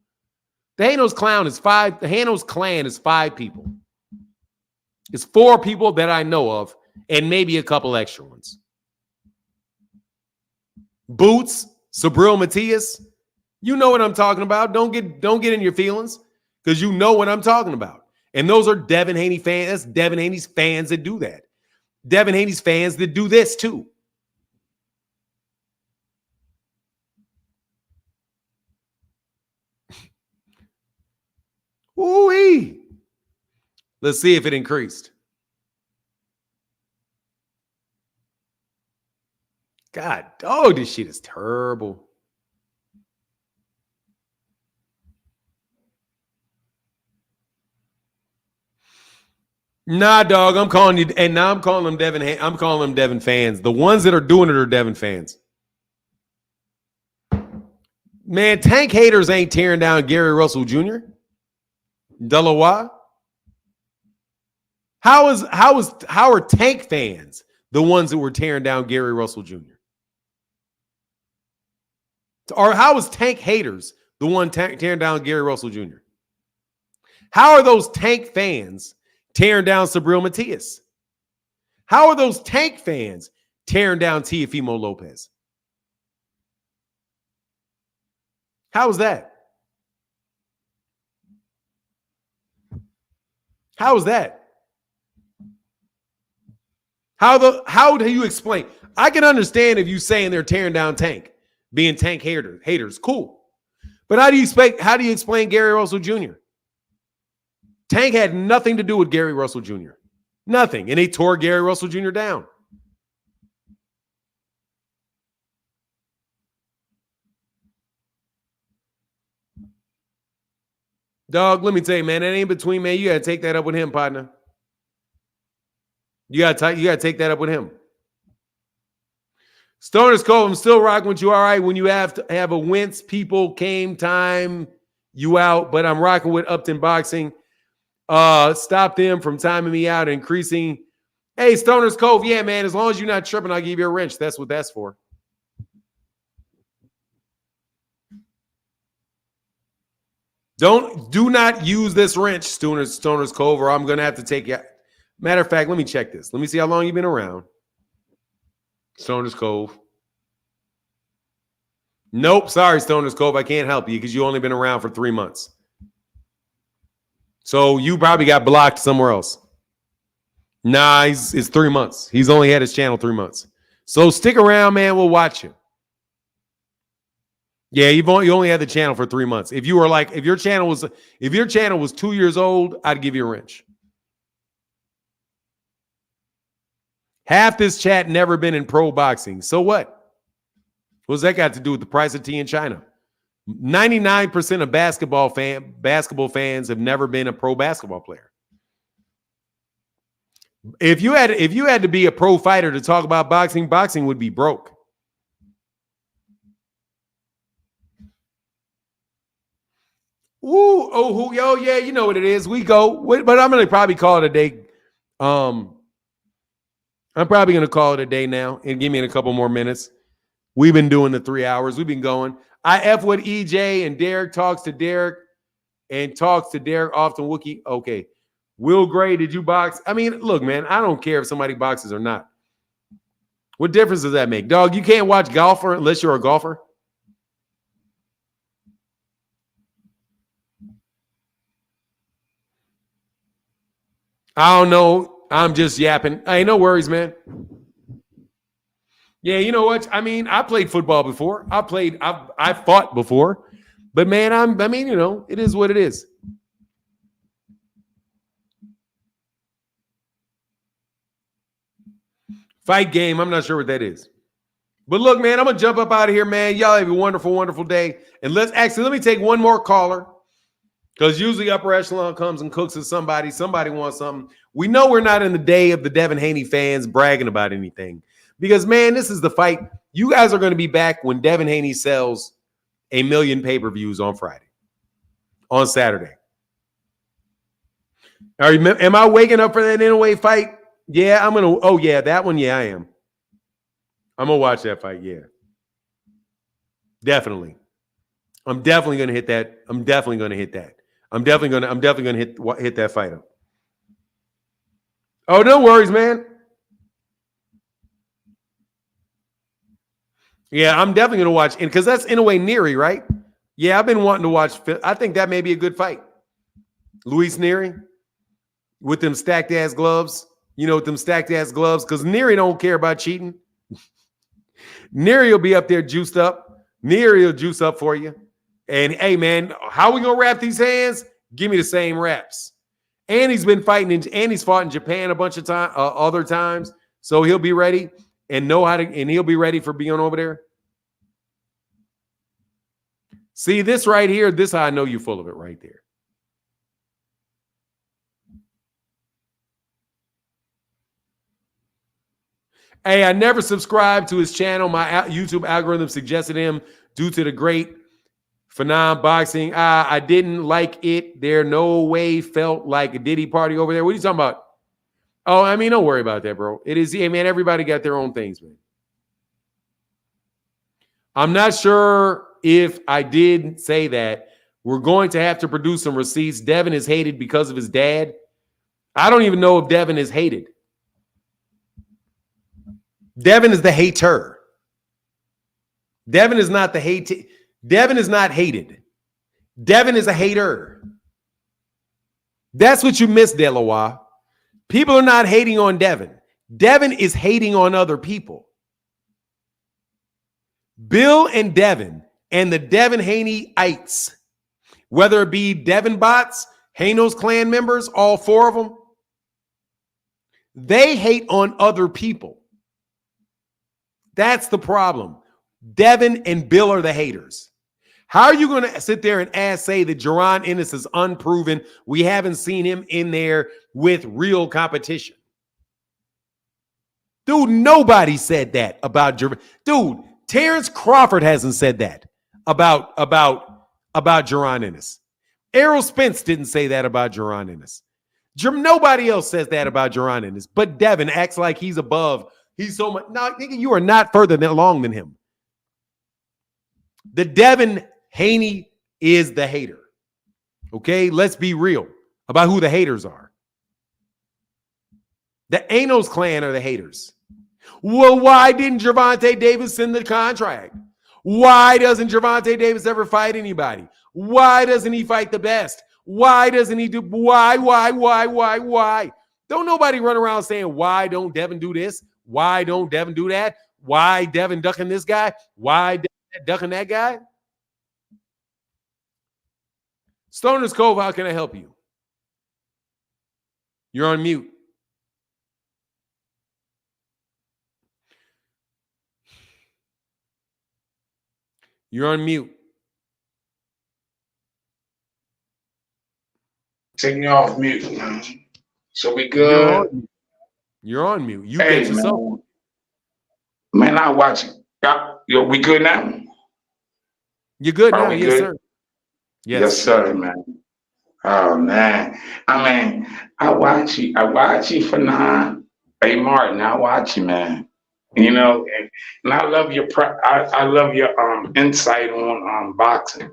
A: The Hanos clan is 5. The Hanos clan is 5 people. It's 4 people that I know of and maybe a couple extra ones. Boots, Subriel Matias. You know what I'm talking about. Don't get in your feelings because you know what I'm talking about. And those are Devin Haney fans. That's Devin Haney's fans that do that. Devin Haney's fans that do this too. Ooh-wee. Let's see if it increased. God, this shit is terrible. Nah, dog, I'm calling you, and now I'm calling them Devin. I'm calling them Devin fans. The ones that are doing it are Devin fans. Man, Tank haters ain't tearing down Gary Russell Jr. Delaware. How are Tank fans the ones that were tearing down Gary Russell Jr.? Or how is Tank haters the one tearing down Gary Russell Jr.? How are those Tank fans tearing down Subriel Matias? How are those Tank fans tearing down Teofimo Lopez? How is that? How is that? How do you explain? I can understand if you saying they're tearing down Tank, being Tank haters, cool. But how do you explain Gary Russell Jr.? Tank had nothing to do with Gary Russell Jr. Nothing. And they tore Gary Russell Jr. down. Dog, let me tell you, man, that ain't between, man. You got to take that up with him, partner. You got to take that up with him. Stoner's Cove, I'm still rocking with you. All right, when you have to have a wince, people came, time, you out. But I'm rocking with Upton Boxing. Stop them from timing me out, increasing. Hey, Stoner's Cove, yeah, man, as long as you're not tripping, I'll give you a wrench. That's what that's for. Do not use this wrench, Stoner's Cove, or I'm going to have to take you. Matter of fact, let me check this. Let me see how long you've been around. Stoner's Cove. Nope, sorry, Stoner's Cove. I can't help you because you only been around for 3 months. So you probably got blocked somewhere else. Nah, it's 3 months. He's only had his channel 3 months. So stick around, man. We'll watch you. Yeah, you only had the channel for 3 months. If your channel was 2 years old, I'd give you a wrench. Half this chat never been in pro boxing. So what? What's that got to do with the price of tea in China? 99% of basketball fans have never been a pro basketball player. If you had to be a pro fighter to talk about boxing, boxing would be broke. Ooh, oh, yo, yeah, you know what it is. We go, but I'm gonna probably call it a day. I'm probably gonna call it a day now and give me a couple more minutes. We've been doing the 3 hours. We've been going. I F with EJ and Derek talks to Derek often. Wookie. Okay. Will Gray, did you box? I mean, look, man, I don't care if somebody boxes or not. What difference does that make? Dog, you can't watch golfer unless you're a golfer. I don't know. I'm just yapping. Hey, no worries, man. Yeah, you know what? I mean, I played football before. I fought before. But man, it is what it is. Fight game. I'm not sure what that is. But look, man, I'm gonna jump up out of here, man. Y'all have a wonderful, wonderful day. And let me take one more caller. Because usually upper echelon comes and cooks with somebody. Somebody wants something. We know we're not in the day of the Devin Haney fans bragging about anything. Because, man, this is the fight. You guys are going to be back when Devin Haney sells 1 million pay-per-views on Saturday. Am I waking up for that in-a-way fight? Yeah, I'm going to. Oh, yeah, that one. Yeah, I am. I'm going to watch that fight. Yeah. Definitely. I'm definitely going to hit that. I'm definitely going to hit that fight up. Oh, no worries, man. Yeah, I'm definitely going to watch. And because that's in a way Neary, right? Yeah, I've been wanting to watch. I think that may be a good fight. Luis Neary with them stacked ass gloves. You know, with them stacked ass gloves. Because Neary don't care about cheating. Neary will be up there juiced up. Neary will juice up for you. And hey, man, how we gonna wrap these hands? Give me the same wraps. And he's been fighting, and he's fought in Japan a bunch of times, other times. So he'll be ready and know how to, and he'll be ready for being over there. See this right here. This how I know you're full of it right there. Hey, I never subscribed to his channel. My YouTube algorithm suggested him due to the great Phenom boxing. I didn't like it. There no way felt like a Diddy party over there. What are you talking about? Oh, I mean, don't worry about that, bro. It is, yeah, man, everybody got their own things, man. I'm not sure if I did say that. We're going to have to produce some receipts. Devin is hated because of his dad. I don't even know if Devin is hated. Devin is the hater. Devin is not the hate. Devin is not hated. Devin is a hater. That's what you miss, Delaware. People are not hating on Devin. Devin is hating on other people. Bill and Devin and the Devin Haney-ites, whether it be Devin bots, Haney's clan members, all 4 of them, they hate on other people. That's the problem. Devin and Bill are the haters. How are you going to sit there and say that Jerron Ennis is unproven? We haven't seen him in there with real competition. Dude, nobody said that about Jerron. Dude, Terrence Crawford hasn't said that about Jerron Ennis. Errol Spence didn't say that about Jerron Ennis. Nobody else says that about Jerron Ennis. But Devin acts like he's above. He's so much. No, nigga, you are not further along than him. The Devin Haney is the hater. Okay, let's be real about who the haters are. The Anos clan are the haters. Well, why didn't Gervonta Davis send the contract? Why doesn't Gervonta Davis ever fight anybody? Why doesn't he fight the best? Why doesn't he do? Why? Don't nobody run around saying, why don't Devin do this? Why don't Devin do that? Why Devin ducking this guy? Why Devin ducking that guy? Stoner's Cove, how can I help you? You're on mute. You're on mute.
H: Take me off mute, man. So we good?
A: You're on mute. You
H: hey,
A: get yourself.
H: Man, I watch it. Yo, we good now?
A: You're good now,
H: yes,
A: good? Sir.
H: Yes, sir, man. Oh man. I mean, I watch you for 9. Hey Martin, I watch you, man. You know, and I love your I love your insight on boxing.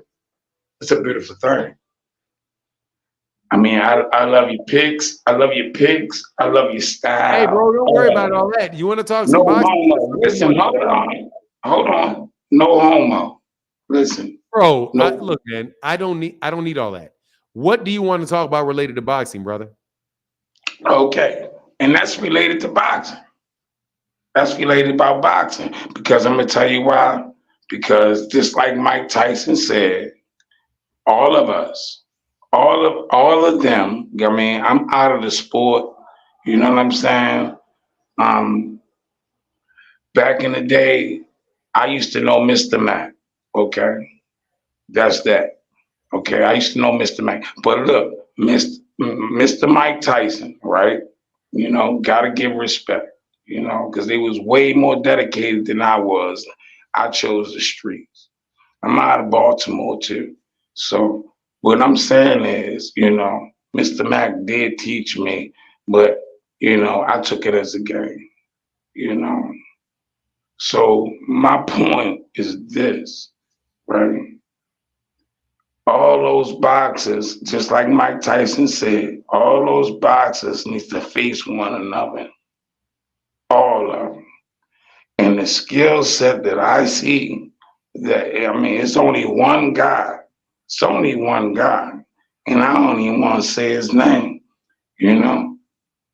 H: It's a beautiful thing. I mean, I love your picks. I love your picks. I love your style.
A: Hey, bro, don't worry about all that. You want to talk some boxing?
H: No homo. Listen, hold on. No homo. Listen,
A: bro.
H: No.
A: Look, man. I don't need all that. What do you want to talk about related to boxing, brother?
H: Okay, and that's related to boxing. That's related about boxing because I'm gonna tell you why. Because just like Mike Tyson said, all of us. All of them, I mean, I'm out of the sport, you know what I'm saying? Back in the day, I used to know Mr. Mac, okay? That's that, okay? I used to know Mr. Mac. But look, Mr. Mike Tyson, right? You know, gotta give respect, you know, because they was way more dedicated than I was. I chose the streets. I'm out of Baltimore too, so what I'm saying is, you know, Mr. Mac did teach me, but, you know, I took it as a game, you know. So my point is this, right? All those boxers, just like Mike Tyson said, all those boxers need to face one another, all of them. And the skill set that I see, that I mean, it's only one guy. It's only one guy, and I don't even want to say his name, you know,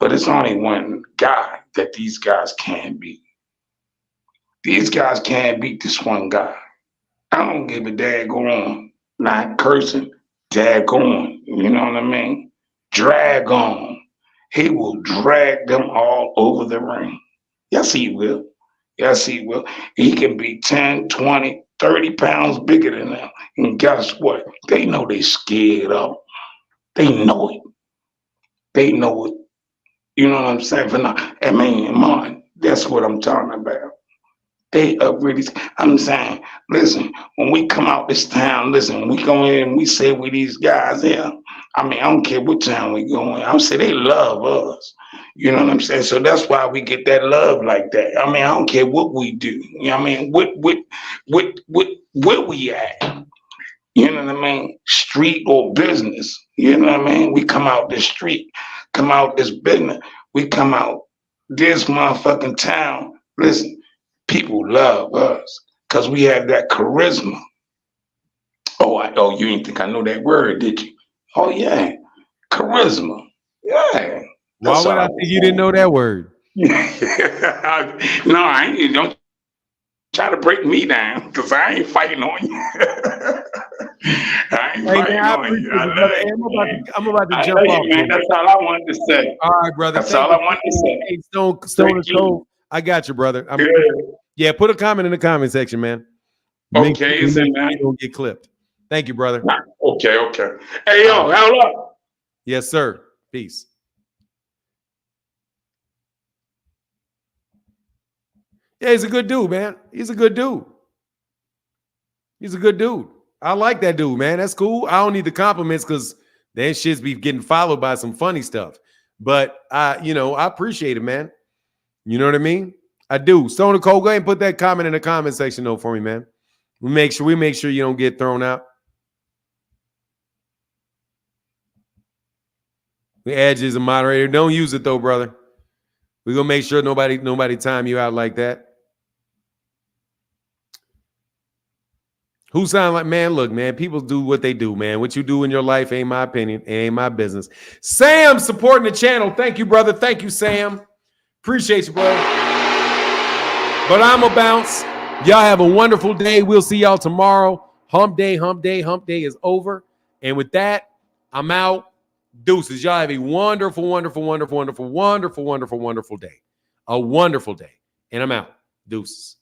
H: but it's only one guy that these guys can't beat. These guys can't beat this one guy. I don't give a daggone, not cursing, daggone, you know what I mean? Drag on. He will drag them all over the ring. Yes, he will. Yes, he will. He can be 10, 20, 30 pounds bigger than them. And guess what? They know they scared of. They know it. They know it. You know what I'm saying? I mean, Martin, that's what I'm talking about. They really, I'm saying, listen, when we come out this town, listen, we go in and we say with these guys here, I mean, I don't care what town we go in. I'm saying they love us. You know what I'm saying? So that's why we get that love like that. I mean, I don't care what we do. You know what I mean? Where we at? You know what I mean? Street or business. You know what I mean? We come out this street, come out this business. We come out this motherfucking town. Listen, people love us because we have that charisma. Oh, you didn't think I know that word, did you? Oh, yeah. Charisma. Yeah.
A: Why would I think you didn't know that word?
H: No, I ain't. Don't try to break me down because I ain't fighting on you. I ain't
A: Hey,
H: fighting
A: man, I
H: on you.
A: appreciate
H: I
A: you,
H: love
A: brother. Hey,
H: it, man.
A: I'm about to
H: I
A: jump
H: love
A: off,
H: you, man.
A: man.
H: That's all I wanted to say.
A: All right, brother.
H: That's
A: Thank
H: all
A: you.
H: I wanted to say.
A: Hey, Stone
H: Thank
A: and
H: you.
A: Cold. I got you, brother.
H: Good.
A: Yeah, put a comment in the comment section, man.
H: Okay,
A: Make
H: easy,
A: sure
H: man.
A: you don't get clipped. Thank you, brother.
H: Nah, okay. Hey, yo, hold up.
A: Yes, sir. Peace. Yeah, he's a good dude, man. He's a good dude. He's a good dude. I like that dude, man. That's cool. I don't need the compliments because then shit's be getting followed by some funny stuff. But I appreciate it, man. You know what I mean? I do. Stone and Cole, go ahead and put that comment in the comment section though for me, man. We make sure you don't get thrown out. The Edge is a moderator. Don't use it though, brother. We're gonna make sure nobody time you out like that. Who sound like, man, look, man, people do what they do, man. What you do in your life ain't my opinion. It ain't my business. Sam supporting the channel. Thank you, brother. Thank you, Sam. Appreciate you, brother. But I'm a bounce. Y'all have a wonderful day. We'll see y'all tomorrow. Hump day is over. And with that, I'm out. Deuces. Y'all have a wonderful, wonderful, wonderful, wonderful, wonderful, wonderful, wonderful day. A wonderful day. And I'm out. Deuces.